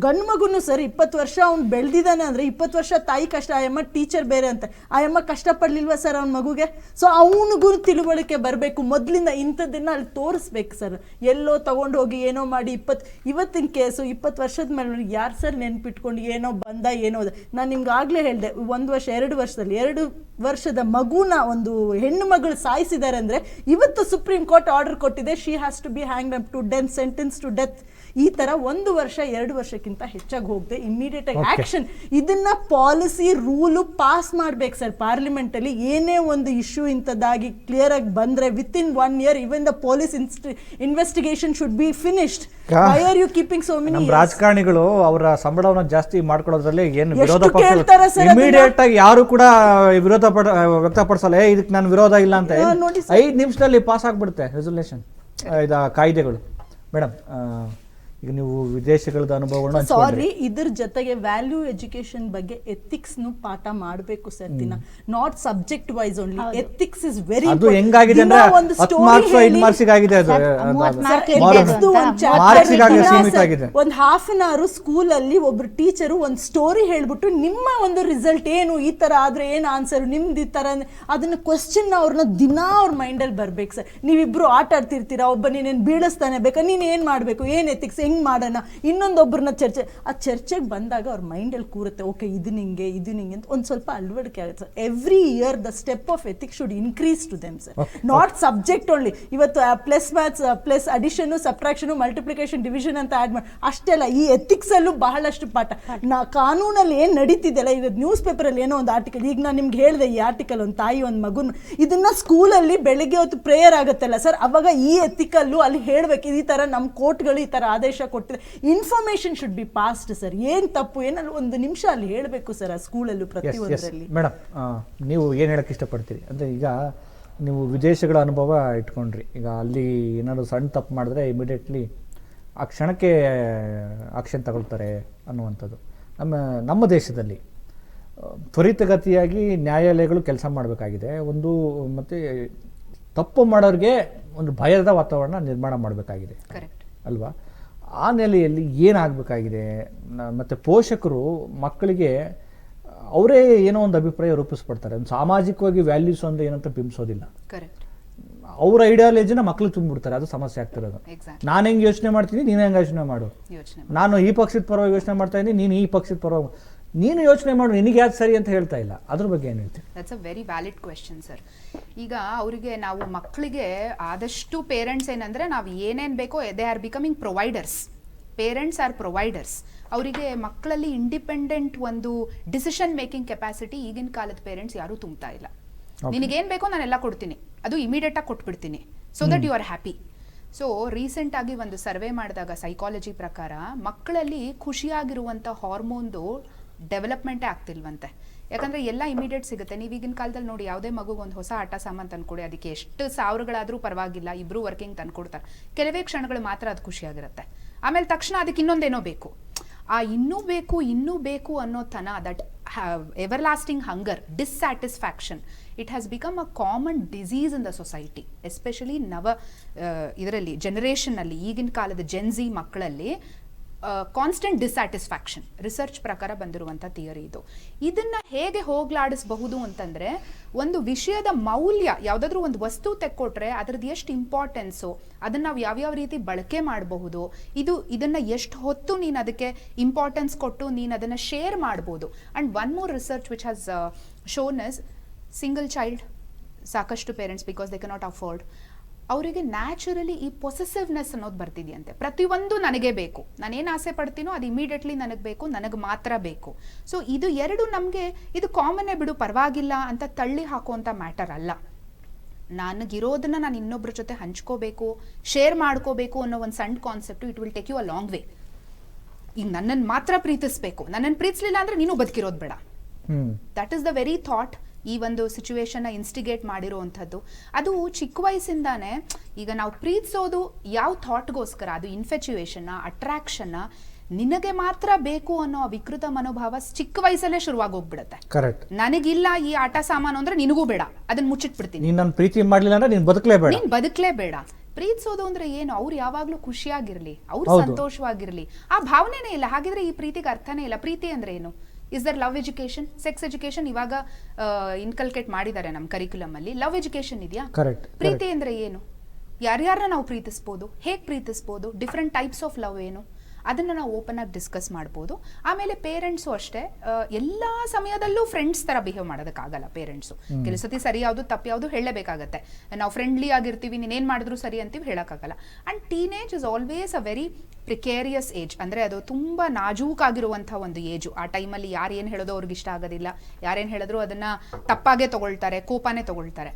ಗಂಡು ಮಗುನು ಸರ್ 20 ವರ್ಷ ಅವ್ನು ಬೆಳೆದಿದ್ದಾನೆ ಅಂದರೆ 20 ವರ್ಷ ತಾಯಿ ಕಷ್ಟ. ಆಯಮ್ಮ ಟೀಚರ್ ಬೇರೆ ಅಂತ, ಆಯಮ್ಮ ಕಷ್ಟಪಡಲಿಲ್ವ ಸರ್ ಅವ್ನ ಮಗುಗೆ? ಸೊ ಅವನಿಗೂ ತಿಳುವಳಿಕೆ ಬರಬೇಕು. ಮೊದಲಿಂದ ಇಂಥದ್ದನ್ನ ಅಲ್ಲಿ ತೋರಿಸ್ಬೇಕು ಸರ್. ಎಲ್ಲೋ ತಗೊಂಡು ಹೋಗಿ ಏನೋ ಮಾಡಿ ಇವತ್ತಿನ ಕೇಸು 20 ವರ್ಷದ ಮೇಲೆ ಯಾರು ಸರ್ ನೆನ್ಪಿಟ್ಕೊಂಡು ಏನೋ ಬಂದ ಏನೋ. ನಾನು ನಿಮ್ಗೆ ಆಗಲೇ ಹೇಳಿದೆ, 1 ವರ್ಷ 2 ವರ್ಷದಲ್ಲಿ 2 ವರ್ಷದ ಮಗುನ ಒಂದು ಹೆಣ್ಣು ಮಗಳು ಸಾಯಿಸಿದ್ದಾರೆ ಅಂದರೆ ಇವತ್ತು ಸುಪ್ರೀಂ ಕೋರ್ಟ್ ಆರ್ಡರ್ ಕೊಟ್ಟಿದೆ, she has to be hanged up to death, sentence to death. ಈ ತರ 1 ವರ್ಷ 2 ವರ್ಷಕ್ಕಿಂತ ಹೆಚ್ಚಾಗಿ ಹೋಗದೆ ಇಮಿಡಿಯೇಟ್ ಆಗಿ ಆಕ್ಷನ್. ಇದನ್ನ ಪಾಲಿಸಿ ರೂಲು ಪಾಸ್ ಮಾಡ್ಬೇಕು ಸರ್ ಪಾರ್ಲಿಮೆಂಟ್ ಅಲ್ಲಿ. ಏನೇ ಒಂದು ಇಶ್ಯೂ ಇಂಥದ್ದಾಗಿ ಕ್ಲಿಯರ್ ಆಗಿ ಬಂದ್ರೆ within 1 year even the police investigation should be finished. Why are you keeping so many? ರಾಜಕಾರಣಿಗಳು ಅವರ ಸಂಬಳವನ್ನು ಜಾಸ್ತಿ ಮಾಡ್ಕೊಳ್ಳೋದ್ರಲ್ಲಿ ಏನು ವಿರೋಧ ಕೇಳ್ತಾರೆ ಪಕ್ಷ ಇಮಿಡಿಯೇಟ್ ಆಗಿ ಯಾರು ಕೂಡ ವಿರೋಧ ವ್ಯಕ್ತಪಡಿಸಲ್ಲ. ಇದಕ್ಕೆ ನಾನು ವಿರೋಧ ಇಲ್ಲ ಅಂತ 5 ನಿಮಿಷದಲ್ಲಿ ಪಾಸ್ ಆಗ್ಬಿಡುತ್ತೆ ರೆಸಲ್ಯೂಷನ್, ಕಾಯ್ದೆಗಳು. ಮೇಡಮ್, ಈಗ ನೀವು ವಿದೇಶಗಳದ ಅನುಭವಗಳನ್ನ ಸಾರಿ, ಇದ್ರ ಜೊತೆಗೆ ವ್ಯಾಲ್ಯೂ ಎಜುಕೇಶನ್ ಬಗ್ಗೆ ಎಥಿಕ್ಸ್ ನು ಪಾಠ ಮಾಡಬೇಕು ಸರ್ ದಿನ, not subject wise only. Ethics is very ಅದು ಹೆಂಗಾಗಿದೆ ಅಂದ್ರೆ 10 ಮಾರ್ಕ್ಸ್ 5 ಮಾರ್ಕ್ಸ್ ಆಗಿದೆ, ಅದು ಸೀಮಿತ ಆಗಿದೆ. ಒಂದು ಹಾಫ್ ಅನ್ ಅವರ್ ಸ್ಕೂಲ್ ಅಲ್ಲಿ ಒಬ್ರು ಟೀಚರು ಒಂದು ಸ್ಟೋರಿ ಹೇಳ್ಬಿಟ್ಟು ನಿಮ್ಮ ಒಂದು ರಿಸಲ್ಟ್ ಏನು, ಈ ತರ ಆದ್ರೆ ಏನ್ ಆನ್ಸರ್, ನಿಮ್ದು ಈ ತರ ಅದನ್ನ ಕ್ವಶನ್ ಅವ್ರನ್ನ ದಿನಾ ಅವ್ರ ಮೈಂಡ್ ಅಲ್ಲಿ ಬರ್ಬೇಕು ಸರ್. ನೀವಿಬ್ರು ಆಟ ಆಡ್ತಿರ್ತೀರಾ, ಒಬ್ಬ ನೀನೇನ್ ಬೀಳಿಸ್ತಾನೆ ಬೇಕಾ, ನೀನ್ ಏನ್ ಮಾಡ್ಬೇಕು, ಏನ್ ಎಥಿಕ್ಸ್ ಹೆಂಗ್ ಮಾಡೋಣ, ಇನ್ನೊಂದೊಬ್ಬರನ್ನ ಚರ್ಚೆ, ಆ ಚರ್ಚೆಗೆ ಬಂದಾಗ ಅವ್ರ ಮೈಂಡ್ ಅಲ್ಲಿ ಕೂರುತ್ತೆ, ಓಕೆ ಇದು ನಿಂಗೆ ಅಂತ ಒಂದ್ ಸ್ವಲ್ಪ ಅಳವಡಿಕೆ ಆಗುತ್ತೆ ಸರ್. Every year the step of ethics should increase to them sir, not subject only. ಇವತ್ತು plus maths, plus addition, subtraction, multiplication, division ಅಂತ ಆಡ್ ಮಾಡಿ ಅಷ್ಟೆಲ್ಲ, ಈ ಎಥಿಕ್ಸ್ ಅಲ್ಲೂ ಬಹಳಷ್ಟು ಪಾಠ. ಕಾನೂನಲ್ಲಿ ಏನ್ ನಡೀತಿದೆಯಲ್ಲ, ಈಗ ನ್ಯೂಸ್ ಪೇಪರ್ ಅಲ್ಲಿ ಏನೋ ಒಂದು ಆರ್ಟಿಕಲ್, ಈಗ ನಾನು ನಿಮ್ಗೆ ಹೇಳಿದೆ ಈ ಆರ್ಟಿಕಲ್, ಒಂದು ತಾಯಿ ಒಂದು ಮಗುನ, ಇದನ್ನ ಸ್ಕೂಲಲ್ಲಿ ಬೆಳಿಗ್ಗೆ ಹೊತ್ತು ಪ್ರೇಯರ್ ಆಗುತ್ತಲ್ಲ ಸರ್, ಅವಾಗ ಈ ಎಥಿಕಲ್ಲು ಅಲ್ಲಿ ಹೇಳ್ಬೇಕು, ಈ ತರ ನಮ್ಮ ಕೋರ್ಟ್ಗಳು ಈ ತರ ಆದೇಶ ಕೊಟ್ಟಿದೆ, information should be passed sir. ಏನ್ ತಪ್ಪು ಏನಲ್ಲ ಒಂದು ನಿಮಿಷ ಅಲ್ಲಿ ಹೇಳಬೇಕು ಸರ್ ಆ ಸ್ಕೂಲಲ್ಲೂ ಪ್ರತಿಯೊಂದರಲ್ಲಿ. ಮೇಡಮ್, ನೀವು ಏನು ಹೇಳಕ್ಕೆ ಇಷ್ಟಪಡ್ತೀರಿ ಅಂದರೆ, ಈಗ ನೀವು ವಿದೇಶಗಳ ಅನುಭವ ಇಟ್ಕೊಂಡ್ರಿ, ಈಗ ಅಲ್ಲಿ ಏನಾದ್ರು ಸಣ್ಣ ತಪ್ಪು ಮಾಡಿದ್ರೆ ಇಮಿಡಿಯೇಟ್ಲಿ ಆ ಕ್ಷಣಕ್ಕೆ ಆಕ್ಷನ್ ತಗೊಳ್ತಾರೆ ಅನ್ನುವಂಥದ್ದು. ನಮ್ಮ ದೇಶದಲ್ಲಿ ತ್ವರಿತಗತಿಯಾಗಿ ನ್ಯಾಯಾಲಯಗಳು ಕೆಲಸ ಮಾಡಬೇಕಾಗಿದೆ ಒಂದು, ಮತ್ತು ತಪ್ಪು ಮಾಡೋರಿಗೆ ಒಂದು ಭಯದ ವಾತಾವರಣ ನಿರ್ಮಾಣ ಮಾಡಬೇಕಾಗಿದೆ ಅಲ್ವಾ? ಆ ನೆಲೆಯಲ್ಲಿ ಏನಾಗಬೇಕಾಗಿದೆ, ಮತ್ತು ಪೋಷಕರು ಮಕ್ಕಳಿಗೆ ಅವರೇ ಏನೋ ಒಂದು ಅಭಿಪ್ರಾಯ ರೂಪಿಸ್ಪಡ್ತಾರೆ, ಒಂದು ಸಾಮಾಜಿಕವಾಗಿ ವ್ಯಾಲ್ಯೂಸ್ ಒಂದು ಏನಂತ ಬಿಂಬಿಸೋದಿಲ್ಲ, ಅವ್ರ ಐಡಿಯಾಲಜಿನ ಮಕ್ಕಳು ತುಂಬಿಬಿಡ್ತಾರೆ. ಅದು ಸಮಸ್ಯೆ ಆಗ್ತಿರೋದು. ನಾನು ಹೆಂಗೆ ಯೋಚನೆ ಮಾಡ್ತೀನಿ, ನೀನು ಹೆಂಗೆ ಯೋಚನೆ ಮಾಡು, ನಾನು ಈ ಪಕ್ಷದ ಪರವಾಗಿ ಯೋಚನೆ ಮಾಡ್ತಾ ಇದ್ದೀನಿ, ನೀನು ಈ ಪಕ್ಷದ ಪರವಾಗಿ ನೀನು ಯೋಚನೆ ಮಾಡು, ನಿನಗೆ ಯಾವ್ದು ಸರಿ ಅಂತ ಹೇಳ್ತಾ ಇಲ್ಲ. ಅದ್ರ ಬಗ್ಗೆ ಏನು ಹೇಳ್ತೀವಿ? That's a very valid question sir. ಈಗ ಅವರಿಗೆ ನಾವು ಮಕ್ಕಳಿಗೆ ಆದಷ್ಟು ಪೇರೆಂಟ್ಸ್ ಏನಂದ್ರೆ ನಾವು ಏನೇನು ಬೇಕೋ they are becoming providers. Parents are providers. ಅವರಿಗೆ ಮಕ್ಕಳಲ್ಲಿ ಇಂಡಿಪೆಂಡೆಂಟ್ ಒಂದು ಡಿಸಿಷನ್ ಮೇಕಿಂಗ್ ಕೆಪಾಸಿಟಿ ಈಗಿನ ಕಾಲದ ಪೇರೆಂಟ್ಸ್ ಯಾರೂ ತುಂಬ್ತಾ ಇಲ್ಲ. ನಿನಗೇನು ಬೇಕೋ ನಾನೆಲ್ಲ ಕೊಡ್ತೀನಿ, ಅದು ಇಮಿಡಿಯೇಟ್ ಆಗಿ ಕೊಟ್ಬಿಡ್ತೀನಿ, so that you are happy. So recent ಆಗಿ ಒಂದು ಸರ್ವೆ ಮಾಡಿದಾಗ ಸೈಕಾಲಜಿ ಪ್ರಕಾರ ಮಕ್ಕಳಲ್ಲಿ ಖುಷಿಯಾಗಿರುವಂಥ ಹಾರ್ಮೋನ್ದು ಡೆವಲಪ್ಮೆಂಟೇ ಆಗ್ತಿಲ್ವಂತೆ. ಯಾಕಂದ್ರೆ ಎಲ್ಲ ಇಮಿಡಿಯೇಟ್ ಸಿಗುತ್ತೆ. ನೀವು ಈಗಿನ ಕಾಲದಲ್ಲಿ ನೋಡಿ, ಯಾವುದೇ ಮಗುಗೆ ಒಂದು ಹೊಸ ಆಟ ಸಾಮಾನು ತಂದ್ಕೊಡಿ, ಅದಕ್ಕೆ ಎಷ್ಟು ಸಾವಿರಗಳಾದರೂ ಪರವಾಗಿಲ್ಲ, ಇಬ್ರು ವರ್ಕಿಂಗ್ ತಂದ್ಕೊಡ್ತಾರೆ, ಕೆಲವೇ ಕ್ಷಣಗಳು ಮಾತ್ರ ಅದು ಖುಷಿಯಾಗಿರುತ್ತೆ. ಆಮೇಲೆ ತಕ್ಷಣ ಅದಕ್ಕೆ ಇನ್ನೊಂದೇನೋ ಬೇಕು. ಆ ಇನ್ನೂ ಬೇಕು ಅನ್ನೋ ತನ, that ever lasting hunger, dissatisfaction, it has become a common disease in the society, especially ಇದರಲ್ಲಿ ಜನರೇಷನ್ನಲ್ಲಿ, ಈಗಿನ ಕಾಲದ ಜೆನ್ಜಿ ಮಕ್ಕಳಲ್ಲಿ ಕಾನ್ಸ್ಟೆಂಟ್ ಡಿಸ್ಸ್ಯಾಟಿಸ್ಫ್ಯಾಕ್ಷನ್ ರಿಸರ್ಚ್ ಪ್ರಕಾರ ಬಂದಿರುವಂಥ ಥಿಯರಿ ಇದು. ಇದನ್ನ ಹೇಗೆ ಹೋಗ್ಲಾಡಿಸಬಹುದು ಅಂತಂದ್ರೆ, ಒಂದು ವಿಷಯದ ಮೌಲ್ಯ, ಯಾವುದಾದ್ರೂ ಒಂದು ವಸ್ತು ತೆಕ್ಕೊಟ್ರೆ ಅದರದ್ದು ಎಷ್ಟು ಇಂಪಾರ್ಟೆನ್ಸು, ಅದನ್ನ ನಾವು ಯಾವ್ಯಾವ ರೀತಿ ಬಳಕೆ ಮಾಡಬಹುದು, ಇದನ್ನ ಎಷ್ಟು ಹೊತ್ತು ನೀನು ಅದಕ್ಕೆ ಇಂಪಾರ್ಟೆನ್ಸ್ ಕೊಟ್ಟು ನೀನು ಅದನ್ನ ಶೇರ್ ಮಾಡ್ಬೋದು. And one more research which has shown is single child, ಸಾಕಷ್ಟು parents because they cannot afford, ಅವರಿಗೆ ನ್ಯಾಚುರಲಿ ಈ ಪೊಸೆಸಿವ್ನೆಸ್ ಅನ್ನೋದು ಬರ್ತಿದೆಯಂತೆ. ಪ್ರತಿಯೊಂದು ನನಗೆ ಬೇಕು, ನಾನೇನು ಆಸೆ ಪಡ್ತೀನೋ ಅದು ಇಮಿಡಿಯೇಟ್ಲಿ ನನಗೆ ಬೇಕು, ನನಗೆ ಮಾತ್ರ ಬೇಕು. ಸೊ ಇದು ಎರಡು ನಮಗೆ ಇದು ಕಾಮನ್ನೇ ಬಿಡು, ಪರವಾಗಿಲ್ಲ ಅಂತ ತಳ್ಳಿ ಹಾಕುವಂಥ ಮ್ಯಾಟರ್ ಅಲ್ಲ. ನನಗಿರೋದನ್ನ ನಾನು ಇನ್ನೊಬ್ಬರ ಜೊತೆ ಹಂಚ್ಕೋಬೇಕು, ಶೇರ್ ಮಾಡ್ಕೋಬೇಕು ಅನ್ನೋ ಒಂದು ಸಣ್ಣ concept, it will take you a long way. ಈಗ ನನ್ನನ್ನು ಮಾತ್ರ ಪ್ರೀತಿಸ್ಬೇಕು, ನನ್ನನ್ನು ಪ್ರೀತಿಸಲಿಲ್ಲ ಅಂದ್ರೆ ನೀನು ಬದುಕಿರೋದು ಬೇಡ. That is the very thought ಈ ಒಂದು ಸಿಚುವೇಶನ್ನ ಇನ್ಸ್ಟಿಗೇಟ್ ಮಾಡಿರುವಂಥದ್ದು. ಅದು ಚಿಕ್ಕ ವಯಸ್ಸಿಂದಾನೆ. ಈಗ ನಾವು ಪ್ರೀತಿಸೋದು ಯಾವ ಥಾಟ್ಗೋಸ್ಕರ, ಅದು ಇನ್ಫೆಚ್ಯುಯೇಷನ್ನ, ಅಟ್ರಾಕ್ಷನ್ನ, ನಿನಗೆ ಮಾತ್ರ ಬೇಕು ಅನ್ನೋ ವಿಕೃತ ಮನೋಭಾವ ಚಿಕ್ಕ ವಯಸ್ಸಲ್ಲೇ ಶುರುವಾಗಿ ಹೋಗ್ಬಿಡುತ್ತೆ. ಕರೆಕ್ಟ್. ನನಗಿಲ್ಲ ಈ ಆಟ ಸಾಮಾನು ಅಂದ್ರೆ ನಿನಗೂ ಬೇಡ, ಅದನ್ನ ಮುಚ್ಚಿಟ್ಬಿಡ್ತೀನಿ. ನೀನು ನನ್ನ ಪ್ರೀತಿ ಮಾಡಲಿಲ್ಲ ಅಂದ್ರೆ ನೀನು ಬದುಕಲೇಬೇಡ. ಪ್ರೀತಿಸೋದು ಅಂದ್ರೆ ಏನು? ಅವ್ರು ಯಾವಾಗ್ಲೂ ಖುಷಿಯಾಗಿರ್ಲಿ, ಅವ್ರು ಸಂತೋಷವಾಗಿರ್ಲಿ, ಆ ಭಾವನೆನೇ ಇಲ್ಲ. ಹಾಗಿದ್ರೆ ಈ ಪ್ರೀತಿಗೆ ಅರ್ಥನೇ ಇಲ್ಲ. ಪ್ರೀತಿ ಅಂದ್ರೆ ಏನು? Is there love education? Sex education ಇವಾಗ ಇನ್ಕಲ್ಕೇಟ್ ಮಾಡಿದ್ದಾರೆ ನಮ್ಮ ಕರಿಕ್ಯುಲಮ್ ಅಲ್ಲಿ. ಲವ್ ಎಜುಕೇಶನ್ ಇದೆಯಾ? ಪ್ರೀತಿ ಅಂದ್ರೆ ಏನು? ಯಾರ್ಯಾರನ್ನ ನಾವು ಪ್ರೀತಿಸ್ಬೋದು, ಹೇಗೆ ಪ್ರೀತಿಸ್ಬೋದು, ಡಿಫ್ರೆಂಟ್ ಟೈಪ್ಸ್ ಆಫ್ ಲವ್ ಏನು, ಅದನ್ನ ನಾವು ಓಪನ್ ಆಗಿ ಡಿಸ್ಕಸ್ ಮಾಡ್ಬೋದು. ಆಮೇಲೆ ಪೇರೆಂಟ್ಸು ಅಷ್ಟೇ, ಎಲ್ಲಾ ಸಮಯದಲ್ಲೂ ಫ್ರೆಂಡ್ಸ್ ತರ ಬಿಹೇವ್ ಮಾಡೋದಕ್ಕಾಗಲ್ಲ ಪೇರೆಂಟ್ಸು. ಕೆಲವು ಸತಿ ಸರಿ ಯಾವುದು ತಪ್ಪು ಯಾವುದು ಹೇಳಬೇಕಾಗತ್ತೆ. ನಾವು ಫ್ರೆಂಡ್ಲಿ ಆಗಿರ್ತೀವಿ, ನೀನೇನ್ ಮಾಡಿದ್ರು ಸರಿ ಅಂತೀವಿ, ಹೇಳಕ್ಕಾಗಲ್ಲ. And teenage is always a very precarious age. ಅಂದ್ರೆ ಅದು ತುಂಬಾ ನಾಜೂಕಾಗಿರುವಂಥ ಒಂದು ಏಜು. ಆ ಟೈಮಲ್ಲಿ ಯಾರು ಏನು ಹೇಳೋದು ಅವ್ರಿಗೆ ಇಷ್ಟ ಆಗೋದಿಲ್ಲ, ಯಾರೇನು ಹೇಳಿದ್ರು ಅದನ್ನ ತಪ್ಪಾಗೆ ತಗೊಳ್ತಾರೆ, ಕೋಪನೇ ತಗೊಳ್ತಾರೆ.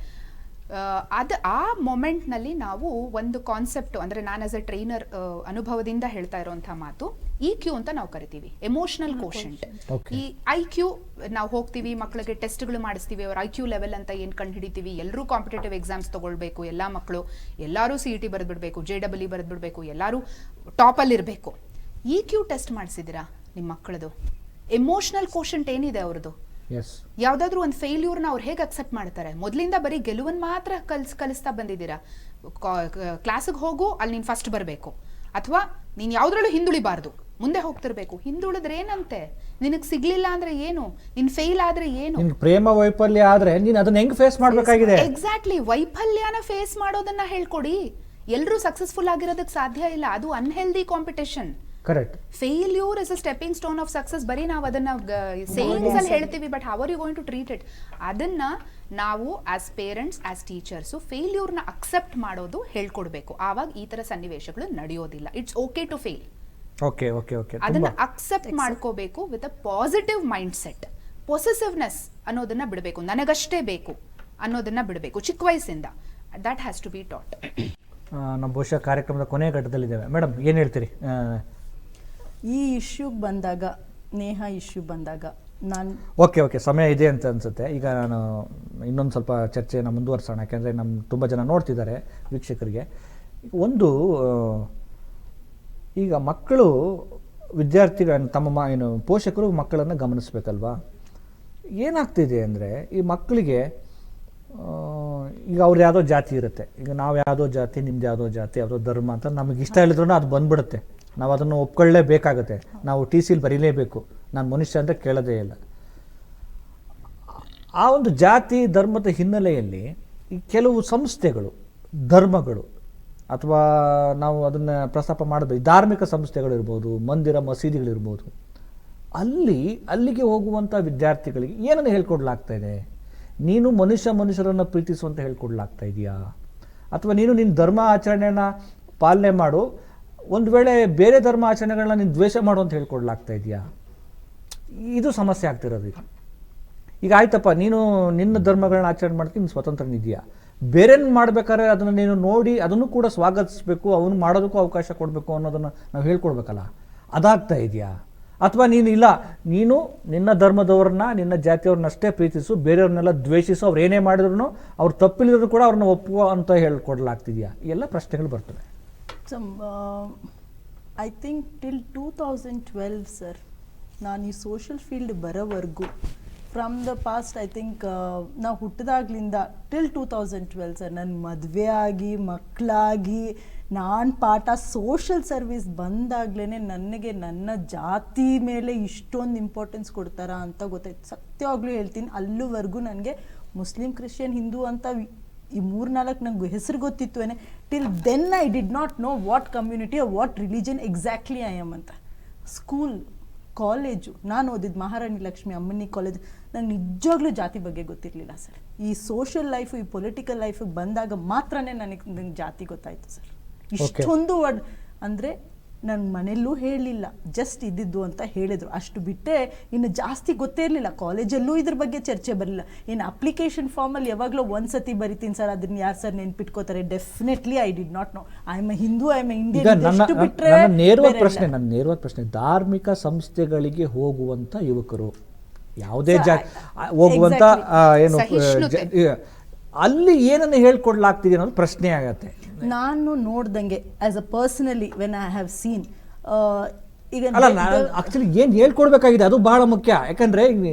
ಅದು ಆ ಮೊಮೆಂಟ್ನಲ್ಲಿ ನಾವು ಒಂದು ಕಾನ್ಸೆಪ್ಟ್, ಅಂದರೆ ನಾನು ಆಸ್ ಅ ಟ್ರೈನರ್ ಅನುಭವದಿಂದ ಹೇಳ್ತಾ ಇರೋಂಥ ಮಾತು, EQ ಅಂತ ನಾವು ಕರಿತೀವಿ, ಎಮೋಷನಲ್ ಕೋಶೆಂಟ್. ಈ IQ ನಾವು ಹೋಗ್ತೀವಿ, ಮಕ್ಕಳಿಗೆ ಟೆಸ್ಟ್ಗಳು ಮಾಡಿಸ್ತೀವಿ, ಅವ್ರ IQ ಲೆವೆಲ್ ಅಂತ ಏನು ಕಂಡು ಹಿಡಿತೀವಿ. ಎಲ್ಲರೂ ಕಾಂಪಿಟೇಟಿವ್ ಎಕ್ಸಾಮ್ಸ್ ತಗೊಳ್ಬೇಕು, ಎಲ್ಲ ಮಕ್ಕಳು ಎಲ್ಲರೂ CET ಬರೆದ್ಬಿಡ್ಬೇಕು, JEE ಬರೆದ್ಬಿಡ್ಬೇಕು, ಎಲ್ಲರೂ ಟಾಪಲ್ಲಿರಬೇಕು. EQ ಟೆಸ್ಟ್ ಮಾಡಿಸಿದ್ದೀರಾ ನಿಮ್ಮ ಮಕ್ಕಳದು? ಎಮೋಷನಲ್ ಕೋಶಂಟ್ ಏನಿದೆ ಅವ್ರದ್ದು? ಎಸ್. ಯಾವುದಾದ್ರೂ ಒಂದು ಫೇಲ್ಯೂರ್ನ ಅವ್ರು ಹೇಗೆ ಅಕ್ಸೆಪ್ಟ್ ಮಾಡ್ತಾರೆ? ಮೊದಲಿಂದ ಬರೀ ಗೆಲುವನ್ನು ಮಾತ್ರ ಕಲಿಸ್ತಾ ಬಂದಿದ್ದೀರಾ. ಕ್ಲಾಸಿಗೆ ಹೋಗು, ಅಲ್ಲಿ ನೀನು ಫಸ್ಟ್ ಬರಬೇಕು, ಅಥವಾ ನೀನು ಯಾವುದ್ರಲ್ಲೂ ಹಿಂದುಳಿಬಾರ್ದು, ಮುಂದೆ ಹೋಗ್ತಿರ್ಬೇಕು. ಹಿಂದುಳಿದ್ರೆ ಏನಂತೆ? ನಿನಗೆ ಸಿಗ್ಲಿಲ್ಲ ಅಂದ್ರೆ ಏನು? ನೀನ್ ಫೇಲ್ ಆದ್ರೆ ಏನು? ಪ್ರೇಮ ವೈಫಲ್ಯ ಆದ್ರೆ ನೀನು ಅದನ್ನ ಹೆಂಗ್ ಫೇಸ್ ಮಾಡ್ಬೇಕಾಗಿದೆ? ಎಕ್ಸಾಕ್ಟ್ಲಿ, ವೈಫಲ್ಯನ ಫೇಸ್ ಮಾಡೋದನ್ನ ಹೇಳ್ಕೊಡಿ. ಎಲ್ಲರೂ ಸಕ್ಸಸ್ಫುಲ್ ಆಗಿರೋದಕ್ಕೆ ಸಾಧ್ಯ ಇಲ್ಲ, ಅದು unhealthy competition. Correct. Failure is a stepping stone of success. ಬರೀ ನಾವು ಅದನ್ನ ಸೇವಿಂಗ್ಸ್ ಅಲ್ಲಿ ಹೇಳ್ತೀವಿ, but how are you going to treat it? ಅದನ್ನ ನಾವು ಆಸ್ ಪೇರೆಂಟ್ಸ್, ಆಸ್ ಟೀಚರ್ಸ್ ಫೇಲ್ಯೂರ್ನ ಅಕ್ಸೆಪ್ಟ್ ಮಾಡೋದು ಹೇಳ್ಕೊಡ್ಬೇಕು. ಆವಾಗ ಈ ತರ ಸನ್ನಿವೇಶಗಳು ನಡೆಯೋದಿಲ್ಲ. It's okay to fail. Okay okay okay. ಅದನ್ನ ಅಕ್ಸೆಪ್ಟ್ ಮಾಡ್ಕೋಬೇಕು with a positive mindset. Possessiveness ಅನ್ನೋದನ್ನ ಬಿಡಬೇಕು, ನನಗಷ್ಟೇ ಬೇಕು ಅನ್ನೋದನ್ನ ಬಿಡಬೇಕು ಚಿಕ್ಕ ವಯಸ್ಸಿಂದ. That has to be taught. ನಮ್ಮ ಬಹುಶಃ ಕಾರ್ಯಕ್ರಮದ ಕೊನೆಯ ಘಟ್ಟದಲ್ಲಿದ್ದೇವೆ. ಮೇಡಮ್ ಏನು ಹೇಳ್ತೀರಿ? ಈ ಇಶ್ಯೂಗೆ ಬಂದಾಗ, ನೇಹಾ ಇಶ್ಯೂ ಬಂದಾಗ ನಾನು ಓಕೆ ಓಕೆ ಸಮಯ ಇದೆ ಅಂತ ಅನ್ಸುತ್ತೆ. ಈಗ ನಾನು ಇನ್ನೊಂದು ಸ್ವಲ್ಪ ಚರ್ಚೆಯನ್ನು ಮುಂದುವರ್ಸೋಣ, ಯಾಕೆಂದರೆ ನಮ್ಮ ತುಂಬ ಜನ ನೋಡ್ತಿದ್ದಾರೆ ವೀಕ್ಷಕರಿಗೆ. ಒಂದು ಈಗ ಮಕ್ಕಳು, ವಿದ್ಯಾರ್ಥಿಗಳನ್ನು ಏನು ಪೋಷಕರು ಮಕ್ಕಳನ್ನು ಗಮನಿಸಬೇಕಲ್ವಾ? ಏನಾಗ್ತಿದೆ ಅಂದರೆ ಈ ಮಕ್ಕಳಿಗೆ ಈಗ ಅವ್ರು ಯಾವುದೋ ಜಾತಿ ಇರುತ್ತೆ, ಈಗ ನಾವು ಯಾವುದೋ ಜಾತಿ, ನಿಮ್ದು ಯಾವುದೋ ಜಾತಿ, ಯಾವುದೋ ಧರ್ಮ ಅಂತ ನಮಗೆ ಇಷ್ಟ ಹೇಳಿದ್ರು ಅದು ಬಂದ್ಬಿಡುತ್ತೆ. ನಾವು ಅದನ್ನು ಒಪ್ಕೊಳ್ಳೇಬೇಕಾಗತ್ತೆ, ನಾವು TCಲಿ ಬರೀಲೇಬೇಕು, ನಾನು ಮನುಷ್ಯ ಅಂತ ಕೇಳೋದೇ ಇಲ್ಲ. ಆ ಒಂದು ಜಾತಿ ಧರ್ಮದ ಹಿನ್ನೆಲೆಯಲ್ಲಿ ಈ ಕೆಲವು ಸಂಸ್ಥೆಗಳು, ಧರ್ಮಗಳು, ಅಥವಾ ನಾವು ಅದನ್ನು ಪ್ರಸ್ತಾಪ ಮಾಡಬೇಕು, ಧಾರ್ಮಿಕ ಸಂಸ್ಥೆಗಳಿರ್ಬೋದು, ಮಂದಿರ ಮಸೀದಿಗಳಿರ್ಬೋದು, ಅಲ್ಲಿಗೆ ಹೋಗುವಂಥ ವಿದ್ಯಾರ್ಥಿಗಳಿಗೆ ಏನನ್ನು ಹೇಳ್ಕೊಡ್ಲಾಗ್ತಾ ಇದೆ? ನೀನು ಮನುಷ್ಯರನ್ನು ಪ್ರೀತಿಸುವಂತ ಹೇಳ್ಕೊಡ್ಲಾಗ್ತಾ ಇದೆಯಾ? ಅಥವಾ ನೀನು ನಿನ್ನ ಧರ್ಮ ಆಚರಣೆಯನ್ನು ಪಾಲನೆ ಮಾಡು, ಒಂದು ವೇಳೆ ಬೇರೆ ಧರ್ಮ ಆಚರಣೆಗಳನ್ನ ನೀನು ದ್ವೇಷ ಮಾಡು ಅಂತ ಹೇಳ್ಕೊಡ್ಲಾಗ್ತಾ ಇದೆಯಾ? ಇದು ಸಮಸ್ಯೆ ಆಗ್ತಿರೋದು. ಈಗ ಆಯ್ತಪ್ಪ, ನೀನು ನಿನ್ನ ಧರ್ಮಗಳನ್ನ ಆಚರಣೆ ಮಾಡ್ತೀನಿ, ಸ್ವತಂತ್ರನಿದೆಯಾ, ಬೇರೆನ್ ಮಾಡ್ಬೇಕಾದ್ರೆ ಅದನ್ನು ನೀನು ನೋಡಿ ಅದನ್ನು ಕೂಡ ಸ್ವಾಗತಿಸಬೇಕು, ಅವನು ಮಾಡೋದಕ್ಕೂ ಅವಕಾಶ ಕೊಡಬೇಕು ಅನ್ನೋದನ್ನು ನಾವು ಹೇಳ್ಕೊಡ್ಬೇಕಲ್ಲ, ಅದಾಗ್ತಾ ಇದೆಯಾ? ಅಥವಾ ನೀನು ನಿನ್ನ ಧರ್ಮದವ್ರನ್ನ, ನಿನ್ನ ಜಾತಿಯವ್ರನ್ನಷ್ಟೇ ಪ್ರೀತಿಸು, ಬೇರೆಯವ್ರನ್ನೆಲ್ಲ ದ್ವೇಷಿಸು, ಅವ್ರು ಏನೇ ಮಾಡಿದ್ರು ಅವ್ರು ತಪ್ಪಿಲ್ಲದ್ರು ಕೂಡ ಅವ್ರನ್ನ ಒಪ್ಪುವ ಅಂತ ಹೇಳ್ಕೊಡ್ಲಾಗ್ತಿದ್ಯಾ? ಎಲ್ಲ ಪ್ರಶ್ನೆಗಳು ಬರ್ತವೆ. ಐ ಥಿಂಕ್ ಟಿಲ್ 2012 ಸರ್, ನಾನು ಈ ಸೋಷಿಯಲ್ ಫೀಲ್ಡ್ ಬರೋವರೆಗೂ, from the past I think ನಾವು ಹುಟ್ಟಿದಾಗ್ಲಿಂದ ಟಿಲ್ 2012 ಸರ್, ನನ್ನ ಮದುವೆ ಆಗಿ ಮಕ್ಕಳಾಗಿ ನಾನು ಪಾಠ ಸೋಷಿಯಲ್ ಸರ್ವಿಸ್ ಬಂದಾಗ್ಲೇ ನನಗೆ ನನ್ನ ಜಾತಿ ಮೇಲೆ ಇಷ್ಟೊಂದು ಇಂಪಾರ್ಟೆನ್ಸ್ ಕೊಡ್ತಾರಾ ಅಂತ ಗೊತ್ತಾಯ್ತು. ಸತ್ಯವಾಗ್ಲೂ ಹೇಳ್ತೀನಿ, ಅಲ್ಲಿವರೆಗೂ ನನಗೆ ಮುಸ್ಲಿಂ, ಕ್ರಿಶ್ಚಿಯನ್, ಹಿಂದೂ ಅಂತ ಈ 3-4 ನಂಗೆ ಹೆಸರು ಗೊತ್ತಿತ್ತು. Till then I did not know what community or what religion exactly I am ಅಂತ. ಸ್ಕೂಲ್, ಕಾಲೇಜು, ನಾನು ಓದಿದ್ದು ಮಹಾರಾಣಿ ಲಕ್ಷ್ಮಿ ಅಮ್ಮನಿ ಕಾಲೇಜ್, ನಂಗೆ ನಿಜವಾಗ್ಲೂ ಜಾತಿ ಬಗ್ಗೆ ಗೊತ್ತಿರಲಿಲ್ಲ ಸರ್. ಈ ಸೋಷಿಯಲ್ ಲೈಫು, ಈ ಪೊಲಿಟಿಕಲ್ ಲೈಫಿಗೆ ಬಂದಾಗ ಮಾತ್ರನೇ ನನಗೆ ಜಾತಿ ಗೊತ್ತಾಯಿತು ಸರ್. ಇಷ್ಟೊಂದು ವರ್ಡ್ ಅಂದರೆ ನನ್ನ ಮನೆಯಲ್ಲೂ ಹೇಳಲಿಲ್ಲ, ಜಸ್ಟ್ ಇದ್ದಿದ್ದು ಅಂತ ಹೇಳಿದರು, ಅಷ್ಟು ಬಿಟ್ಟರೆ ಇನ್ನು ಜಾಸ್ತಿ ಗೊತ್ತೇ ಇರಲಿಲ್ಲ. ಕಾಲೇಜಲ್ಲೂ ಇದ್ರ ಬಗ್ಗೆ ಚರ್ಚೆ ಬರಲಿಲ್ಲ. ಇನ್ನು ಅಪ್ಲಿಕೇಶನ್ ಫಾರ್ಮಲ್ಲಿ ಯಾವಾಗಲೂ ಒಂದ್ಸತಿ ಬರಿತೀನಿ ಸರ್, ಅದನ್ನ ಯಾರು ಸರ್ ನೆನ್ಪಿಟ್ಕೋತಾರೆ? Definitely I did not know. I am Hindu, I am Indian. ನನ್ನ ನೇರವಾದ ಪ್ರಶ್ನೆ, ಧಾರ್ಮಿಕ ಸಂಸ್ಥೆಗಳಿಗೆ ಹೋಗುವಂತ ಯುವಕರು, ಯಾವುದೇ ಹೋಗುವಂತ ಏನು ಅಲ್ಲಿ ಏನನ್ನು ಹೇಳ್ಕೊಡ್ಲಾಗ್ತಿದೆ ಅನ್ನೋದು ಪ್ರಶ್ನೆ ಆಗತ್ತೆ. ನಾನು ನೋಡ್ದಂಗೆ as a personally when I have seen, ಈಗ ಅಲ್ಲ, ಆಕ್ಚುಲಿ ಏನು ಹೇಳ್ಕೊಡ್ಬೇಕಾಗಿದೆ ಅದು ಬಹಳ ಮುಖ್ಯ. ಯಾಕಂದ್ರೆ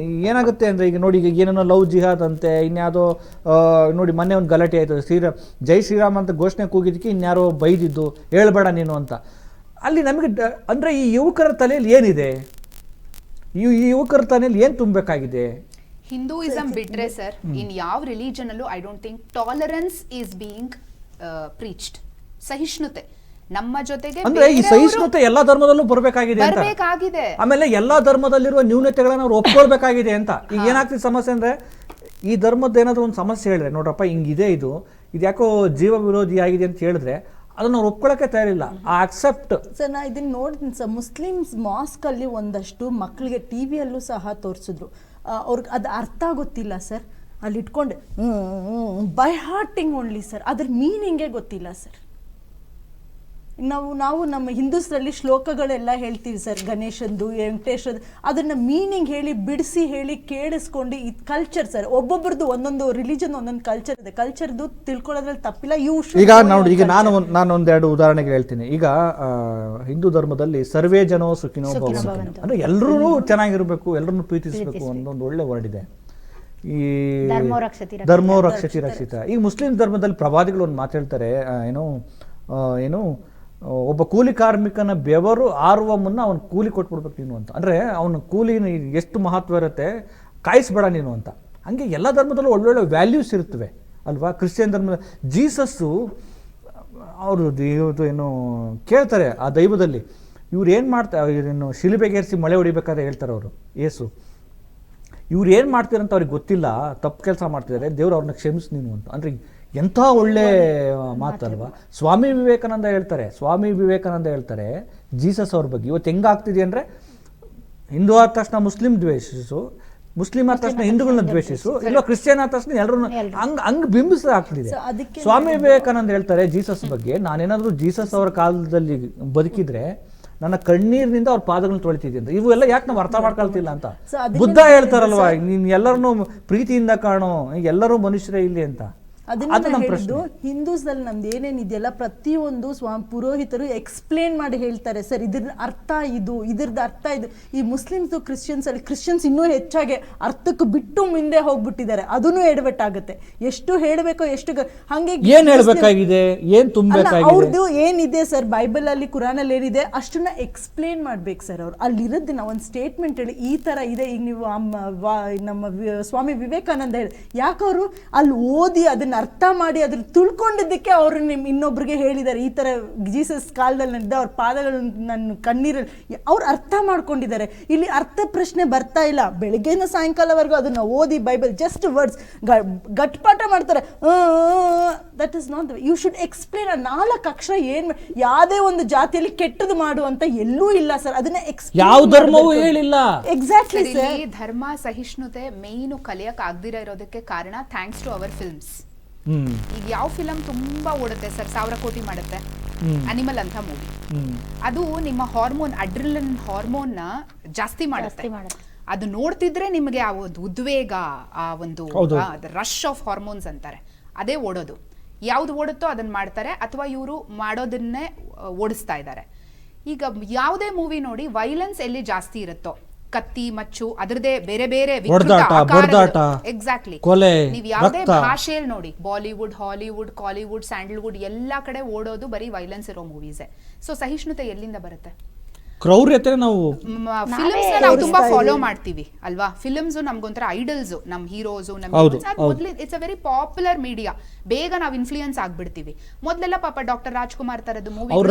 ಏನಾಗುತ್ತೆ ಅಂದ್ರೆ, ಈಗ ನೋಡಿ, ಈಗ ಏನೇನೋ ಲವ್ ಜಿಹಾದ್ ಅಂತೆ, ಇನ್ಯಾವುದೋ ನೋಡಿ ಮೊನ್ನೆ ಒಂದು ಗಲಾಟೆ ಆಯಿತು, ಜೈ ಶ್ರೀರಾಮ್ ಅಂತ ಘೋಷಣೆ ಕೂಗಿದ್ದಕ್ಕೆ ಇನ್ಯಾರೋ ಬೈದಿದ್ದು, ಹೇಳ್ಬೇಡ ನೀನು ಅಂತ. ಅಲ್ಲಿ ನಮಗೆ ಅಂದ್ರೆ ಈ ಯುವಕರ ತಲೆಯಲ್ಲಿ ಏನಿದೆ? ಈ ಯುವಕರ ತಲೆಯಲ್ಲಿ ಏನು ತುಂಬಬೇಕಾಗಿದೆ? ಹಿಂದೂಯಿಸಂ ಬಿಟ್ರೆ ಸರ್, ಇನ್ ಯಾವ ರಿಲಿಜನ್ ಅಲ್ಲೂ I don't think tolerance is being preached. ಸಹಿಷ್ಣುತೆ ನಮ್ಮ ಜೊತೆಗೆ, ಅಂದ್ರೆ ಈ ಸಹಿಷ್ಣುತೆ ಎಲ್ಲಾ ಧರ್ಮದಲ್ಲೂ ಬರಬೇಕಾಗಿದೆ. ಆಮೇಲೆ ಎಲ್ಲಾ ಧರ್ಮದಲ್ಲಿರುವ ನ್ಯೂನತೆಗಳನ್ನ ಅವ್ರು ಒಪ್ಕೊಳ್ಬೇಕಾಗಿದೆ ಅಂತ. ಈಗ ಏನಾಗ್ತಿದೆ ಸಮಸ್ಯೆ ಅಂದ್ರೆ, ಈ ಧರ್ಮದ ಏನಾದ್ರು ಒಂದು ಸಮಸ್ಯೆ ಹೇಳಿದ್ರೆ, ನೋಡ್ರಪ್ಪ ಹಿಂಗಿದೆ, ಇದು ಯಾಕೋ ಜೀವ ವಿರೋಧಿ ಆಗಿದೆ ಅಂತ ಹೇಳಿದ್ರೆ ಅದನ್ನ ಅವ್ರು ಒಪ್ಕೊಳ್ಳೋಕೆ ತಯಾರಿಲ್ಲ. ಆ ಅಕ್ಸೆಪ್ಟ್ ಸರ್, ನಾ ಇದನ್ನ ನೋಡಿದ್ದೀನಿ ಸರ್, ಮುಸ್ಲಿಮ್ಸ್ ಮಾಸ್ಕ್ ಅಲ್ಲಿ ಒಂದಷ್ಟು ಮಕ್ಕಳಿಗೆ ಟಿವಿಯಲ್ಲೂ ಸಹ ತೋರಿಸಿದ್ರು. ಅವ್ರಿಗೆ ಅದು ಅರ್ಥ ಗೊತ್ತಿಲ್ಲ ಸರ್, ಅಲ್ಲಿ ಇಟ್ಕೊಂಡು ಬೈ ಹಾರ್ಟಿಂಗ್ ಓನ್ಲಿ ಸರ್, ಅದ್ರ ಮೀನಿಂಗೇ ಗೊತ್ತಿಲ್ಲ ಸರ್. ನಾವು ನಮ್ಮ ಹಿಂದೂಸ್ನಲ್ಲಿ ಶ್ಲೋಕಗಳೆಲ್ಲ ಹೇಳ್ತೀವಿ ಸರ್, ಗಣೇಶಂದು, ವೆಂಕಟೇಶ್ವರ, ಅದನ್ನ ಮೀನಿಂಗ್ ಹೇಳಿ ಬಿಡಿಸಿ ಹೇಳಿ ಕೇಳಿಸ್ಕೊಂಡು ಈ ಕಲ್ಚರ್ ಸರ್, ಒಬ್ಬೊಬ್ರದ್ದು ಒಂದೊಂದು ರಿಲಿಜನ್ ಒಂದೊಂದು ಕಲ್ಚರ್ ಇದೆ, ಕಲ್ಚರ್ದು ತಿಳ್ಕೊಳ್ಳೋದ್ರಲ್ಲಿ ತಪ್ಪಿಲ್ಲ. ಈಗ ನೋಡಿ, ಈಗ ನಾನು ಒಂದೆರಡು ಉದಾಹರಣೆಗೆ ಹೇಳ್ತೀನಿ. ಈಗ ಹಿಂದೂ ಧರ್ಮದಲ್ಲಿ ಸರ್ವೇ ಜನೋ ಸುಖಿನೋ ಭವಂತು ಅಂದ್ರೆ ಎಲ್ಲರೂ ಚೆನ್ನಾಗಿರ್ಬೇಕು, ಎಲ್ಲರನ್ನು ಪ್ರೀತಿಸಬೇಕು ಒಂದೊಂದು ಒಳ್ಳೆ ವರ್ಡ್ ಇದೆ. ಈ ಧರ್ಮೋ ರಕ್ಷತಿ ರಕ್ಷಿತ. ಈ ಮುಸ್ಲಿಂ ಧರ್ಮದಲ್ಲಿ ಪ್ರವಾದಿಗಳು ಒಂದು ಮಾತು ಹೇಳ್ತಾರೆ, ಏನು ಒಬ್ಬ ಕೂಲಿ ಕಾರ್ಮಿಕನ ಬೆವರು ಆರುವ ಮುನ್ನ ಅವನು ಕೂಲಿ ಕೊಟ್ಬಿಡ್ಬೇಕು ನೀನು ಅಂತ. ಅಂದರೆ ಅವನ ಕೂಲಿ ಎಷ್ಟು ಮಹತ್ವ ಇರುತ್ತೆ, ಕಾಯಿಸ್ಬೇಡ ನೀನು ಅಂತ. ಹಂಗೆ ಎಲ್ಲ ಧರ್ಮದಲ್ಲೂ ಒಳ್ಳೊಳ್ಳೆ ವ್ಯಾಲ್ಯೂಸ್ ಇರುತ್ತವೆ ಅಲ್ವಾ. ಕ್ರಿಶ್ಚಿಯನ್ ಧರ್ಮದ ಜೀಸಸ್ಸು ಅವರು ಏನು ಕೇಳ್ತಾರೆ ಆ ದೈವದಲ್ಲಿ, ಇವ್ರು ಏನು ಮಾಡ್ತಾರೆ, ಇವ್ರೇನು ಶಿಲುಬೆಗೇರಿಸಿ ಮಳೆ ಹೊಡಿಬೇಕಾದ್ರೆ ಹೇಳ್ತಾರೆ ಅವರು ಯೇಸು, ಇವ್ರು ಏನು ಮಾಡ್ತೀರಂತ ಅವ್ರಿಗೆ ಗೊತ್ತಿಲ್ಲ, ತಪ್ಪು ಕೆಲಸ ಮಾಡ್ತಿದ್ದಾರೆ, ದೇವ್ರು ಅವ್ರನ್ನ ಕ್ಷಮಿಸ್ ನೀನು ಅಂತ. ಅಂದರೆ ಎಂಥ ಒಳ್ಳೆ ಮಾತಲ್ವಾ. ಸ್ವಾಮಿ ವಿವೇಕಾನಂದ ಹೇಳ್ತಾರೆ ಜೀಸಸ್ ಅವ್ರ ಬಗ್ಗೆ. ಇವತ್ತು ಹೆಂಗಾಗ್ತಿದೆ ಅಂದರೆ, ಹಿಂದೂ ಆದ ತಕ್ಷಣ ಮುಸ್ಲಿಂ ದ್ವೇಷಿಸು, ಮುಸ್ಲಿಂ ಆದ ತಕ್ಷಣ ಹಿಂದೂಗಳನ್ನ ದ್ವೇಷಿಸು, ಇಲ್ಲ ಕ್ರಿಶ್ಚಿಯನ್ ಆದ ತಕ್ಷಣ ಎಲ್ಲರೂ ಹಂಗ್ ಬಿಂಬಿಸ ಆಗ್ತಿದೆ. ಸ್ವಾಮಿ ವಿವೇಕಾನಂದ ಹೇಳ್ತಾರೆ ಜೀಸಸ್ ಬಗ್ಗೆ, ನಾನೇನಾದ್ರೂ ಜೀಸಸ್ ಅವರ ಕಾಲದಲ್ಲಿ ಬದುಕಿದ್ರೆ ನನ್ನ ಕಣ್ಣೀರಿನಿಂದ ಅವ್ರ ಪಾದಗಳನ್ನ ತೊಳಿತಿದ್ದೆ ಅಂತ. ಇವೆಲ್ಲ ಯಾಕೆ ನಾವು ಅರ್ಥ ಮಾಡ್ಕೊಳ್ತಿಲ್ಲ ಅಂತ. ಬುದ್ಧ ಹೇಳ್ತಾರಲ್ವಾ, ನೀನ್ ಎಲ್ಲರನ್ನೂ ಪ್ರೀತಿಯಿಂದ ಕಾಣೋ, ಎಲ್ಲರೂ ಮನುಷ್ಯರೇ ಇಲ್ಲಿ ಅಂತ. ಅದನ್ನ ಹೇಳಿದ್ದು ಹಿಂದೂಸ್ದಲ್ಲಿ ನಮ್ದು ಏನೇನಿದೆಯಲ್ಲ ಪ್ರತಿಯೊಂದು ಪುರೋಹಿತರು ಎಕ್ಸ್ಪ್ಲೇನ್ ಮಾಡಿ ಹೇಳ್ತಾರೆ ಸರ್, ಇದ್ರ ಅರ್ಥ ಇದು, ಇದ್ರದ್ದು ಅರ್ಥ ಇದು. ಈ ಮುಸ್ಲಿಮ್ಸ್ ಕ್ರಿಶ್ಚಿಯನ್ಸ್ ಇನ್ನೂ ಹೆಚ್ಚಾಗಿ ಅರ್ಥಕ್ಕೆ ಬಿಟ್ಟು ಮುಂದೆ ಹೋಗ್ಬಿಟ್ಟಿದ್ದಾರೆ, ಅದನ್ನು ಎಡವಟ್ಟಾಗುತ್ತೆ. ಎಷ್ಟು ಹೇಳಬೇಕೋ ಎಷ್ಟು ಹಂಗೆ ಏನ್ ಹೇಳ್ಬೇಕಾಗಿದೆ, ಏನ್ ತುಂಬಬೇಕಾಗಿದೆ, ಅವ್ರದ್ದು ಏನಿದೆ ಸರ್ ಬೈಬಲ್ ಅಲ್ಲಿ ಕುರಾನ್ ಅಲ್ಲಿ ಏನಿದೆ ಅಷ್ಟನ್ನ ಎಕ್ಸ್ಪ್ಲೇನ್ ಮಾಡ್ಬೇಕು ಸರ್. ಅವ್ರು ಅಲ್ಲಿರೋದಿನ ಒಂದು ಸ್ಟೇಟ್ಮೆಂಟ್ ಹೇಳಿ ಈ ತರ ಇದೆ, ಈಗ ನೀವು ನಮ್ಮ ಸ್ವಾಮಿ ವಿವೇಕಾನಂದ ಹೇಳಿ, ಯಾಕವರು ಅಲ್ಲಿ ಓದಿ ಅದನ್ನ ಅರ್ಥ ಮಾಡಿ ಅದ್ರ ತಿಳ್ಕೊಂಡಿದ್ದಕ್ಕೆ ಅವರು ಇನ್ನೊಬ್ರಿಗೆ ಹೇಳಿದ್ದಾರೆ, ಈ ತರ ಜೀಸಸ್ ಕಾಲದಲ್ಲಿ ನಡೆದ ಅವ್ರ ಪಾದಗಳು ನನ್ನ ಕಣ್ಣೀರಲ್ಲಿ ಅವ್ರು ಅರ್ಥ ಮಾಡ್ಕೊಂಡಿದ್ದಾರೆ. ಇಲ್ಲಿ ಅರ್ಥ ಪ್ರಶ್ನೆ ಬರ್ತಾ ಇಲ್ಲ. ಬೆಳಗ್ಗೆಯಿಂದ ಸಾಯಂಕಾಲವರೆಗೂ ಅದನ್ನ ಓದಿ ಬೈಬಲ್ ಜಸ್ಟ್ ವರ್ಡ್ಸ್ ಗಟ್ಪಾಟ ಮಾಡ್ತಾರೆ. That is not you should explain. 4 ಅಕ್ಷರ ಏನ್ ಯಾವುದೇ ಒಂದು ಜಾತಿಯಲ್ಲಿ ಕೆಟ್ಟದ್ದು ಮಾಡು ಅಂತ ಎಲ್ಲೂ ಇಲ್ಲ ಸರ್. ಅದನ್ನ ಯಾವ ಧರ್ಮವೂ ಹೇಳಿಲ್ಲ. Exactly sir. ಧರ್ಮ ಸಹಿಷ್ಣುತೆ ಮೇಯ್ನು ಕಲಿಯಕ್ ಆಗದಿರ ಇರೋದಕ್ಕೆ ಕಾರಣ ಥ್ಯಾಂಕ್ಸ್ ಟು ಅವರ್ ಫಿಲ್ಮ್ಸ್. ಈಗ ಯಾವ ಫಿಲಂ ತುಂಬಾ ಓಡುತ್ತೆ ಸರ್, 1000 ಕೋಟಿ ಮಾಡುತ್ತೆ, ಅನಿಮಲ್ ಅಂತ ಮೂವಿ. ಅದು ನಿಮ್ಮ ಹಾರ್ಮೋನ್ ಅಡ್ರಿನಲಿನ್ ಹಾರ್ಮೋನ್ ನ ಜಾಸ್ತಿ ಮಾಡುತ್ತೆ. ಅದು ನೋಡ್ತಿದ್ರೆ ನಿಮಗೆ ಆ ಒಂದು ಉದ್ವೇಗ, ಆ ಒಂದು ರಶ್ ಆಫ್ ಹಾರ್ಮೋನ್ಸ್ ಅಂತಾರೆ, ಅದೇ ಓಡೋದು. ಯಾವ್ದು ಓಡುತ್ತೋ ಅದನ್ನ ಮಾಡ್ತಾರೆ, ಅಥವಾ ಇವರು ಮಾಡೋದನ್ನೇ ಓಡಿಸ್ತಾ ಇದ್ದಾರೆ. ಈಗ ಯಾವುದೇ ಮೂವಿ ನೋಡಿ, ವೈಲೆನ್ಸ್ ಎಲ್ಲಿ ಜಾಸ್ತಿ ಇರುತ್ತೋ, ಕತ್ತಿ ಮಚ್ಚು ಅದರದೇ ಬೇರೆ ಬೇರೆ ಎಕ್ಸಾಕ್ಟ್ಲಿ. ನೀವು ಯಾವುದೇ ಭಾಷೆಯಲ್ಲಿ ನೋಡಿ, ಬಾಲಿವುಡ್, ಹಾಲಿವುಡ್, ಕಾಲಿವುಡ್, ಸ್ಯಾಂಡಲ್ವುಡ್ ಎಲ್ಲಾ ಕಡೆ ಓಡೋದು ಬರೀ ವೈಲೆನ್ಸ್ ಇರೋ ಮೂವೀಸೇ. ಸೊ ಸಹಿಷ್ಣುತೆ ಎಲ್ಲಿಂದ ಬರುತ್ತೆ? ಕ್ರೌರ್ಯತೆ ನಾವು ಫಿಲ್ಮ್ಸ್ ನಾವು ತುಂಬಾ ಫಾಲೋ ಮಾಡ್ತೀವಿ ಅಲ್ವಾ. ಫಿಲ್ಮ್ಸ್ ನಮ್ಗೊಂಥರ ಐಡಲ್ಸ್, ನಮ್ heroes, it's a very popular media. ಬೇಗ ನಾವು ಇನ್ಫ್ಲೂಯೆನ್ಸ್ ಆಗ್ಬಿಡ್ತೀವಿ. ಮೊದಲೆಲ್ಲ ಪಾಪ ಡಾಕ್ಟರ್ ರಾಜ್ಕುಮಾರ್ ತರದ್ದು ಮೂವಿ, ಅವರ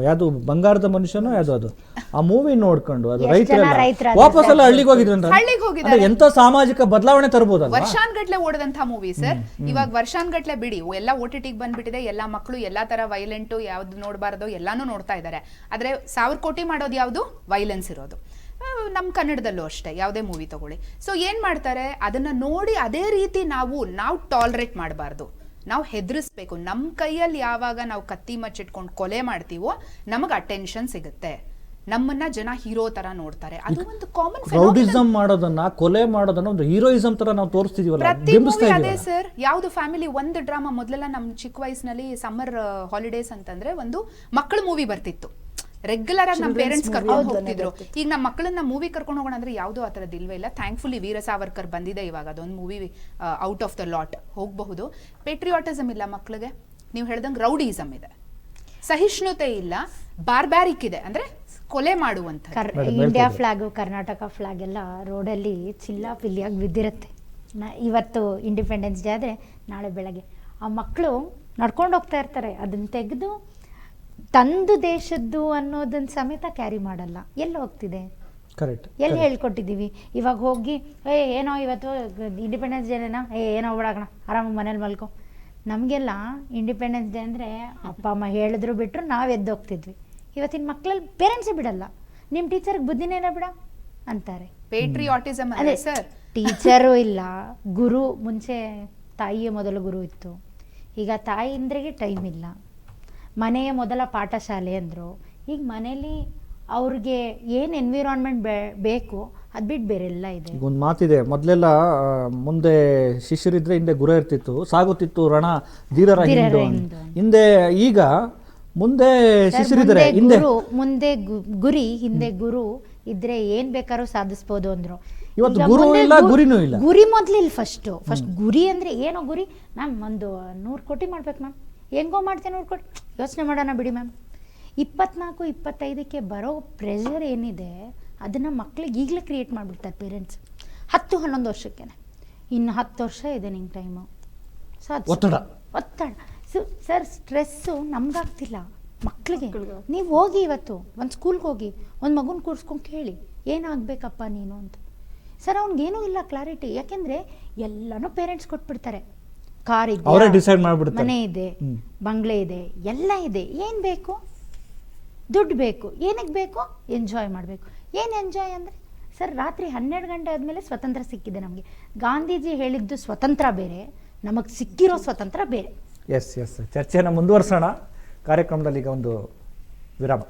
ಯಾವುದು ಬಂಗಾರದ ಮನುಷ್ಯನೋ ಯಾವುದು, ಅದು ಆ ಮೂವಿ ನೋಡ್ಕೊಂಡು ಅದು ರೈತರೆಲ್ಲ ವಾಪಸ್ ಎಲ್ಲ ಹಳ್ಳಿಗೆ ಹೋಗಿದ್ದಾರೆ. ಎಂತ ಸಾಮಾಜಿಕ ಬದಲಾವಣೆ ತರಬಹುದು. ವರ್ಷಾನ್ಗಟ್ಲೆ ಓಡದಂತ ಮೂವಿ ಸರ್. ಇವಾಗ ವರ್ಷಾನ್ಗಟ್ಲೆ ಬಿಡಿ, ಎಲ್ಲ OTT ಬಂದ್ಬಿಟ್ಟಿದೆ. ಎಲ್ಲಾ ಮಕ್ಕಳು ಎಲ್ಲಾ ತರ ವೈಲೆಂಟ್ ಯಾವ್ದು ನೋಡಬಾರ್ದು ಎಲ್ಲಾನು ನೋಡ್ತಾ ಇದ್ದಾರೆ. ಆದ್ರೆ 1000 ಕೋಟಿ ಮಾಡೋದು ಯಾವುದು? ವೈಲೆನ್ಸ್ ಇರೋದು. ನಮ್ಮ ಕನ್ನಡದಲ್ಲೂ ಅಷ್ಟೇ, ಯಾವುದೇ ಮೂವಿ ತಗೊಳ್ಳಿ. ಸೊ ಏನ್ ಮಾಡ್ತಾರೆ, ಅದನ್ನ ನೋಡಿ ಅದೇ ರೀತಿ ನಾವು ಟಾಲರೇಟ್ ಮಾಡಬಾರ್ದು, ನಾವು ಹೆದರಿಸ್ಬೇಕು. ನಮ್ಮ ಕೈಯಲ್ಲಿ ಯಾವಾಗ ನಾವು ಕತ್ತಿ ಮಚ್ಚಿಟ್ಕೊಂಡು ಕೊಲೆ ಮಾಡ್ತೀವೋ ನಮಗೆ ಅಟೆನ್ಷನ್ ಸಿಗುತ್ತೆ, ನಮ್ಮನ್ನ ಜನ ಹೀರೋ ತರ ನೋಡ್ತಾರೆ. ಅದು ಒಂದು ಕಾಮನ್ ರೌಡಿಸಂ ಮಾಡೋದನ್ನ, ಕೊಲೆ ಮಾಡೋದನ್ನ ಒಂದು ಹೀರೋಯಿಸಂ ತರ ನಾವು ತೋರಿಸ್ತಿದೀವಲ್ಲ. ಅದೇ ಸರ್, ಯಾವ್ದು ಫ್ಯಾಮಿಲಿ ಒಂದು ಡ್ರಾಮಾ. ಮೊದಲೆಲ್ಲ ನಮ್ಮ ಚಿಕ್ಕ ವಯಸ್ಸಿನಲ್ಲಿ ಸಮ್ಮರ್ ಹಾಲಿಡೇಸ್ ಅಂತಂದ್ರೆ ಒಂದು ಮಕ್ಕಳ ಮೂವಿ ಬರ್ತಿತ್ತು, ರೆಗ್ಯುಲರ್ ಆಗಿ ನಮ್ಮ ಪೇರೆಂಟ್ಸ್ ಕರ್ಕೊಂಡು ಹೋಗ್ತಿದ್ರು. ಈಗ ನಮ್ಮ ಮಕ್ಕಳನ್ನ ಮೂವಿ ಕರ್ಕೊಂಡು ಹೋಗೋಣ ಅಂದ್ರೆ ಯಾವ್ದು ಆ ಥರದ್ದು ಇಲ್ವೇ ಇಲ್ಲ. ಥ್ಯಾಂಕ್ಫುಲಿ ವೀರ ಸಾವರ್ಕರ್ ಬಂದಿದೆ ಇವಾಗ, ಅದೊಂದು movie out of the lot, ಹೋಗಬಹುದು. ಪೇಟ್ರಿಯಾಟಿಸಮ್ ಇಲ್ಲ ಮಕ್ಕಳಿಗೆ, ನೀವು ಹೇಳ್ದಂಗೆ ರೌಡಿಸಮ್ ಇದೆ, ಸಹಿಷ್ಣುತೆ ಇಲ್ಲ, ಬಾರ್ಬ್ಯಾರಿಕ್ ಇದೆ, ಅಂದ್ರೆ ಕೊಲೆ ಮಾಡುವಂತ. ಇಂಡಿಯಾ ಫ್ಲಾಗ್, ಕರ್ನಾಟಕ ಫ್ಲಾಗ್ ಎಲ್ಲ ರೋಡಲ್ಲಿ ಚಿಲ್ಲಾ ಪಿಲ್ಲಿಯಾಗಿ ಬಿದ್ದಿರುತ್ತೆ. ಇವತ್ತು ಇಂಡಿಪೆಂಡೆನ್ಸ್ ಡೇ ಆದರೆ ನಾಳೆ ಬೆಳಗ್ಗೆ ಆ ಮಕ್ಕಳು ನಡ್ಕೊಂಡು ಹೋಗ್ತಾ ಇರ್ತಾರೆ, ಅದನ್ನ ತೆಗೆದು ತಂದು ದೇಶದ್ದು ಅನ್ನೋದನ್ನ ಸಮೇತ ಕ್ಯಾರಿ ಮಾಡಲ್ಲ. ಎಲ್ಲಿ ಹೋಗ್ತಿದೆ, ಎಲ್ಲಿ ಹೇಳ್ಕೊಟ್ಟಿದ್ದೀವಿ? ಇವಾಗ ಹೋಗಿ ಏನೋ ಇವತ್ತು ಇಂಡಿಪೆಂಡೆನ್ಸ್ ಡೇನೇನಾ, ಏನೋ ಓಡಾಗೋಣ ಆರಾಮಾಗಿ ಮನೇಲಿ ಮಲ್ಕೊ. ನಮಗೆಲ್ಲ ಇಂಡಿಪೆಂಡೆನ್ಸ್ ಡೇ ಅಂದರೆ ಅಪ್ಪ ಅಮ್ಮ ಹೇಳಿದ್ರು ಬಿಟ್ಟರು ನಾವು ಎದ್ದೋಗ್ತಿದ್ವಿ. ಇವತ್ತಿನ ಮಕ್ಕಳಲ್ಲಿ ಪೇರೆಂಟ್ಸೇ ಬಿಡಲ್ಲ. ನಿಮ್ಮ ಟೀಚರ್ಗೆ ಬುದ್ಧಿನೇನ ಬಿಡ ಅಂತಾರೆ. ಪೇಟ್ರಿಯಾಟಿಸಮ್ ಅದೇ ಸರ್, ಟೀಚರು ಇಲ್ಲ, ಗುರು. ಮುಂಚೆ ತಾಯಿಯೇ ಮೊದಲು ಗುರು ಇತ್ತು, ಈಗ ತಾಯಿ ಅಂದ್ರಿಗೆ ಟೈಮ್ ಇಲ್ಲ. ಮನೆಯ ಮೊದಲ ಪಾಠಶಾಲೆ ಅಂದರು. ಈಗ ಮನೇಲಿ ಅವ್ರಿಗೆ ಏನು ಎನ್ವಿರಾನ್ಮೆಂಟ್ ಬೇಕು ಅದು ಬಿಟ್ಟು ಬೇರೆಲ್ಲ ಇದೆ. ಈಗ ಒಂದು ಮಾತಿದೆ, ಮೊದಲೆಲ್ಲ ಮುಂದೆ ಶಿಷ್ಯರಿದ್ರೆ ಹಿಂದೆ ಗುರು ಇರ್ತಿತ್ತು, ಸಾಗುತ್ತಿತ್ತು ರಣ ಧೀರರ ಹಿಂದೆ. ಈಗ ಮುಂದೆ ಶಿಷ್ಯರಿದ್ರೆ ಮುಂದೆ ಗುರಿ ಹಿಂದೆ ಗುರು ಇದ್ರೆ ಏನ್ ಬೇಕಾದ್ರೂ ಸಾಧಿಸ್ಬೋದು ಅಂದ್ರು. ಇವತ್ತು ಗುರು ಇಲ್ಲ, ಗುರಿನೂ ಇಲ್ಲ. ಗುರಿ ಮೊದ್ಲಿಲ್ಲ. ಫಸ್ಟ್ ಗುರಿ ಅಂದ್ರೆ ಏನೋ ಗುರಿ, ಮ್ಯಾಮ್ ಒಂದು 100 ಕೋಟಿ ಮಾಡ್ಬೇಕು ಮ್ಯಾಮ್, ಹೆಂಗೋ ಮಾಡ್ತೇನೆ 100 ಕೋಟಿ, ಯೋಚನೆ ಮಾಡೋಣ ಬಿಡಿ ಮ್ಯಾಮ್. 24-25ಕ್ಕೆ ಬರೋ ಪ್ರೆಷರ್ ಏನಿದೆ ಅದನ್ನ ಮಕ್ಳಿಗೆ ಈಗಲೇ ಕ್ರಿಯೇಟ್ ಮಾಡಿಬಿಡ್ತಾರೆ ಪೇರೆಂಟ್ಸ್. 10-11 ವರ್ಷಕ್ಕೆ ಇನ್ನು 10 ವರ್ಷ ಇದೆ ನಿಂಗೆ ಟೈಮು. ಒತ್ತಡ ಸರ್, ಸ್ಟ್ರೆಸ್ಸು ನಮ್ಗಾಗ್ತಿಲ್ಲ, ಮಕ್ಳಿಗೆ. ನೀವು ಹೋಗಿ ಇವತ್ತು ಒಂದು ಸ್ಕೂಲ್ಗೆ ಹೋಗಿ ಒಂದು ಮಗುನ ಕೂರಿಸ್ಕೊಂಡು ಕೇಳಿ ಏನಾಗಬೇಕಪ್ಪ ನೀನು ಅಂತ. ಸರ್ ಅವ್ನಿಗೇನೂ ಇಲ್ಲ ಕ್ಲಾರಿಟಿ, ಯಾಕೆಂದರೆ ಎಲ್ಲನೂ ಪೇರೆಂಟ್ಸ್ ಕೊಟ್ಬಿಡ್ತಾರೆ. ಕಾರ್ ಇದೆ, ಮನೆ ಇದೆ, ಬಂಗ್ಲೆ ಇದೆ, ಎಲ್ಲ ಇದೆ. ಏನು ಬೇಕು? ದುಡ್ಡು ಬೇಕು. ಏನಕ್ಕೆ ಬೇಕು? ಎಂಜಾಯ್ ಮಾಡಬೇಕು. ಏನು ಎಂಜಾಯ್ ಅಂದರೆ ಸರ್, ರಾತ್ರಿ 12 ಗಂಟೆ ಆದಮೇಲೆ ಸ್ವತಂತ್ರ ಸಿಕ್ಕಿದೆ ನಮಗೆ. ಗಾಂಧೀಜಿ ಹೇಳಿದ್ದು ಸ್ವತಂತ್ರ ಬೇರೆ, ನಮಗೆ ಸಿಕ್ಕಿರೋ ಸ್ವತಂತ್ರ ಬೇರೆ. ಎಸ್ ಚರ್ಚೆಯನ್ನು ಮುಂದುವರಿಸೋಣ. ಕಾರ್ಯಕ್ರಮದಲ್ಲಿ ಈಗ ಒಂದು ವಿರಾಮ.